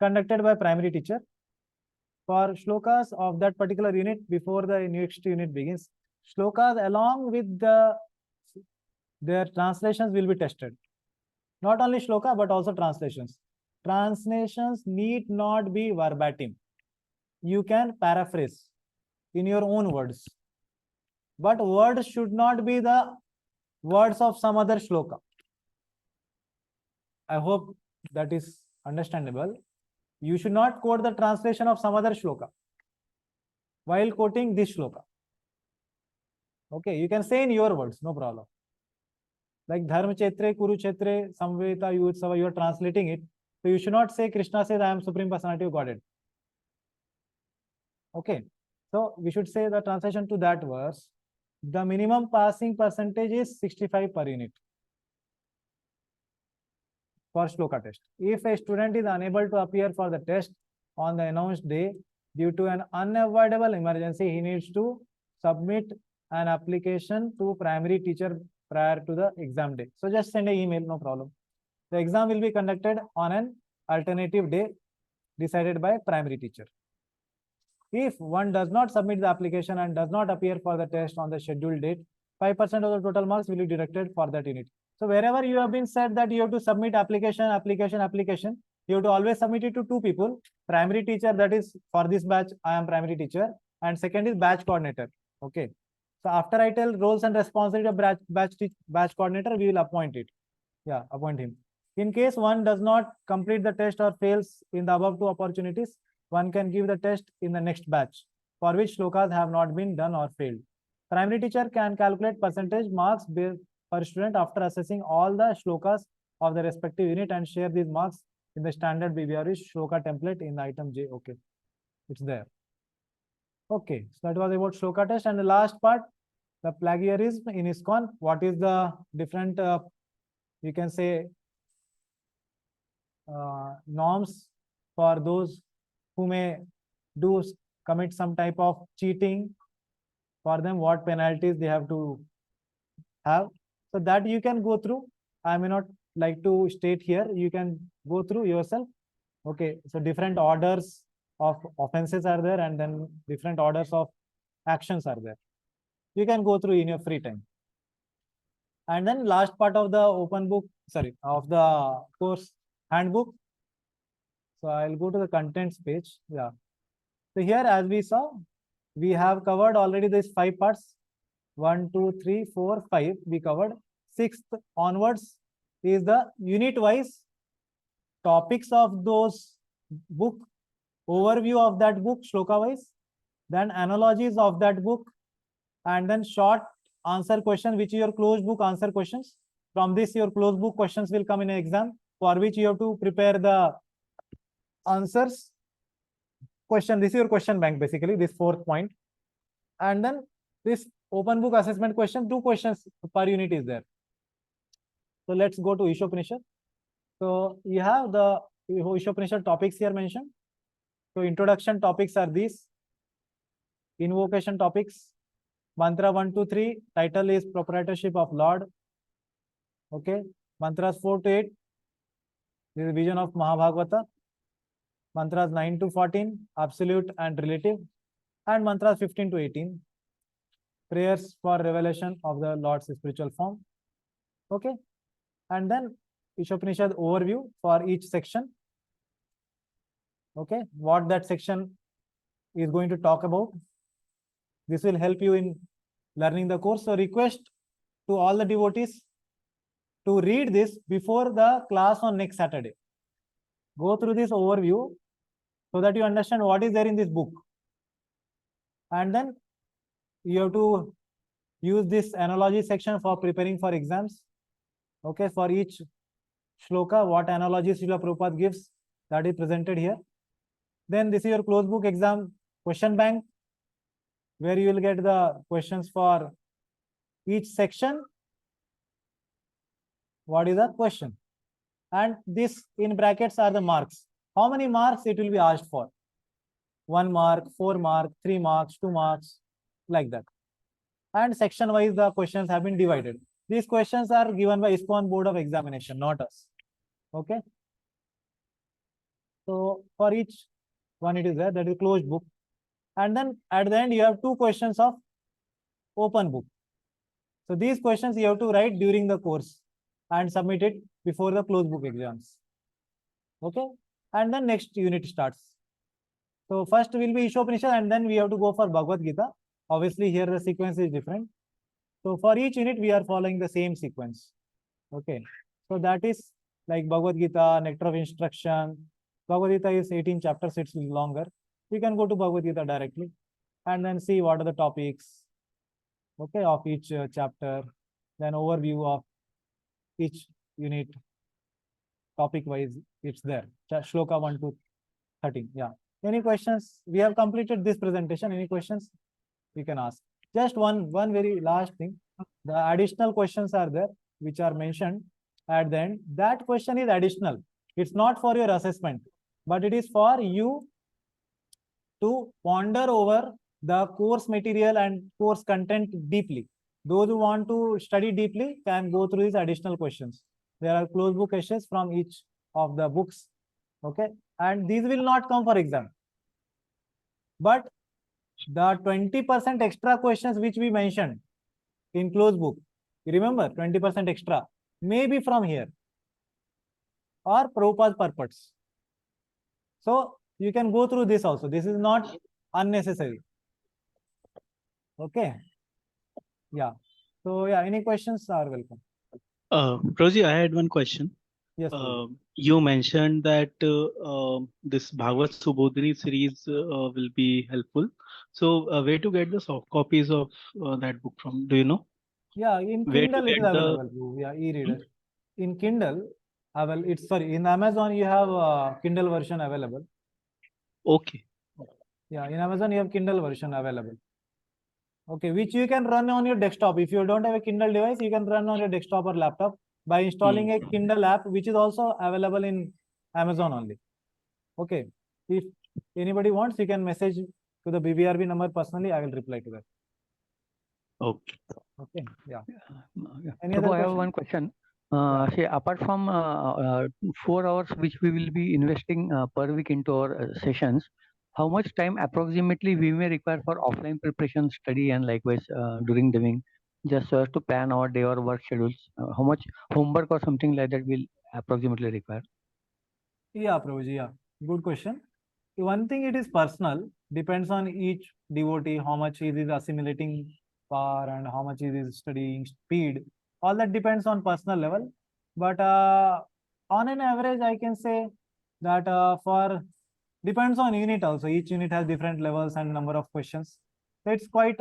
A: conducted by primary teacher. For shlokas of that particular unit, before the next unit begins, shlokas along with their translations will be tested. Not only shloka, but also translations. Translations need not be verbatim. You can paraphrase in your own words. But words should not be the words of some other shloka. I hope that is understandable. You should not quote the translation of some other shloka while quoting this shloka. Okay, you can say in your words, no problem. Like Dharma Chetre, Kurukshetre, Samveta, Yutsava, you are translating it. So you should not say Krishna says I am Supreme Personality of Godhead. Okay, so we should say the translation to that verse. The minimum passing percentage is 65 per unit for shloka test. If a student is unable to appear for the test on the announced day due to an unavoidable emergency, he needs to submit an application to primary teacher prior to the exam day. So just send an email, no problem. The exam will be conducted on an alternative day decided by primary teacher. If one does not submit the application and does not appear for the test on the scheduled date, 5% of the total marks will be deducted for that unit. So wherever you have been said that you have to submit application, you have to always submit it to two people. Primary teacher, that is for this batch, I am primary teacher, and second is batch coordinator. Okay. So after I tell roles and responsibility of batch coordinator, we will appoint it. Yeah, appoint him. In case one does not complete the test or fails in the above two opportunities, one can give the test in the next batch for which shlokas have not been done or failed. Primary teacher can calculate percentage marks per student after assessing all the shlokas of the respective unit and share these marks in the standard BVRV shloka template in item J. Okay, it's there. Okay, so that was about shloka test. And the last part, the plagiarism in ISKCON. What is the different, you can say, norms for those who may commit some type of cheating? For them, what penalties they have to have? So that you can go through. I may not like to state here. You can go through yourself. Okay, so different orders of offenses are there, and then different orders of actions are there. You can go through in your free time. And then last part of the open book, of the course handbook. So I'll go to the contents page. Yeah. So here, as we saw, we have covered already these 5 parts. 1, 2, 3, 4, 5. We covered. 6th onwards is the unit-wise topics of those book, overview of that book, shloka-wise, then analogies of that book, and then short answer question, which is your closed book answer questions. From this, your closed book questions will come in an exam, for which you have to prepare the answers. Question, this is your question bank, basically, this 4th point. And then this open book assessment question, 2 questions per unit is there. So let's go to Ishopanishad. So you have the Ishopanishad topics here mentioned. So introduction topics are these. Invocation topics. Mantra 1 to 3, title is Proprietorship of Lord. Okay. Mantras 4 to 8, this is vision of Mahabhagavata. Mantras 9 to 14, absolute and relative. And mantras 15 to 18, prayers for revelation of the Lord's spiritual form. Okay. And then Ishopanishad overview for each section. Okay. What that section is going to talk about. This will help you in learning the course. So request to all the devotees to read this before the class on next Saturday. Go through this overview so that you understand what is there in this book. And then you have to use this analogy section for preparing for exams. Okay, for each shloka, what analogies Srila Prabhupada gives, that is presented here. Then this is your closed book exam question bank, where you will get the questions for each section. What is the question? And this in brackets are the marks. How many marks it will be asked for? 1 mark, 4 mark, 3 marks, 2 marks, like that. And section wise the questions have been divided. These questions are given by ISKCON Board of Examination, not us. Okay. So For each one it is there, that is closed book. And then at the end you have 2 questions of open book. So these questions you have to write during the course and submit it before the closed book exams. Okay, and then next unit starts. So first will be Ishopanishad, and then we have to go for Bhagavad Gita. Obviously here the sequence is different. So for each unit we are following the same sequence. Okay, so that is like Bhagavad Gita, Nectar of Instruction. Bhagavad Gita is 18 chapters, it's longer. You can go to Bhagavad Gita directly and then see what are the topics, okay, of each chapter, then overview of each unit, topic wise, it's there. Shloka 1 to 13. Yeah. Any questions? We have completed this presentation. Any questions? You can ask. Just one very last thing. The additional questions are there, which are mentioned at the end. That question is additional. It's not for your assessment, but it is for you to ponder over the course material and course content deeply. Those who want to study deeply can go through these additional questions. There are closed book questions from each of the books. Okay, and these will not come for exam. But the 20% extra questions which we mentioned in closed book, you remember 20% extra, may be from here or Prabhupada's purpose. So you can go through this also. This is not unnecessary. Okay. Yeah. So yeah, any questions are welcome.
E: Prabhuji, I had one question.
A: Yes.
E: You mentioned that this Bhagavad Subodhini series will be helpful. So where to get the soft copies of that book from? Do you know?
A: Yeah, in
E: Where to
A: Kindle it is
E: get the-
A: available. Yeah, e-reader. In Kindle, it's sorry, in Amazon you have Kindle version available.
E: Okay.
A: Yeah, in Amazon you have Kindle version available. Okay, which you can run on your desktop. If you don't have a Kindle device, you can run on your desktop or laptop by installing a Kindle app, which is also available in Amazon only. Okay, if anybody wants, you can message to the BVRV number personally. I will reply to that.
E: Okay.
A: Okay, yeah.
H: Yeah.
A: Any
H: Prabhu,
A: other
H: I have
A: question?
H: one question. Say, apart from 4 hours which we will be investing per week into our sessions, how much time approximately we may require for offline preparation, study, and likewise during the week, just so as to plan our day or work schedules? How much homework or something like that will approximately require?
A: Yeah, Prabhuji, yeah. Good question. One thing, it is personal, depends on each devotee, how much he is assimilating power and how much he is studying speed. All that depends on personal level. But on an average, I can say that depends on unit also. Each unit has different levels and number of questions. So it's quite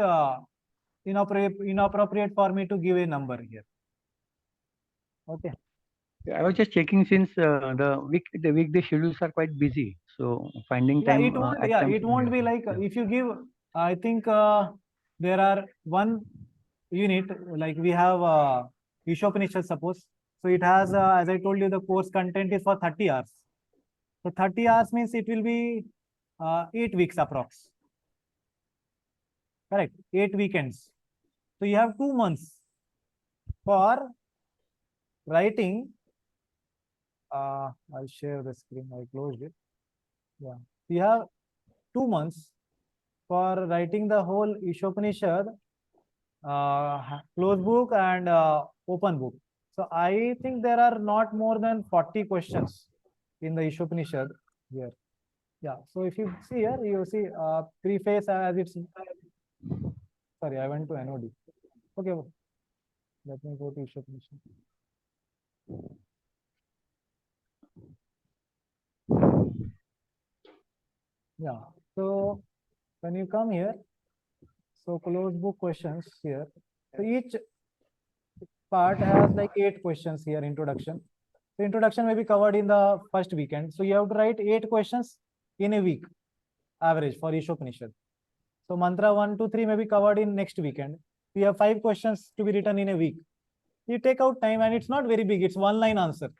A: inappropriate for me to give a number here. Okay.
H: I was just checking since the weekday schedules are quite busy, so finding
A: Yeah,
H: time.
A: it won't. Yeah, it won't be like if you give. I think there are one unit like we have Ishopanishad, suppose. So it has, as I told you, the course content is for 30 hours. So 30 hours means it will be 8 weeks approx. Correct. 8 weekends. So you have 2 months for writing. I'll share the screen. I closed it. Yeah. You have 2 months for writing the whole Ishopanishad, closed book and open book. So I think there are not more than 40 questions in the Ishopanishad here. Yeah. So if you see here, you see preface as it's. Sorry, I went to NOD. Okay. Let me go to Ishopanishad. Yeah. So when you come here, so closed book questions here. So each part has like 8 questions here, introduction. The introduction may be covered in the first weekend. So you have to write 8 questions in a week, average for Ishopanishad. So mantra 1, 2, 3 may be covered in next weekend. We have 5 questions to be written in a week. You take out time and it's not very big. It's one line answer,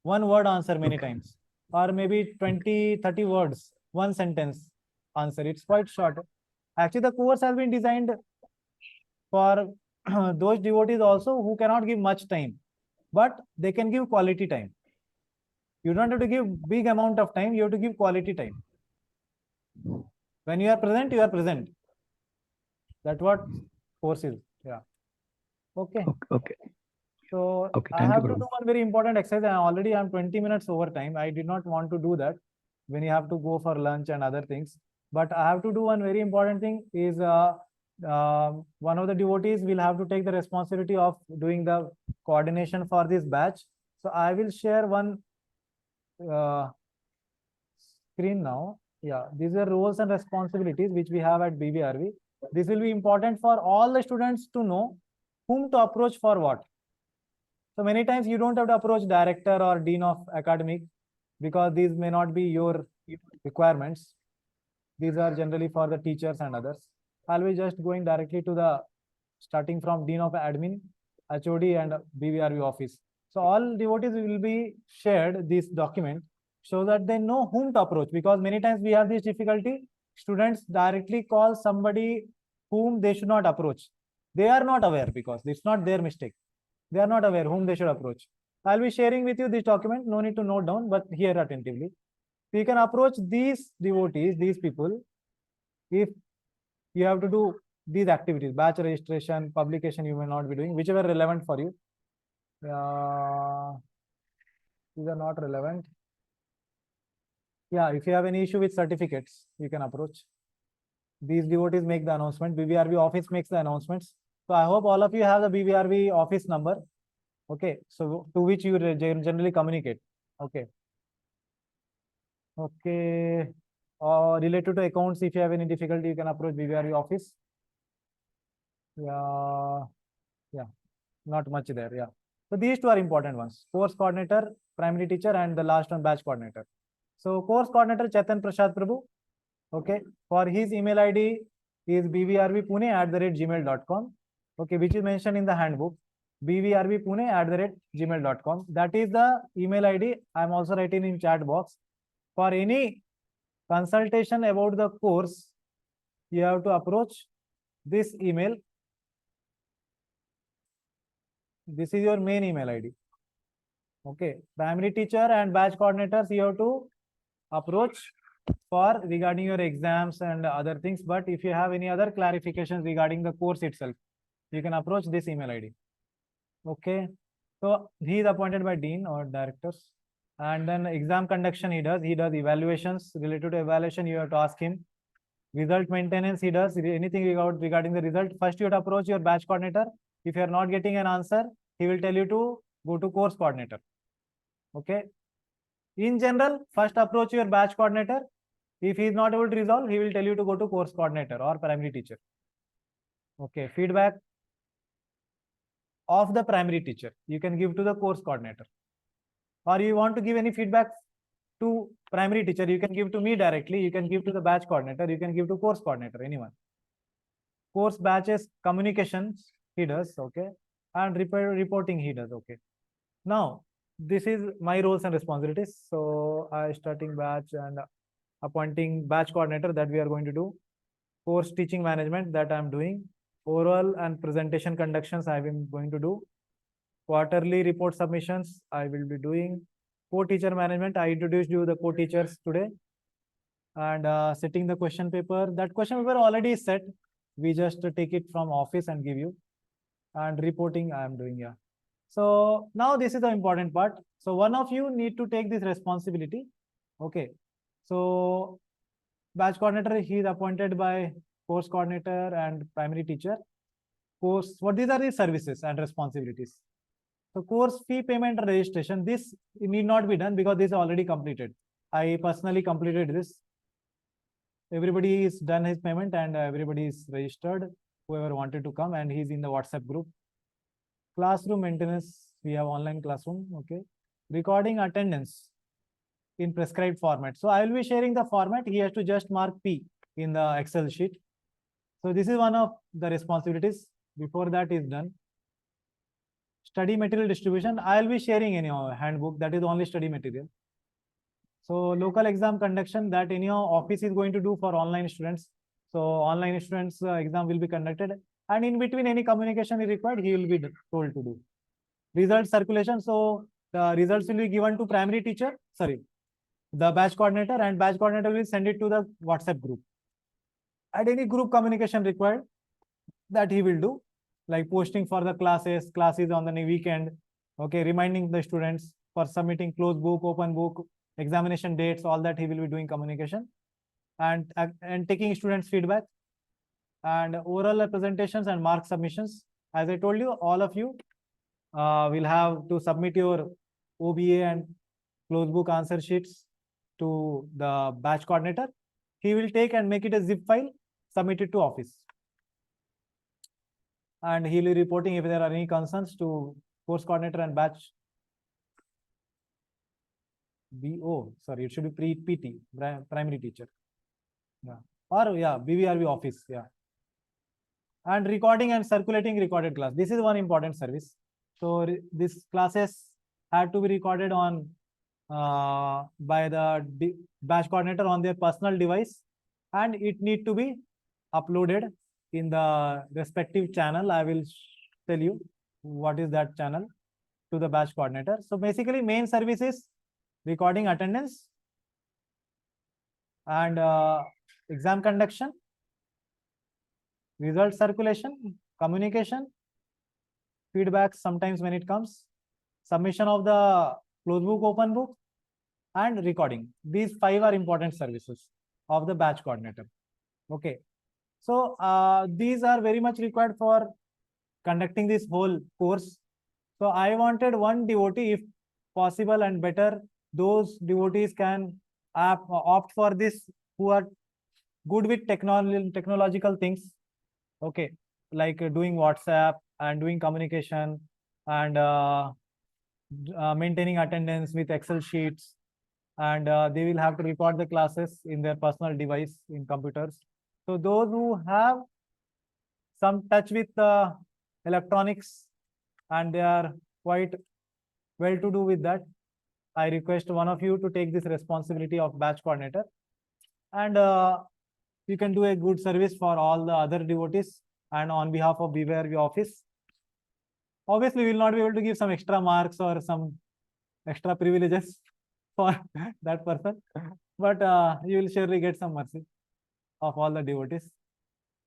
A: one word answer many times, or maybe 20, 30 words, one sentence answer. It's quite short. Actually, the course has been designed for those devotees also who cannot give much time, but they can give quality time. You don't have to give big amount of time, you have to give quality time. When you are present, you are present. That's what course is. Yeah. Okay.
H: Okay.
A: So
H: Okay,
A: I
H: thank you,
A: have to
H: Prabhu.
A: do one very important exercise. I already am 20 minutes over time. I did not want to do that when you have to go for lunch and other things. But I have to do one very important thing is one of the devotees will have to take the responsibility of doing the coordination for this batch. So I will share one screen now. Yeah, these are roles and responsibilities which we have at BVRV. This will be important for all the students to know whom to approach for what. So many times you don't have to approach director or dean of academic because these may not be your requirements. These are generally for the teachers and others. I'll be just going directly to the starting from dean of admin, HOD and BVRV office. So all devotees will be shared this document so that they know whom to approach, because many times we have this difficulty. Students directly call somebody whom they should not approach. They are not aware because it's not their mistake. They are not aware whom they should approach. I'll be sharing with you this document. No need to note down, but hear attentively. So you can approach these devotees, these people, if you have to do these activities, batch registration, publication you may not be doing, whichever relevant for you. These are not relevant. Yeah, if you have any issue with certificates, you can approach. These devotees make the announcement. BVRV office makes the announcements. So I hope all of you have the BVRV office number. Okay, so to which you generally communicate. Okay. Okay. Related to accounts, if you have any difficulty, you can approach BVRV office. Yeah, not much there. Yeah. So these two are important ones: course coordinator, primary teacher, and the last one batch coordinator. So course coordinator Chetan Prasad Prabhu. Okay, for his email ID is bvrvpune@gmail.com. Okay, which is mentioned in the handbook. bvrvpune@gmail.com. That is the email ID. I'm also writing in chat box. For any consultation about the course, you have to approach this email. This is your main email ID. Okay, primary teacher and batch coordinators you have to approach for regarding your exams and other things. But if you have any other clarifications regarding the course itself, you can approach this email ID. Okay, so he is appointed by dean or directors, and then exam conduction he does evaluations. Related to evaluation, you have to ask him. Result maintenance he does anything regarding the result. First you have to approach your batch coordinator. If you are not getting an answer, he will tell you to go to course coordinator. Okay, in general, first approach your batch coordinator. If he is not able to resolve, he will tell you to go to course coordinator or primary teacher. Okay, feedback of the primary teacher you can give to the course coordinator, or you want to give any feedback to primary teacher, you can give to me directly, you can give to the batch coordinator, you can give to course coordinator, anyone. Course batches communications he does. Okay, and reporting he does. Okay, now this is my roles and responsibilities. So I starting batch and appointing batch coordinator, that we are going to do. Course teaching management, that I am doing. Oral and presentation conductions I am going to do. Quarterly report submissions I will be doing. Co-teacher management, I introduced you the co-teachers today. And setting the question paper, that question paper already is set. We just take it from office and give you. And reporting I am doing. Yeah. So now this is the important part. So one of you need to take this responsibility. Okay. So batch coordinator, he is appointed by course coordinator and primary teacher. Course, what these are the services and responsibilities. So course fee payment and registration, this need not be done because this is already completed. I personally completed this. Everybody is done his payment and everybody is registered, whoever wanted to come, and he's in the WhatsApp group. Classroom maintenance, we have online classroom. Okay. Recording attendance in prescribed format. So I will be sharing the format. He has to just mark P in the Excel sheet. So this is one of the responsibilities. Before that is done. Study material distribution, I will be sharing in your handbook. That is only study material. So local exam conduction, that in your office is going to do for online students. So online students exam will be conducted, and in between any communication is required, he will be told to do. Result circulation. So the results will be given to primary teacher, sorry, the batch coordinator, and batch coordinator will send it to the WhatsApp group. And any group communication required, that he will do, like posting for the classes on the weekend, okay, reminding the students for submitting closed book, open book, examination dates, all that he will be doing communication, and taking students' feedback, and oral presentations and mark submissions. As I told you, all of you will have to submit your OBA and closed book answer sheets to the batch coordinator. He will take and make it a zip file, submit it to office. And he will be reporting if there are any concerns to course coordinator and batch BO. Sorry, it should be PT, primary teacher. Yeah. Or yeah, BVRV office. Yeah. And recording and circulating recorded class. This is one important service. So these classes had to be recorded on by the batch coordinator on their personal device, and it need to be uploaded in the respective channel. I will tell you what is that channel to the batch coordinator. So basically, main service is recording attendance and exam conduction, result circulation, communication, feedback sometimes when it comes, submission of the closed book, open book, and recording. These 5 are important services of the batch coordinator. Okay. So these are very much required for conducting this whole course. So I wanted one devotee, if possible and better, those devotees can opt for this who are good with technological things. Okay, like doing WhatsApp and doing communication and maintaining attendance with Excel sheets, and they will have to record the classes in their personal device in computers. So those who have some touch with electronics and they are quite well to do with that, I request one of you to take this responsibility of batch coordinator, and you can do a good service for all the other devotees and on behalf of BVRV office. Obviously, we will not be able to give some extra marks or some extra privileges for that person, but you will surely get some mercy of all the devotees.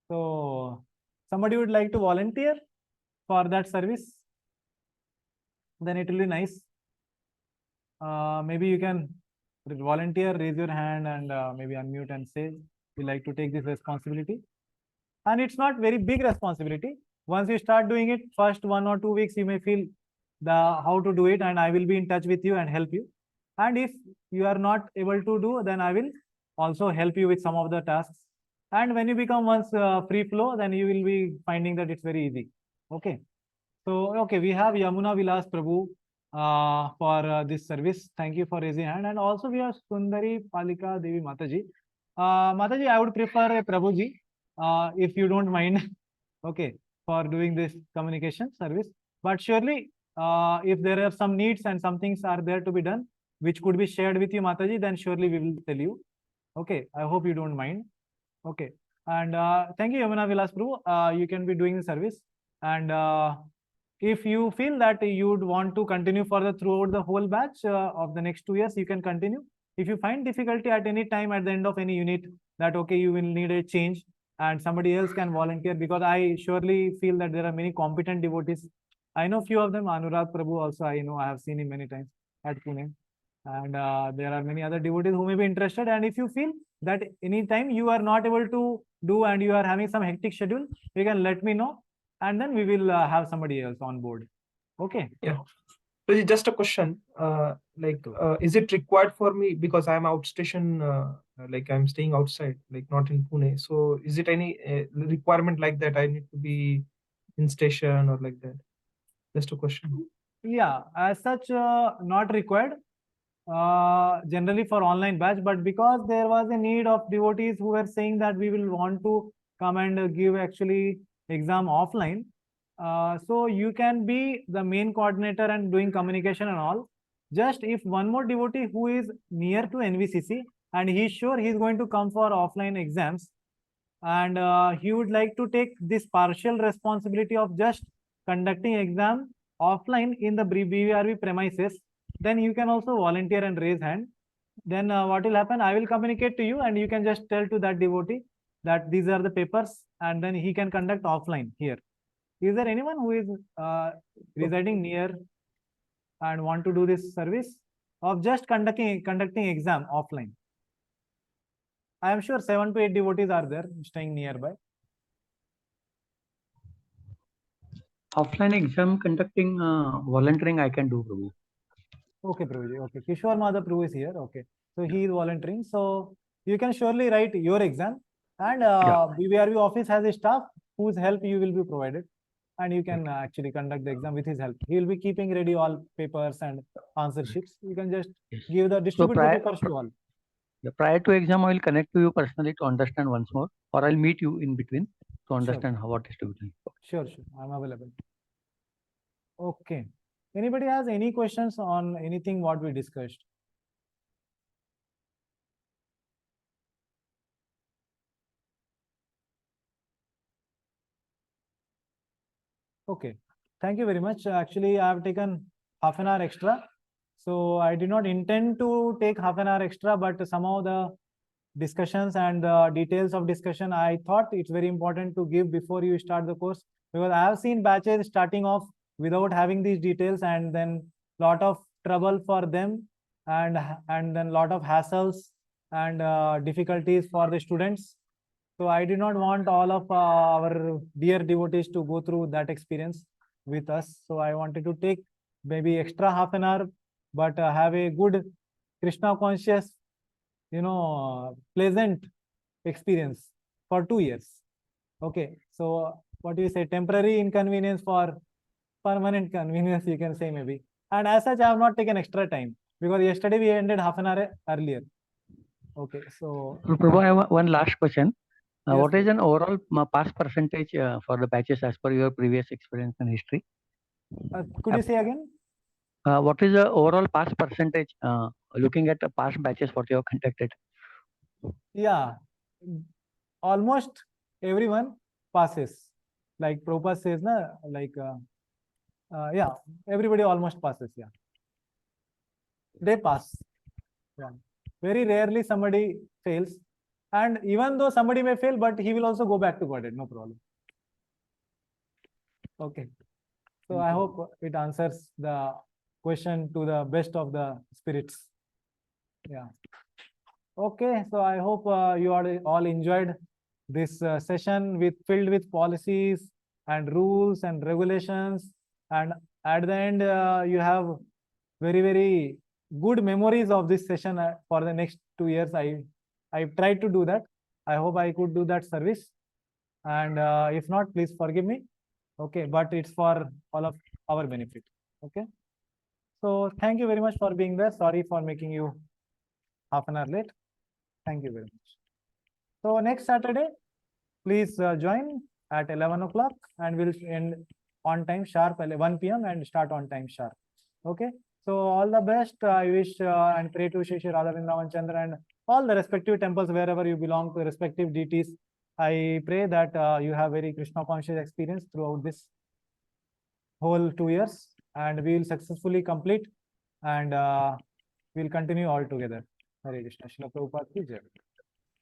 A: So somebody would like to volunteer for that service, then it will be nice. Maybe you can volunteer, raise your hand, and maybe unmute and say you like to take this responsibility. And it's not very big responsibility. Once you start doing it, first 1 or 2 weeks, you may feel how to do it, and I will be in touch with you and help you. And if you are not able to do, then I will also help you with some of the tasks. And when you become once free flow, then you will be finding that it's very easy. Okay. So, okay, we have Yamuna Vilas Prabhu for this service. Thank you for raising hand. And also we have Sundari Palika Devi Mataji. Mataji, I would prefer a Prabhuji, if you don't mind, okay, for doing this communication service. But surely, if there are some needs and some things are there to be done, which could be shared with you, Mataji, then surely we will tell you. Okay, I hope you don't mind. Okay, and thank you, Yamuna Vilas Prabhu. You can be doing the service. And if you feel that you would want to continue throughout the whole batch of the next 2 years, you can continue. If you find difficulty at any time at the end of any unit, that okay, you will need a change and somebody else can volunteer, because I surely feel that there are many competent devotees. I know few of them, Anurag Prabhu also, I know, I have seen him many times at Pune. And there are many other devotees who may be interested. And if you feel that anytime you are not able to do and you are having some hectic schedule, you can let me know, and then we will have somebody else on board. Okay.
B: Yeah. So just a question, is it required for me, because I'm outstation, like I'm staying outside, like not in Pune. So is it any requirement like that I need to be in station or like that? Just a question.
A: Yeah, as such, not required generally for online batch, but because there was a need of devotees who were saying that we will want to come and give actually exam offline. So you can be the main coordinator and doing communication and all. Just if one more devotee who is near to NVCC and he's sure he's going to come for offline exams, and he would like to take this partial responsibility of just conducting exam offline in the BVRV premises, then you can also volunteer and raise hand. Then what will happen? I will communicate to you, and you can just tell to that devotee that these are the papers, and then he can conduct offline here. Is there anyone who is residing near and want to do this service of just conducting exam offline? I am sure 7 to 8 devotees are there staying nearby.
H: Offline exam conducting volunteering I can do, Prabhu.
A: Okay, Prabhuji. Okay, Kishore Madhav Prabhu is here. Okay, so he is volunteering. So you can surely write your exam, and BVRV office has a staff whose help you will be provided, and you can actually conduct the exam with his help. He will be keeping ready all papers and answer sheets. You can just give the distribute the papers to all.
H: Prior to exam, I will connect to you personally to understand once more, or I'll meet you in between to understand how what is to be done.
A: Sure, I'm available. Okay. Anybody has any questions on anything what we discussed? Okay. Thank you very much. Actually, I have taken half an hour extra. So I did not intend to take half an hour extra, but somehow the discussions and the details of discussion, I thought it's very important to give before you start the course, because I have seen batches starting off without having these details, and then lot of trouble for them, and then lot of hassles and difficulties for the students. So I did not want all of our dear devotees to go through that experience with us. So I wanted to take maybe extra half an hour, but have a good Krishna conscious, pleasant experience for 2 years. Okay, so what do you say? Temporary inconvenience for permanent convenience, you can say maybe. And as such, I have not taken extra time because yesterday we ended half an hour earlier. Okay, so
H: Prabhu, I have one last question.
A: Yes,
H: what is an overall pass percentage for the batches as per your previous experience and history?
A: Could you say again?
H: What is the overall pass percentage looking at the past batches what you have conducted?
A: Yeah, almost everyone passes. Like Prabhupada says, yeah, everybody almost passes. Yeah, they pass. Yeah. Very rarely somebody fails, and even though somebody may fail, but he will also go back to Godhead, no problem. Okay, so I hope it answers the question to the best of the spirits. Yeah. Okay, so I hope you all enjoyed this session filled with policies and rules and regulations, and at the end you have very, very good memories of this session for the next 2 years. I tried to do that. I hope I could do that service, and if not, please forgive me. Okay, but it's for all of our benefit. Okay, so thank you very much for being there. Sorry for making you half an hour late. Thank you very much. So next Saturday, please join at 11 o'clock, and we'll end on time sharp, 1 p.m. and start on time sharp. Okay, so all the best. I wish and pray to Shri Radhavindra Chandra and all the respective temples wherever you belong to respective deities. I pray that you have very Krishna conscious experience throughout this whole 2 years, and we will successfully complete, and we'll continue all together. Hare Krishna. Srila Prabhupada ki jai.